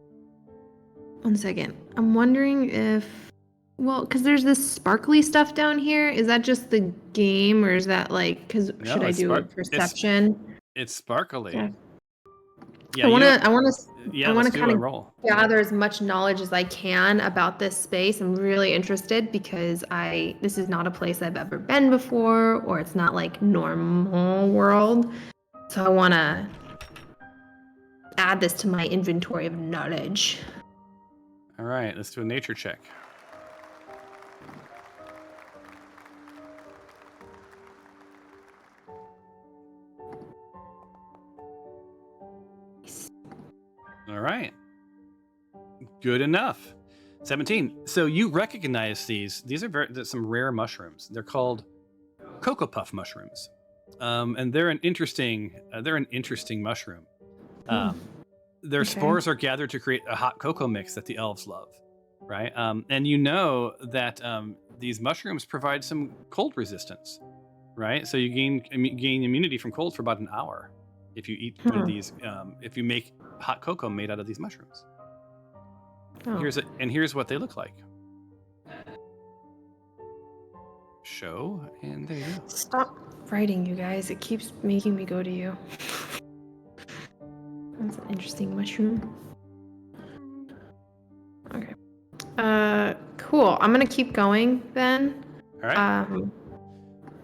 second. I'm wondering if, because there's this sparkly stuff down here. Is that just the game, or is that like? Because No, should I it's do a perception? It's sparkly. Yeah. I want to kind of roll. gather as much knowledge as I can about this space. I'm really interested because this is not a place I've ever been before, or it's not like normal world. So I want to add this to my inventory of knowledge. All right, let's do a nature check. All right. Good enough. 17. So you recognize these. These are some rare mushrooms. They're called Cocoa Puff mushrooms. And they're an interesting mushroom. Their spores are gathered to create a hot cocoa mix that the elves love, right? And you know that these mushrooms provide some cold resistance, right? So you gain immunity from cold for about an hour if you eat one of these. If you make hot cocoa made out of these mushrooms. Oh. Here's what they look like. Show, and there you go. Stop writing, you guys. It keeps making me go to you. That's an interesting mushroom. Okay. Cool. I'm gonna keep going then. All right.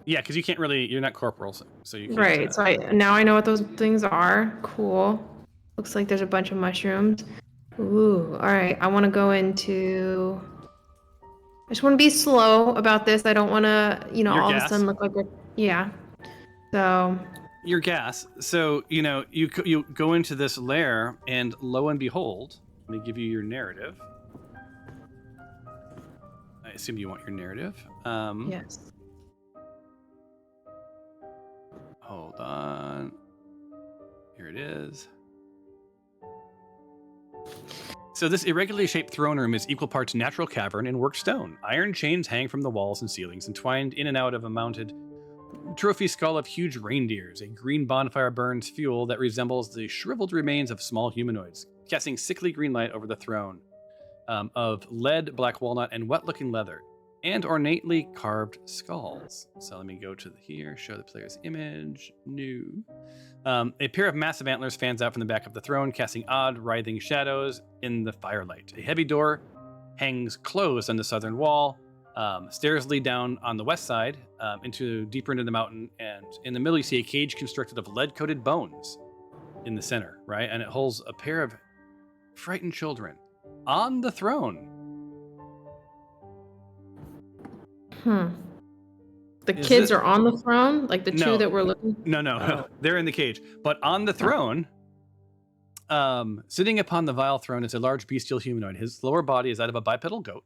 Yeah, because you can't really. You're not corporals, so you can't. Right. So now I know what those things are. Cool. Looks like there's a bunch of mushrooms. Ooh. All right. I want to go into. I just want to be slow about this. I don't want to, all of a sudden look like yeah. So. Your gas. So you go into this lair, and lo and behold, let me give you your narrative. I assume you want your narrative. Yes. Hold on. Here it is. So this irregularly shaped throne room is equal parts natural cavern and worked stone. Iron chains hang from the walls and ceilings, entwined in and out of a mounted trophy skull of huge reindeers. A green bonfire burns fuel that resembles the shriveled remains of small humanoids, casting sickly green light over the throne of lead, black walnut, and wet-looking leather, and ornately carved skulls. So let me go to here, show the player's image, new. A pair of massive antlers fans out from the back of the throne, casting odd, writhing shadows in the firelight. A heavy door hangs closed on the southern wall. Stairs lead down on the west side deeper into the mountain, and in the middle you see a cage constructed of lead-coated bones in the center, right? And it holds a pair of frightened children on the throne. The kids are on the throne? Like the two that we're looking? No. They're in the cage. But on the throne, sitting upon the vile throne is a large bestial humanoid. His lower body is that of a bipedal goat.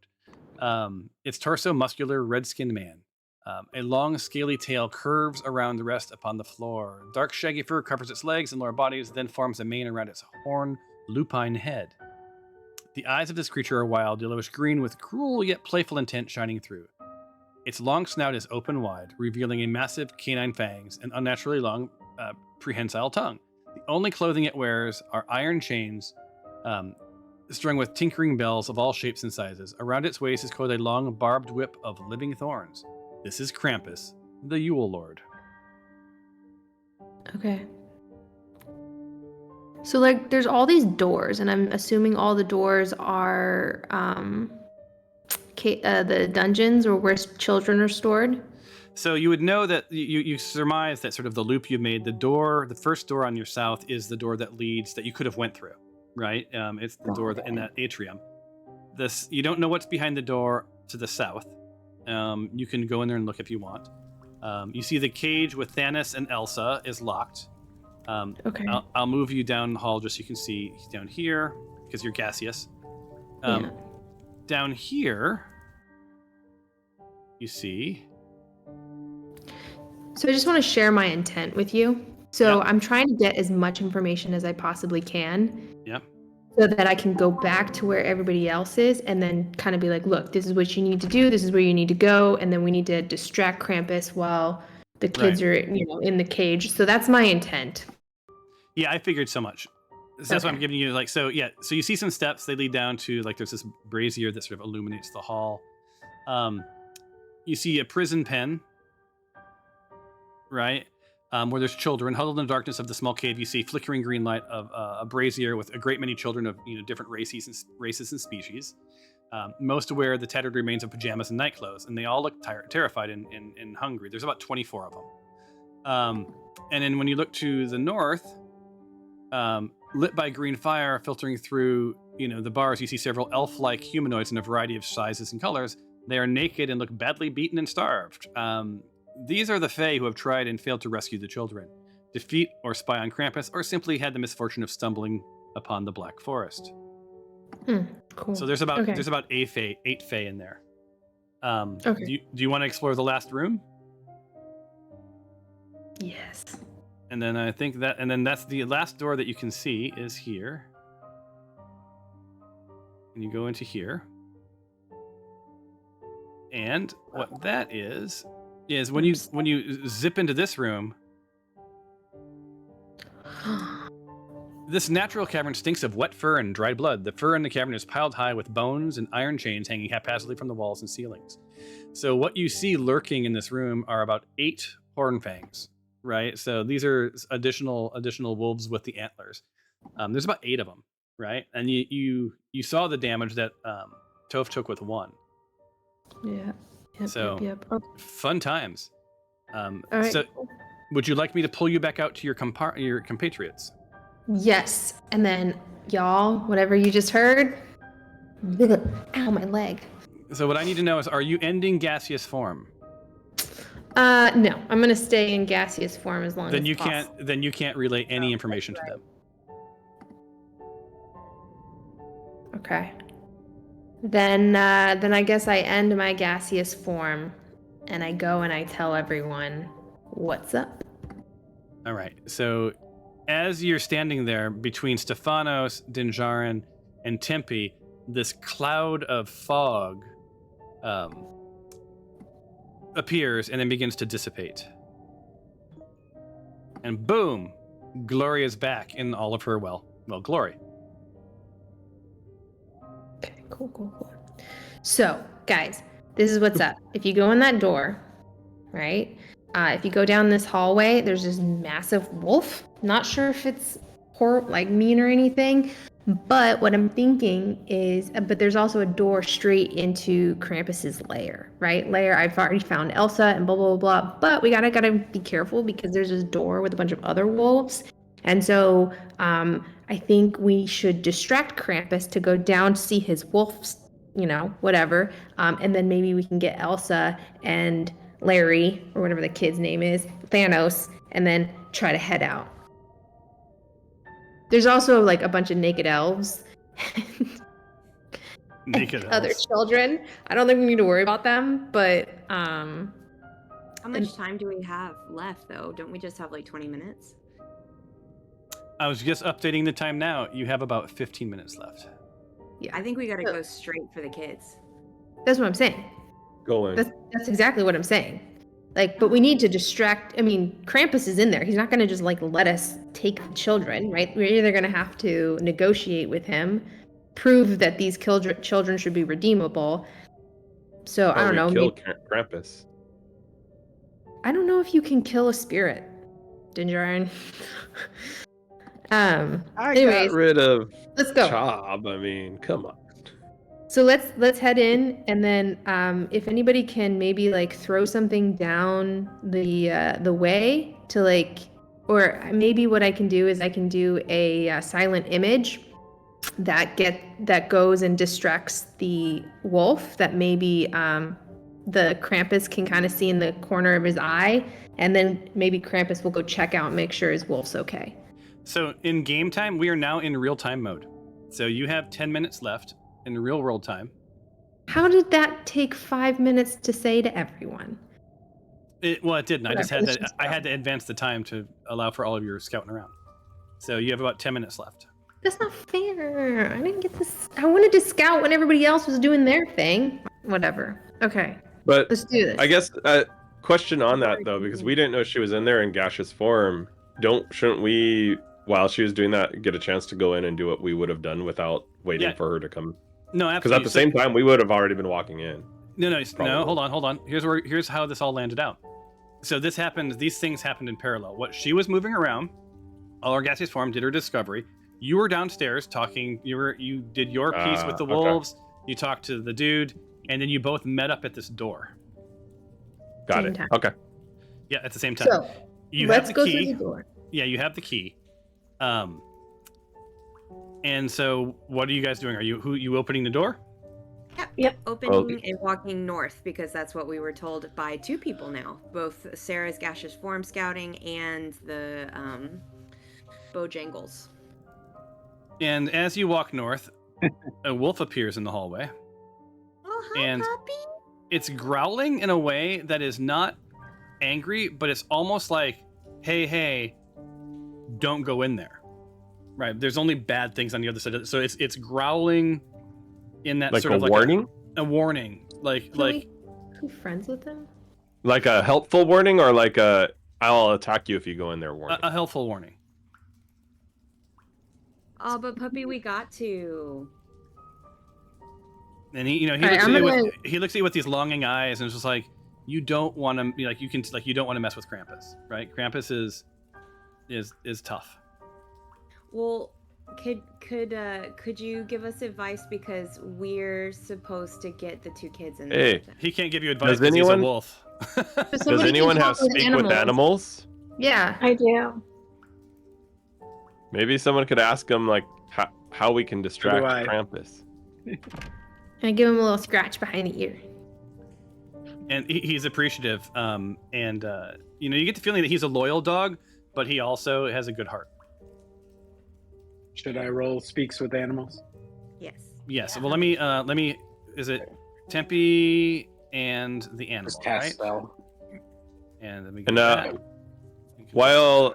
Its torso, muscular, red-skinned man. A long, scaly tail curves around the rest upon the floor. Dark, shaggy fur covers its legs and lower bodies, then forms a mane around its horn, lupine head. The eyes of this creature are wild, yellowish green with cruel yet playful intent shining through. Its long snout is open wide, revealing a massive canine fangs and unnaturally long prehensile tongue. The only clothing it wears are iron chains strung with tinkering bells of all shapes and sizes. Around its waist is coiled a long, barbed whip of living thorns. This is Krampus, the Yule Lord. Okay. So, like, there's all these doors, and I'm assuming all the doors are the dungeons or where children are stored. So you would know that you surmise that sort of the loop you made, the first door on your south is the door that leads that you could have went through, right? It's the door in that atrium. You don't know what's behind the door to the south. You can go in there and look if you want. You see the cage with Thanos and Elsa is locked. Okay. I'll move you down the hall just so you can see down here because you're gaseous. Yeah. Down here, you see. So I just want to share my intent with you. So Yep. I'm trying to get as much information as I possibly can. Yep. So that I can go back to where everybody else is and then kind of be like, look, this is what you need to do. This is where you need to go. And then we need to distract Krampus while the kids are, in the cage. So that's my intent. Yeah, I figured so much. So that's what I'm giving you. So you see some steps. They lead down to, there's this brazier that sort of illuminates the hall. You see a prison pen, right? Where there's children huddled in the darkness of the small cave. You see flickering green light of a brazier with a great many children of different races and species. Most wear the tattered remains of pajamas and nightclothes, and they all look terrified and hungry. There's about 24 of them. And then when you look to the north, lit by green fire filtering through the bars, you see several elf-like humanoids in a variety of sizes and colors. They are naked and look badly beaten and starved. These are the Fae who have tried and failed to rescue the children, defeat or spy on Krampus, or simply had the misfortune of stumbling upon the Black Forest. Cool. So there's about 8 Fae in there. Okay. Do you want to explore the last room? Yes. And then I think that's the last door that you can see is here. And you go into here. And what that is when you zip into this room, this natural cavern stinks of wet fur and dried blood. The fur in the cavern is piled high with bones and iron chains hanging haphazardly from the walls and ceilings. So what you see lurking in this room are about 8 horn fangs, right? So these are additional wolves with the antlers. There's about 8 of them, right? And you saw the damage that Toph took with one. Yeah. Yep, So yep. Okay. fun times. All right. So would you like me to pull you back out to your compatriots? Yes. And then y'all, whatever you just heard. Ow, my leg. So what I need to know is, are you ending gaseous form? No. I'm gonna stay in gaseous form as long as possible. Then you can't relay any information to them. Okay. Then I guess I end my gaseous form, and I go and I tell everyone what's up. All right. So as you're standing there between Stefanos, Dinjarin, and Tempe, this cloud of fog appears and then begins to dissipate. And boom, Gloria's back in all of her glory. Okay, cool. So, guys, this is what's up. If you go in that door, right? If you go down this hallway, there's this massive wolf. Not sure if it's mean or anything, but what I'm thinking is, but there's also a door straight into Krampus's lair, right? I've already found Elsa and blah, blah, blah, blah, but we gotta be careful because there's this door with a bunch of other wolves. And so, I think we should distract Krampus to go down to see his wolves, whatever. And then maybe we can get Elsa and Larry, or whatever the kid's name is, Thanos, and then try to head out. There's also a bunch of naked elves. Naked other elves. children. I don't think we need to worry about them, but How much time do we have left, though? Don't we just have like 20 minutes? I was just updating the time now. You have about 15 minutes left. Yeah, I think we gotta So- go straight for the kids. that's what I'm saying. Going. That's exactly what I'm saying. Like, but we need to distract. I mean, Krampus is in there. He's not going to just like let us take the children, right? We're either going to have to negotiate with him, prove that these children should be redeemable. So I Or don't know. we kill maybe- Krampus. I don't know if you can kill a spirit, Ginger Iron. I anyways, got rid of let's go. Chob. I mean, come on. So let's head in, and then if anybody can maybe like throw something down the way to like, or maybe what I can do is I can do a silent image that goes and distracts the wolf that maybe the Krampus can kind of see in the corner of his eye, and then maybe Krampus will go check out and make sure his wolf's okay. So in game time, we are now in real time mode. So you have 10 minutes left in real world time. How did that take 5 minutes to say to everyone? It didn't. I just had Let's to. just I go. had to advance the time to allow for all of your scouting around. So you have about 10 minutes left. That's not fair. I didn't get this. I wanted to scout when everybody else was doing their thing. Whatever. Okay, But let's do this. I guess question on that though, because we didn't know she was in there in gaseous form. Shouldn't we, while she was doing that, get a chance to go in and do what we would have done without waiting Yeah. for her to come? No, Because absolutely. at the same time, we would have already been walking in. No. Probably. Hold on. Here's how this all landed out. So this happened. These things happened in parallel. What she was moving around, all our gaseous form did her discovery. You were downstairs talking. You did your piece with the Okay. wolves. You talked to the dude, and then you both met up at this door. Got Same it. time. Okay. Yeah, at the same time. So You let's have the go key. through the door. Yeah, you have the key. And so what are you guys doing? Are you opening the door? Yep. Opening and walking north because that's what we were told by two people now. Both Sarah's gaseous form scouting and the Bojangles. And as you walk north, a wolf appears in the hallway. Oh, hi, And- puppy. It's growling in a way that is not angry, but it's almost like, hey, don't go in there. Right? There's only bad things on the other side. So it's growling in that Like sort a of like warning? a warning. Like Can we be friends with him? Like a helpful warning, or like a I'll attack you if you go in there warning? a helpful warning. Oh, but puppy, we got to. And he All right, looks I'm at you gonna- with, he looks at you with these longing eyes, and it's just like, you don't want to you don't want to mess with Krampus, right? Krampus is tough. Well, could you give us advice because we're supposed to get the two kids in there? Hey. with him. He can't give you advice Does because he's a anyone- wolf. Does Somebody can anyone talk have speak with animals? Yeah. I do. Maybe someone could ask him like how we can distract I? Krampus. I give him a little scratch behind the ear. And he's appreciative. You get the feeling that he's a loyal dog, but he also has a good heart. Should I roll speaks with animals? Yes. Yes. Well, let me. Is it Tempe and the animal, Just cast right? spell. And let me get And that. while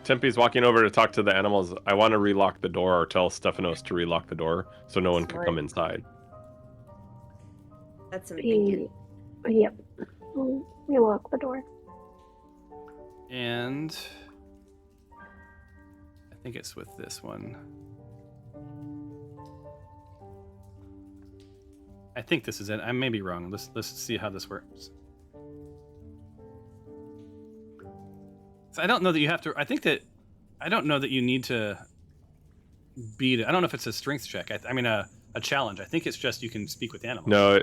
Tempe's walking over to talk to the animals, I want to relock the door or tell Stephanos to relock the door so no one can come inside. That's some thinking. Yep. We lock the door. And I think it's with this one. I think this is it. I may be wrong. Let's see how this works. So I don't know that you have to. I don't know that you need to beat it. I don't know if it's a strength check. I mean a challenge. I think it's just you can speak with animals. No,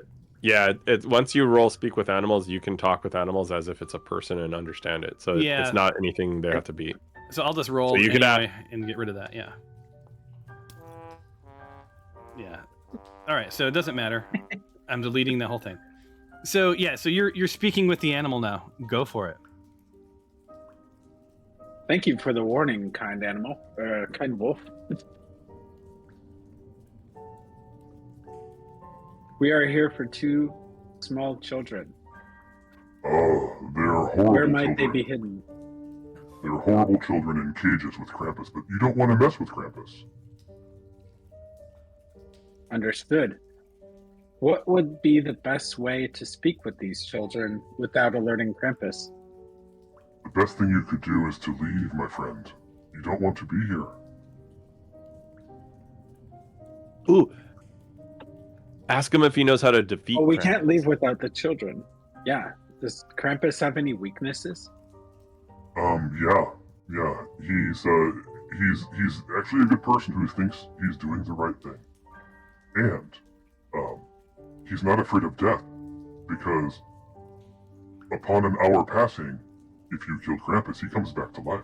once you roll speak with animals, you can talk with animals as if it's a person and understand it. So Yeah. it's not anything they have to beat. So I'll just roll So you could anyway and get rid of that. Yeah. Yeah. All right. So it doesn't matter. I'm deleting the whole thing. So yeah. So you're speaking with the animal now. Go for it. Thank you for the warning, kind animal. Kind wolf. We are here for two small children. They're horrible Where might children. they be hidden? They're horrible children in cages with Krampus, but you don't want to mess with Krampus. Understood. What would be the best way to speak with these children without alerting Krampus? The best thing you could do is to leave, my friend. You don't want to be here. Ooh. Ask him if he knows how to defeat Oh, we Krampus. can't leave without the children. Yeah. Does Krampus have any weaknesses? Yeah. He's actually a good person who thinks he's doing the right thing. And, he's not afraid of death, because upon an hour passing, if you kill Krampus, he comes back to life.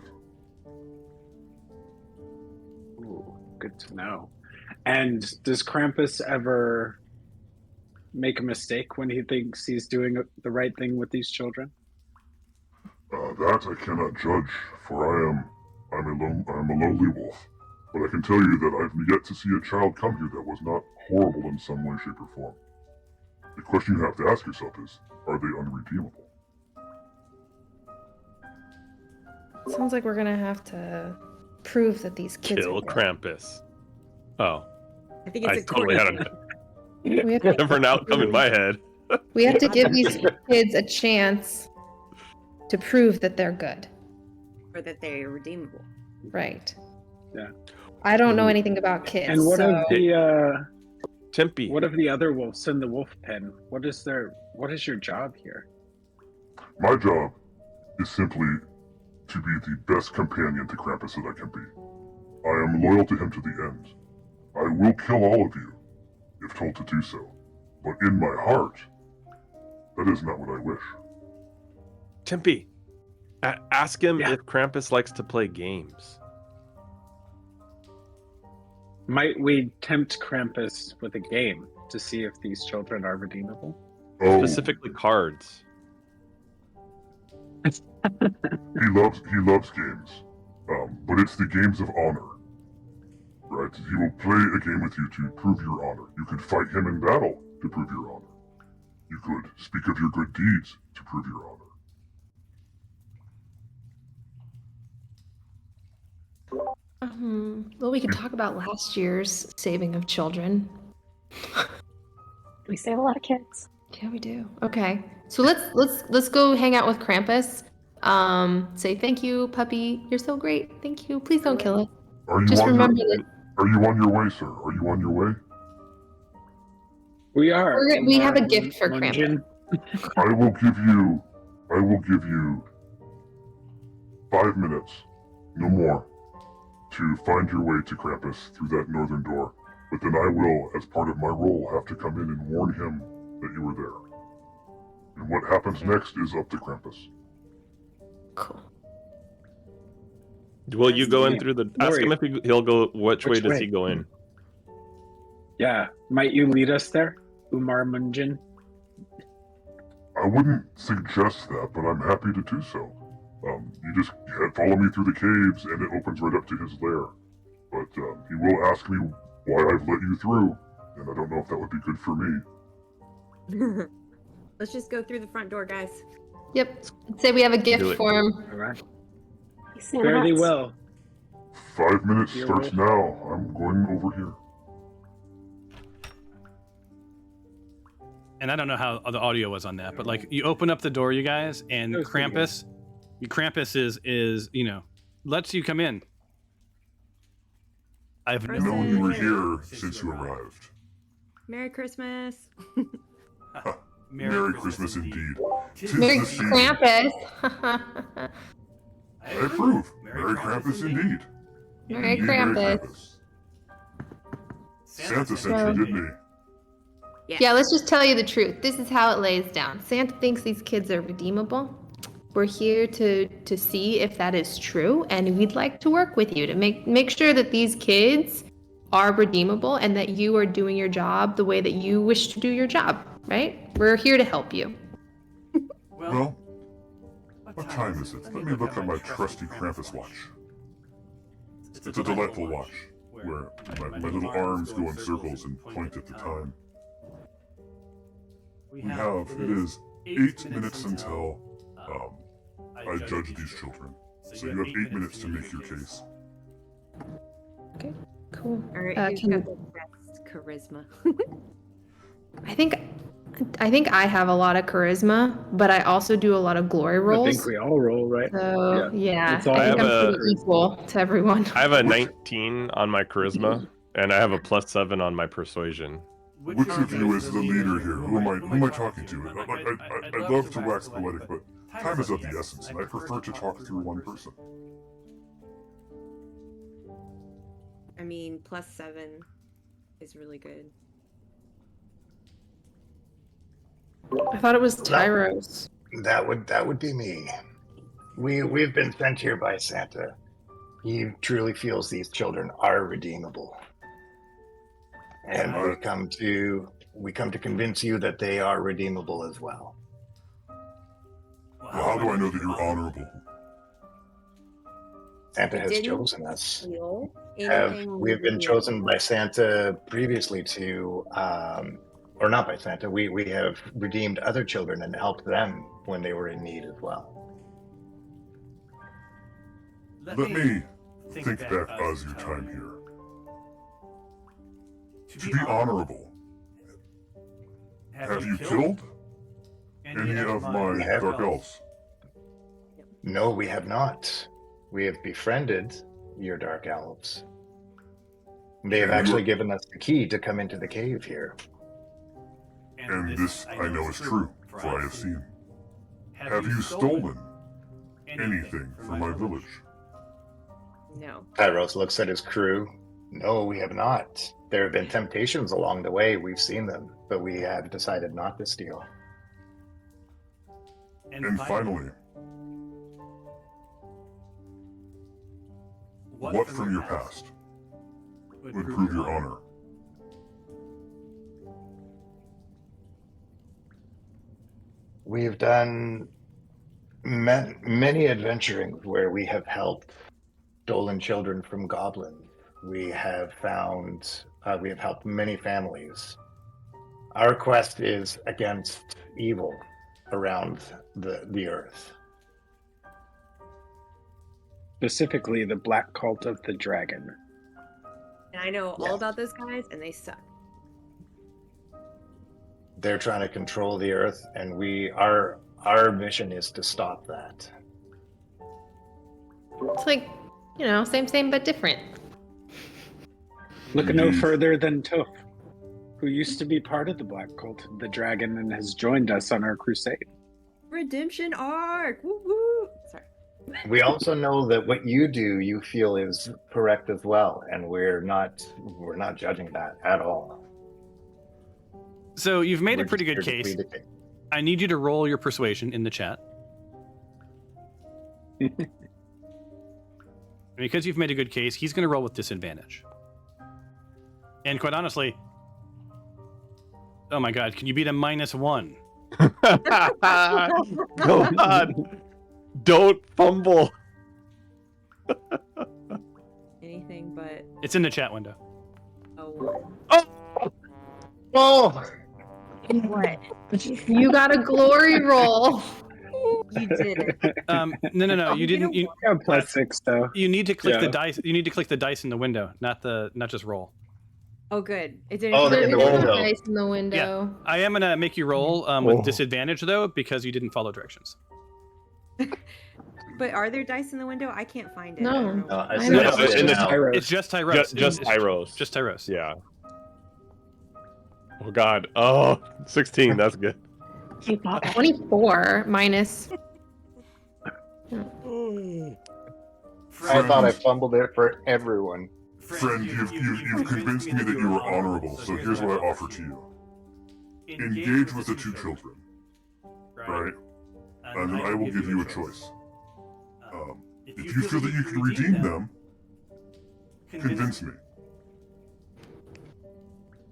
Ooh, good to know. And does Krampus ever make a mistake when he thinks he's doing the right thing with these children? That I cannot judge, for I'm a lowly wolf. But I can tell you that I've yet to see a child come here that was not horrible in some way, shape, or form. The question you have to ask yourself is, are they unredeemable? Sounds like we're gonna have to prove that these kids Kill are good. Krampus. Oh. I think it's I a totally had a We have to, different outcome in my head. we have to give these kids a chance to prove that they're good. or that they're redeemable. Right. Yeah. I don't know anything about kids. And what so... of the Tempe. what of the other wolves in the wolf pen? What is your job here? My job is simply to be the best companion to Krampus that I can be. I am loyal to him to the end. I will kill all of you, if told to do so. But in my heart, that is not what I wish. Tempe. Ask him Yeah. if Krampus likes to play games. Might we tempt Krampus with a game to see if these children are redeemable? Oh, Specifically cards. he loves games, but it's the games of honor. Right? He will play a game with you to prove your honor. You could fight him in battle to prove your honor. You could speak of your good deeds to prove your honor. Well, we could talk about last year's saving of children. We save a lot of kids. Yeah, we do. Okay, so let's go hang out with Krampus. Say thank you, puppy. You're so great. Thank you. Please don't kill us. Are you Just on remember your, that Are you on your way, sir? Are you on your way? We are. we have a gift for Krampus. Munjin. I will give you 5 minutes, no more, to find your way to Krampus through that northern door. But then I will, as part of my role, have to come in and warn him that you were there. And what happens next is up to Krampus. Cool. Will you go in Yeah. through the... Ask him if he'll go... Which way Which does way? he go in? Yeah. Might you lead us there, Umar Munjin? I wouldn't suggest that, but I'm happy to do so. You just follow me through the caves, and it opens right up to his lair. But he will ask me why I've let you through, and I don't know if that would be good for me. Let's just go through the front door, guys. Yep. Say we have a Do gift it. for him. All right. Santa Fare thee hats. well. 5 minutes You're starts now. I'm going over here. And I don't know how the audio was on that, but like you open up the door, you guys, and That was pretty good. Krampus is lets you come in. I've First Known you were Merry here since you arrived. Merry Christmas. Merry Christmas indeed. 'Tis Merry the season. Krampus. I approve. Merry Krampus indeed. Merry Indeed, Krampus. Santa sent you, didn't he? Yeah, let's just tell you the truth. This is how it lays down. Santa thinks these kids are redeemable. We're here to see if that is true, and we'd like to work with you to make sure that these kids are redeemable and that you are doing your job the way that you wish to do your job, right? We're here to help you. Well, what time is it? Let me look at my trusty Krampus watch. It's a delightful watch, where my little arms go in circles and point at the time. It is 8 minutes until I judge these children. So you have 8 minutes to make your case. Okay, cool. All right, who's can- got the best charisma? I think I have a lot of charisma, but I also do a lot of glory I rolls. think we all roll, right? So yeah, It's all I think I'm about pretty equal to everyone. I have a 19 on my charisma, and I have a +7 on my persuasion. Which of you is the leader here? Who am I talking to? I'd love to wax poetic, but time is of the essence, and I prefer to talk through one person. I mean, +7 is really good. I thought it was Tyros. That would be me. We've been sent here by Santa. He truly feels these children are redeemable. And we come to convince you that they are redeemable as well. Well, how do I know that you're honorable? Santa has Didn't chosen us. feel We anything have been weird. chosen by Santa previously to, or not by Santa. We have redeemed other children and helped them when they were in need as well. Let me think back as your time here. To be honorable, have you killed any of my dark elves? No, we have not. We have befriended your dark elves. They have actually given us the key to come into the cave here. And this I know is true, for I have seen. Have you stolen anything from my village? No. Tyros looks at his crew. No, we have not. There have been temptations along the way. We've seen them, but we have decided not to steal. And finally, what from your past would prove your honor? We've done many adventurings where we have helped stolen children from goblins. We have helped many families. Our quest is against evil around the earth. Specifically, the Black Cult of the Dragon. And I know Yes. all about those guys, and they suck. They're trying to control the earth, and our mission is to stop that. It's like, same but different. Look no further than Toof, who used to be part of the Black Cult of the Dragon and has joined us on our crusade. Redemption arc! Woo woo! Sorry. We also know that what you do, you feel is correct as well, and we're not judging that at all. So you've made We're a pretty just good here to case. plead the case. I need you to roll your persuasion in the chat. Because you've made a good case, he's going to roll with disadvantage. And quite honestly, oh my god, can you beat a -1? Go on. Don't fumble. Anything but It's in the chat window. a 1. Oh! What? You got a glory roll. You did it. No, you didn't. You, Yeah, +6 though. you need to click the Yeah. dice. You need to click the dice in the window, not just roll. Oh, good. It didn't. Oh, There in is the a window. dice in the window. I am gonna make you roll with disadvantage though, because you didn't follow directions. But are there dice in the window? I can't find it. No. I don't know. I I see know. it It's in the now. Tyros. It's just Tyros. Just It's Tyros. Just Tyros. Yeah. Oh god. Oh, 16. That's good. 24 minus. I thought I fumbled it for everyone. Friend, you've convinced me that you are honorable, so here's what I offer to you. Engage with the two children, right? And then I will give you a choice. If you feel that you can redeem them, convince me.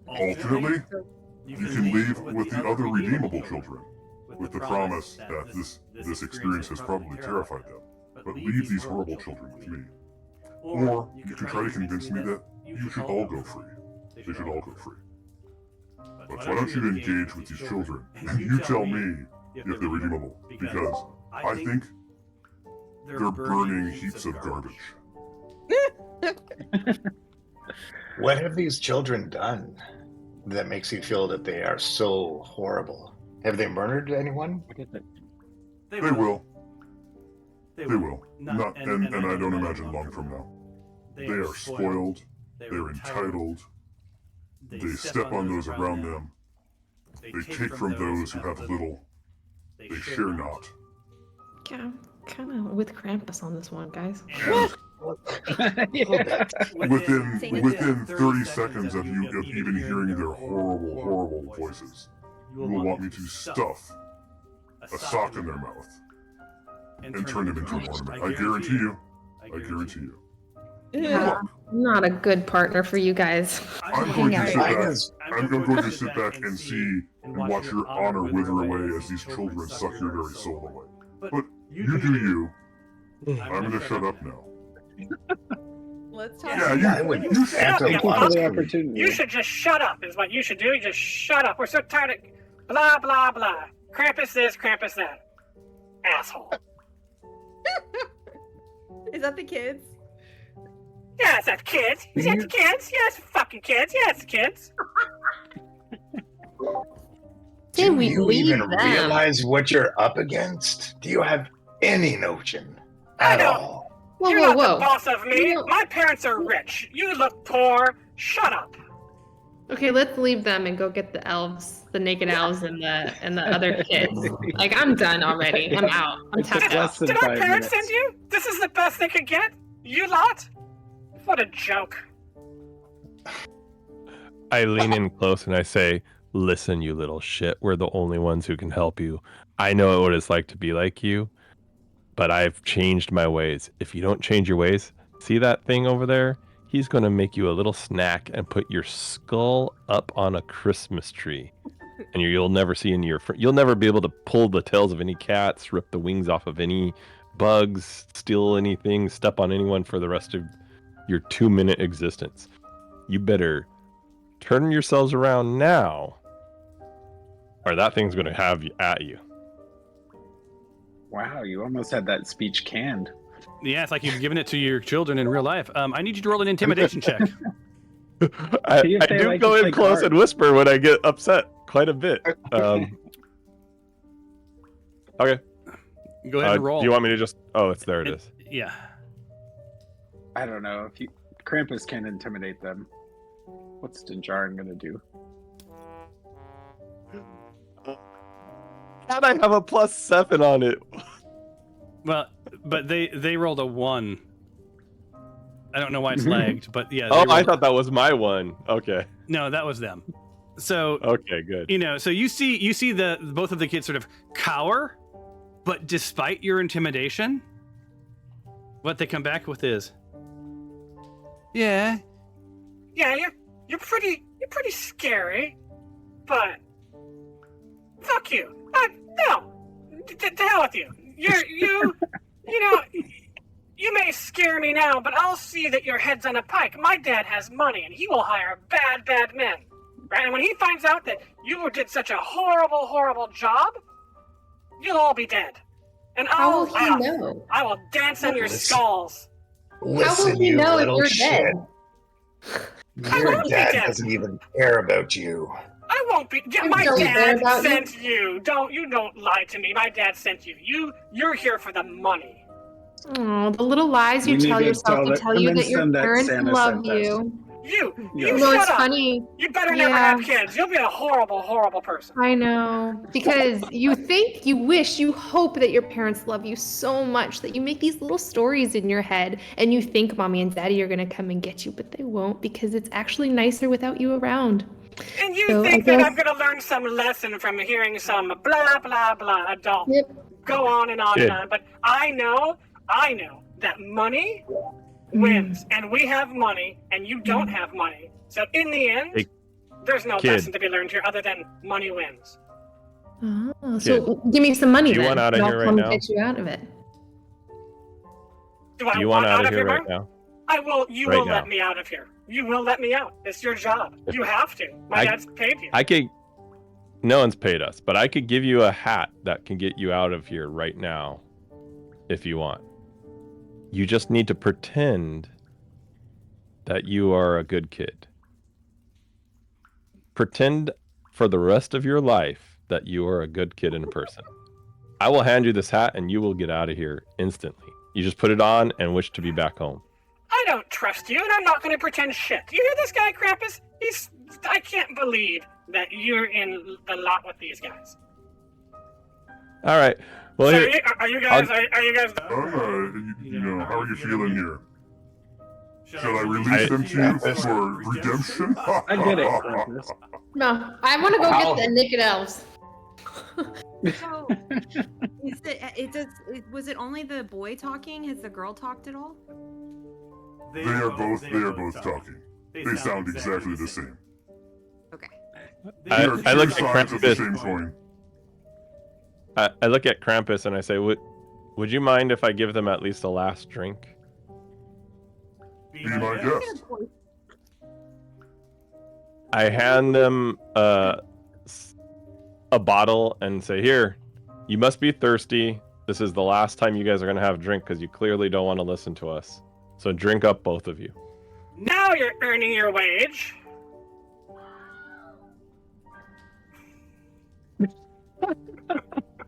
Alternately, you can leave with the other redeemable children, with the promise that this experience has probably terrified them, but leave these horrible children with me. Or you can try to convince me that you should all go free. They should all go free. But why don't you engage with these children, and you tell me if they're redeemable, because I think they're burning heaps of garbage. What have these children done that makes you feel that they are so horrible? Have they murdered anyone? They will. They will. Not, and I don't imagine long from now. They are spoiled. They're entitled. They step on those around them. They take from those who have little. They share not. Yeah, kind of with Krampus on this one, guys. Within 30 seconds of even hearing their horrible voices, you will want me to stuff a sock in their mouth and turn them into an ornament. I guarantee you. I guarantee you. Yeah, I'm not a good partner for you guys. I'm going to sit back and see and watch your honor wither away as these children suck your very soul away. But you do you. I'm going to shut up now. Let's talk. Yeah, you shut up, you should just shut up, is what you should do. Just shut up. We're so tired of blah, blah, blah. Krampus this, Krampus that. Asshole. Is that the kids? Yeah, it's that kids. Is that the kids? Yeah, it's fucking kids. Yeah, it's the kids. Do you even realize what you're up against? Do you have any notion at all? You're not the boss of me. My parents are rich. You look poor. Shut up. Okay, let's leave them and go get the elves, the naked elves, and the other kids. Like, I'm done already. I'm out. I'm tapped out. Did our parents send you? This is the best they could get? You lot? What a joke. I lean in close and I say, listen, you little shit. We're the only ones who can help you. I know what it's like to be like you, but I've changed my ways. If you don't change your ways, see that thing over there? He's going to make you a little snack and put your skull up on a Christmas tree. And you'll never see you'll never be able to pull the tails of any cats, rip the wings off of any bugs, steal anything, step on anyone for the rest of your 2-minute existence. You better turn yourselves around now, or that thing's going to have you at you. Wow, you almost had that speech canned. Yeah, it's like you've given it to your children in real life. I need you to roll an intimidation check. I do go in close and whisper when I get upset quite a bit. Okay. Go ahead and roll. Do you want me to just... Oh, there it is. Yeah. I don't know. If Krampus can intimidate them, what's Dinjarin going to do? How'd I have a +7 on it? Well, but they rolled a 1. I don't know why it's lagged, but yeah. I thought that was my 1. Okay. No, that was them. So okay, good. So you see the both of the kids sort of cower, but despite your intimidation, what they come back with is, yeah, you're pretty scary, but fuck you. No, to hell with you. You may scare me now, but I'll see that your head's on a pike. My dad has money, and he will hire bad men. Right? And when he finds out that you did such a horrible job, you'll all be dead. And How will he know? I will dance on your skulls. Listen, How will he know if you're shit. dead? Your dad doesn't even care about you. I won't be. My dad sent you. Don't lie to me. My dad sent you. You're here for the money. Oh, the little lies you tell yourself to tell you that your parents love you. You know, shut it's up. funny. You better never have kids. You'll be a horrible person. I know. Because you think, you wish, you hope that your parents love you so much that you make these little stories in your head and you think mommy and daddy are going to come and get you, but they won't because it's actually nicer without you around. And you think that I'm going to learn some lesson from hearing some blah, blah, blah adult go on and on and on. But I know that money wins, and we have money, and you don't have money. So in the end, there's no lesson to be learned here other than money wins. Oh, so give me some money. Do you want out of here right now? Get you out of it. Do you want out of here right now? I will. You will let me out of here. You will let me out. It's your job. You have to. My dad's paid you. No one's paid us, but I could give you a hat that can get you out of here right now, if you want. You just need to pretend that you are a good kid. Pretend for the rest of your life that you are a good kid in person. I will hand you this hat and you will get out of here instantly. You just put it on and wish to be back home. I don't trust you, and I'm not going to pretend shit. You hear this guy, Krampus? I can't believe that you're in the lot with these guys. All right. Well, So here, are you guys? Are you guys? You know, how are you feeling here? Shall I release them to you for redemption? I get it, Krampus. No, I want to go get the naked elves. So, was it only the boy talking? Has the girl talked at all? They are both talking. They sound exactly the same. Okay. I look at sides of the same Krampus. coin. I look at Krampus and I say, would you mind if I give them at least a last drink? Be my guest. I hand them a bottle and say, here, you must be thirsty. This is the last time you guys are going to have a drink because you clearly don't want to listen to us. So drink up, both of you. Now you're earning your wage.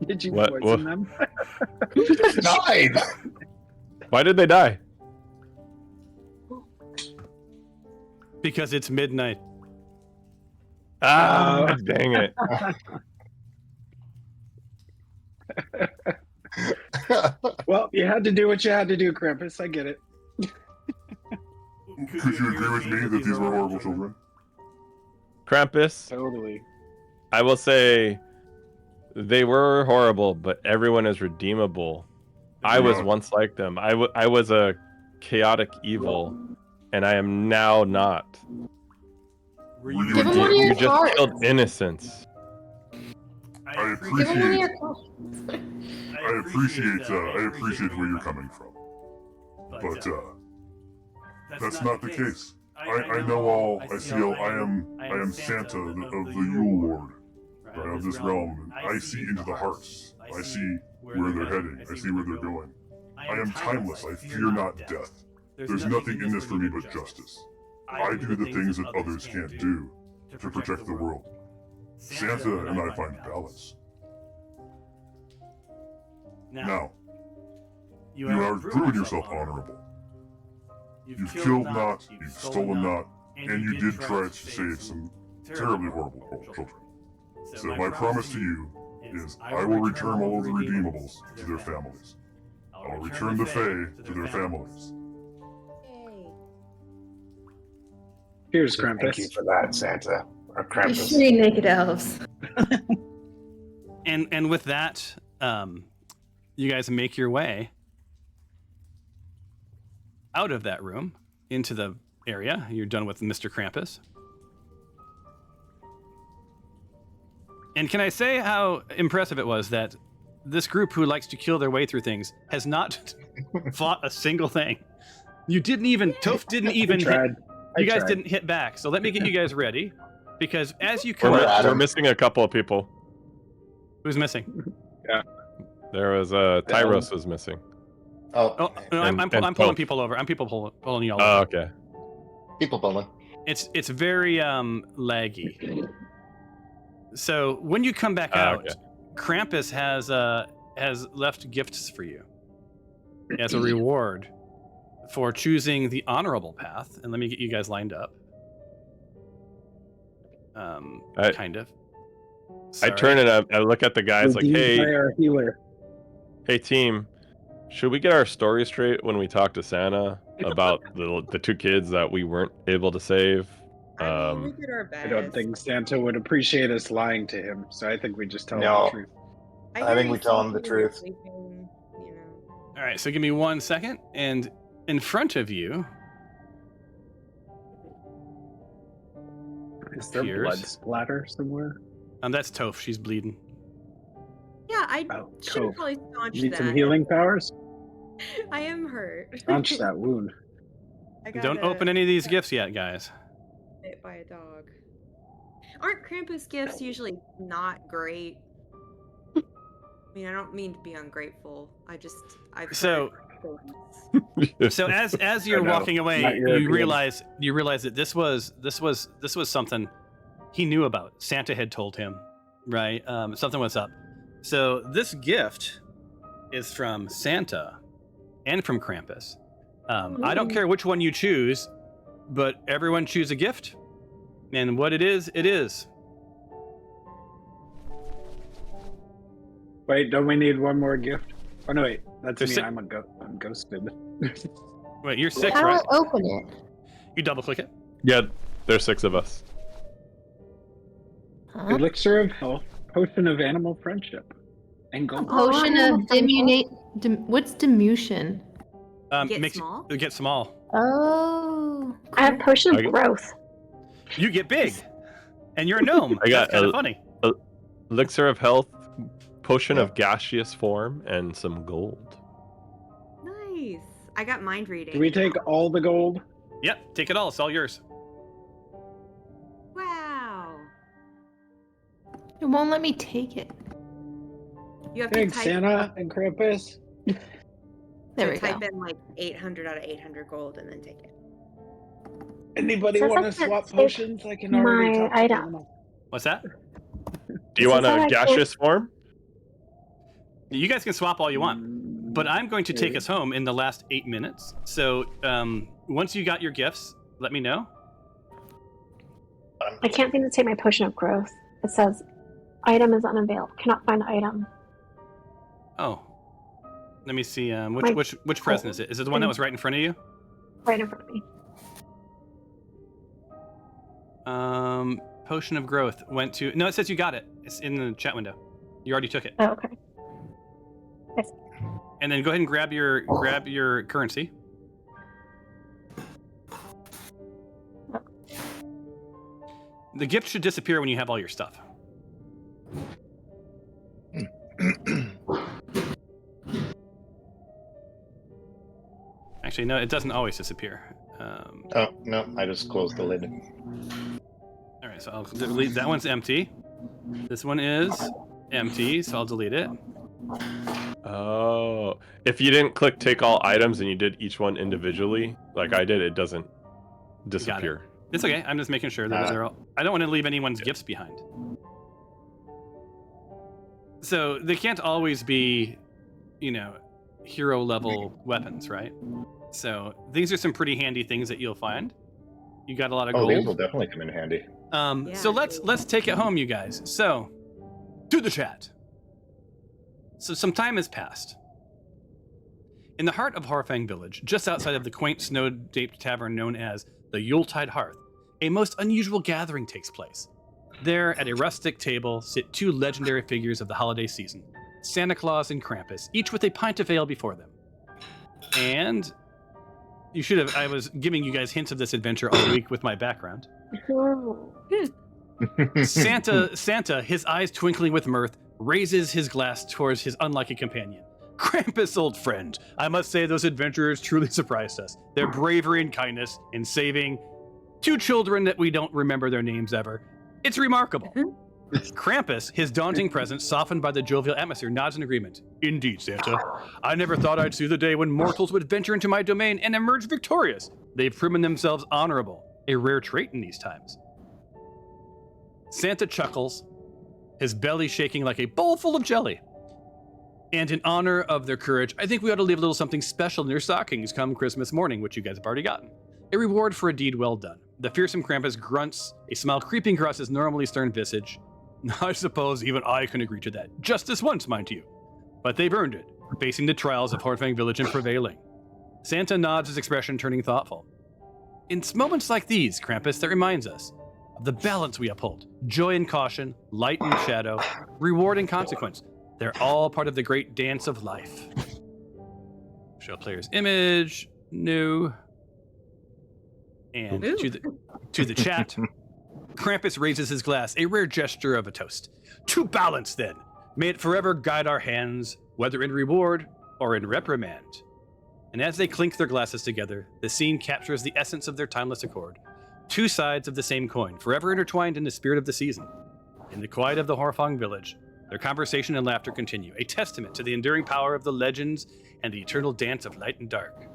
Did you What- poison them? Died. Why did they die? Because it's midnight. Ah, dang it. Well, you had to do what you had to do, Krampus. I get it. Could you agree with me that these were horrible children? Krampus, Totally. I will say they were horrible, but everyone is redeemable. I was once like them. I was a chaotic evil, and I am now not. You Give him one of your You just cards. killed innocence. I Give him one of appreciate your cards. I appreciate where you're coming from. But that's not the case. I know all. I see all. I am Santa of the Yule Lord of this realm. I see into the hearts. I see where they're heading. I see where they're going. I am timeless. I fear not death. There's nothing in this for me but justice. I do the things that others can't do to protect the world. Santa and I find balance. Now, you have proven yourself honorable. You've killed not, you've stolen not, and you did try to save some terribly horrible children. So my promise to you is I will return all of the redeemables to their families. I'll return the Fae to their families. Here's Thank you Krampus. for that, Santa. Or You Krampus. shitty naked elves. And with that, you guys make your way out of that room into the area. You're done with Mr. Krampus. And can I say how impressive it was that this group who likes to kill their way through things has not fought a single thing. You didn't even, Toph didn't even hit, you guys didn't hit back. So let me get you guys ready, because as you come out, We're missing a couple of people. who's missing? There was Tyros was missing. Oh, no, I'm And pulling Toph. people over. I'm pulling y'all Oh, over. okay. People pulling. It's very laggy. So when you come back out, okay. Krampus has left gifts for you as a reward for choosing the honorable path. And let me get you guys lined up. Kind of. I Sorry. turn it up. I look at the guys like, Redeemed by hey, our healer. hey team, should we get our story straight when we talk to Santa about the two kids that we weren't able to save? I mean, we did our best. I don't think Santa would appreciate us lying to him, so I think we just tell him No. the truth. I think we tell him the truth. Sleeping, you know. All right, so give me 1 second. And in front of you, Is there Appears. blood splatter somewhere? that's Toph. She's bleeding. Yeah, I Oh, should have cool. probably staunched Need that. some healing powers? I am hurt. Staunch that wound. I Don't got open any of these gifts yet, guys. bit by a dog. Aren't Krampus gifts usually not great? I mean, I don't mean to be ungrateful. I've So as you're walking away, not you European. realize that this was something he knew about. Santa had told him, right? Something was up. So this gift is from Santa and from Krampus. I don't care which one you choose, but everyone choose a gift, and what it is, it is. Wait, don't we need one more gift? Oh no, wait, that's There's me. si- I'm ghosted. Wait, you're 6, How do right? I open it? You double click it. Yeah, there's 6 of us. Huh? Elixir of health, potion of animal friendship, and gold. Potion of what's diminution? Get small? Get small. Oh. I have potion I- of growth. You get big, and you're a gnome. I got That's kind of funny. Elixir of health, potion of gaseous form, and some gold. Nice. I got mind reading. Do we take all the gold? Yep, take it all. It's all yours. Wow. It won't let me take it. You have Thanks, to type, Santa and Krampus. There so we type go. in like 800 out of 800 gold and then take it. Anybody Says want I to can't swap take potions? I can already my talk to item. them. What's that? Do you want Since a I can't- gaseous form? You guys can swap all you want, but I'm going to take us home in the last 8 minutes. So once you got your gifts, let me know. I can't seem to take my potion of growth. It says item is unavailable. Cannot find item. Oh, let me see. My- Which present is it? Is it the one that was right in front of you? Right in front of me. Potion of growth went to. No, it says you got it. It's in the chat window. You already took it. Oh, okay. And then go ahead and grab your currency. The gift should disappear when you have all your stuff. Actually, no, it doesn't always disappear. Oh, no, I just closed the lid. All right, so I'll delete that one's empty. This one is empty, so I'll delete it. Oh, if you didn't click take all items and you did each one individually, like I did, it doesn't disappear. It's okay. I'm just making sure that they're all. I don't want to leave anyone's gifts behind. So they can't always be, hero level weapons, right? So these are some pretty handy things that you'll find. You got a lot of Oh, gold. these will definitely come in handy. So let's take it home, you guys. So, to the chat. So some time has passed. In the heart of Horfang Village, just outside of the quaint snow-draped tavern known as the Yuletide Hearth, a most unusual gathering takes place. There, at a rustic table, sit 2 legendary figures of the holiday season, Santa Claus and Krampus, each with a pint of ale before them. And you should have. I was giving you guys hints of this adventure all week with my background. Santa, his eyes twinkling with mirth, raises his glass towards his unlucky companion. Krampus, old friend, I must say those adventurers truly surprised us. Their bravery and kindness in saving 2 children that we don't remember their names ever. It's remarkable. Krampus, his daunting presence softened by the jovial atmosphere, nods in agreement. Indeed, Santa. I never thought I'd see the day when mortals would venture into my domain and emerge victorious. They've proven themselves honorable, a rare trait in these times. Santa chuckles, his belly shaking like a bowl full of jelly. And in honor of their courage, I think we ought to leave a little something special in your stockings come Christmas morning, which you guys have already gotten. A reward for a deed well done. The fearsome Krampus grunts, a smile creeping across his normally stern visage. I suppose even I can agree to that. Just this once, mind you. But they've earned it, facing the trials of Horfang Village and prevailing. Santa nods, his expression turning thoughtful. In moments like these, Krampus, that reminds us of the balance we uphold. Joy and caution, light and shadow, reward and consequence. They're all part of the great dance of life. Show player's image, new. And to the chat, Krampus raises his glass, a rare gesture of a toast. To balance, then. May it forever guide our hands, whether in reward or in reprimand. And as they clink their glasses together, the scene captures the essence of their timeless accord. two sides of the same coin, forever intertwined in the spirit of the season. In the quiet of the Horfang village, their conversation and laughter continue, a testament to the enduring power of the legends and the eternal dance of light and dark.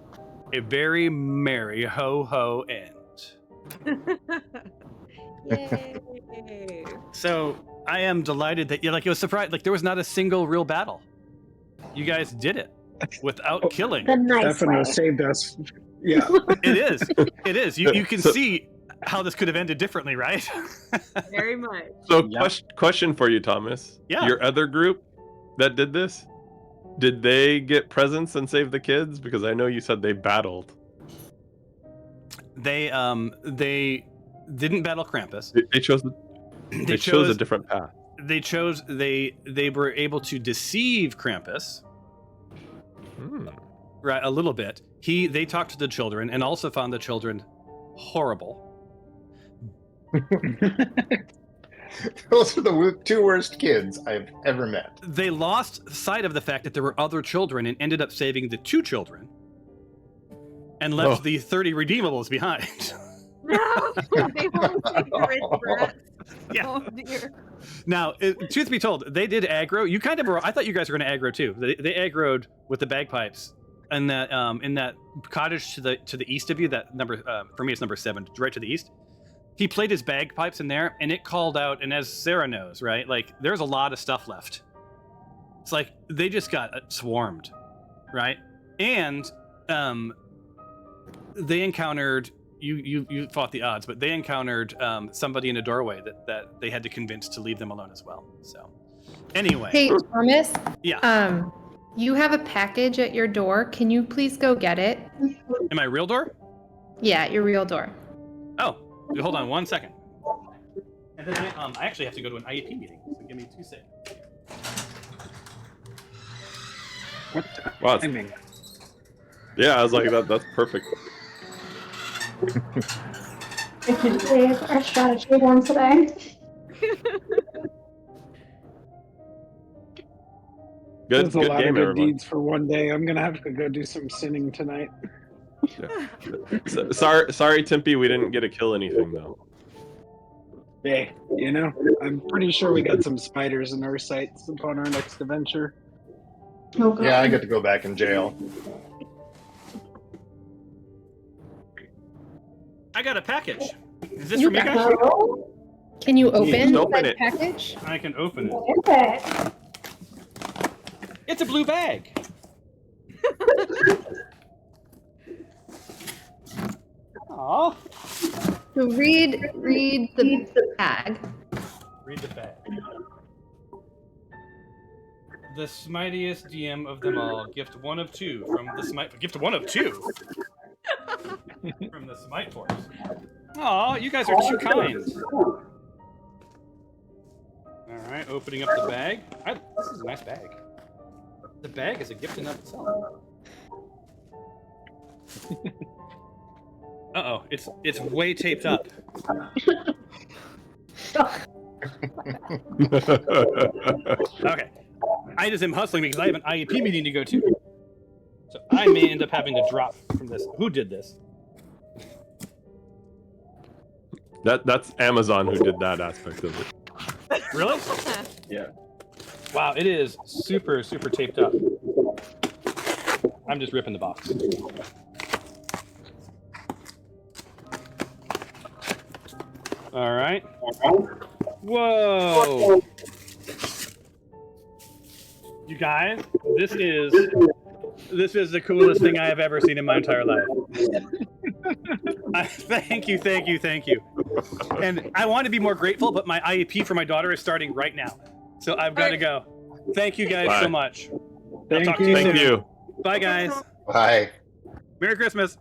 A very merry ho-ho end. Yay! So I am delighted that it was surprised. Like there was not a single real battle. You guys did it without killing. The nice Definitely way. saved us. Yeah. It is. It is. You can see how this could have ended differently, right? Very much. So, Yep. question for you, Thomas. Yeah. Your other group that did this, did they get presents and save the kids? Because I know you said they battled. They didn't battle Krampus. They chose. They chose a different path. They were able to deceive Krampus. Right, a little bit. They talked to the children and also found the children horrible. Those are the two worst kids I've ever met. They lost sight of the fact that there were other children and ended up saving the 2 children and left the 30 redeemables behind. No, they won't take the rich brats. Yeah. Oh dear. Now, truth be told, they did aggro. You kind of were. I thought you guys were going to aggro too. They aggroed with the bagpipes, and that in that cottage to the east of you. That number for me is number 7, right to the east. He played his bagpipes in there, and it called out. And as Sarah knows, right, like there's a lot of stuff left. It's like they just got swarmed, right? And they encountered. You fought the odds, but they encountered somebody in a doorway that they had to convince to leave them alone as well. So, anyway. Hey, Thomas. Yeah. You have a package at your door. Can you please go get it? In my real door? Yeah, at your real door. Oh, hold on 1 second. And then I actually have to go to an IEP meeting, so give me 2 seconds. What Wow. timing? Yeah, I was like, that's perfect. Our strategy one today. Good There's a lot game, of good everyone. deeds for one day. I'm gonna have to go do some sinning tonight. Sorry, Timpy, we didn't get to kill anything though. Hey, I'm pretty sure we got some spiders in our sights upon our next adventure. Oh, God. Yeah, I get to go back in jail. I got a package. Is this from you guys? Can you open open the it. package? I can open it. What is it? It's a blue bag. Aw. So read the bag. Read the bag. The smitiest DM of them all. Gift 1 of 2 from the Smite. Gift 1 of 2 from the Smite Force. Aw, you guys are too kind. All right, opening up the bag. This is a nice bag. The bag is a gift in of itself. Uh-oh, it's way taped up. Okay. I just am hustling because I have an IEP meeting to go to. So I may end up having to drop from this. Who did this? That's Amazon who did that aspect of it. Really? Yeah. Wow, it is super, super taped up. I'm just ripping the box. All right. Whoa. You guys, this is the coolest thing I have ever seen in my entire life. Thank you. And I want to be more grateful, but my IEP for my daughter is starting right now. So I've got to go. Thank you guys so much. I'll talk to you Thank soon. you. Bye, guys. Bye. Merry Christmas.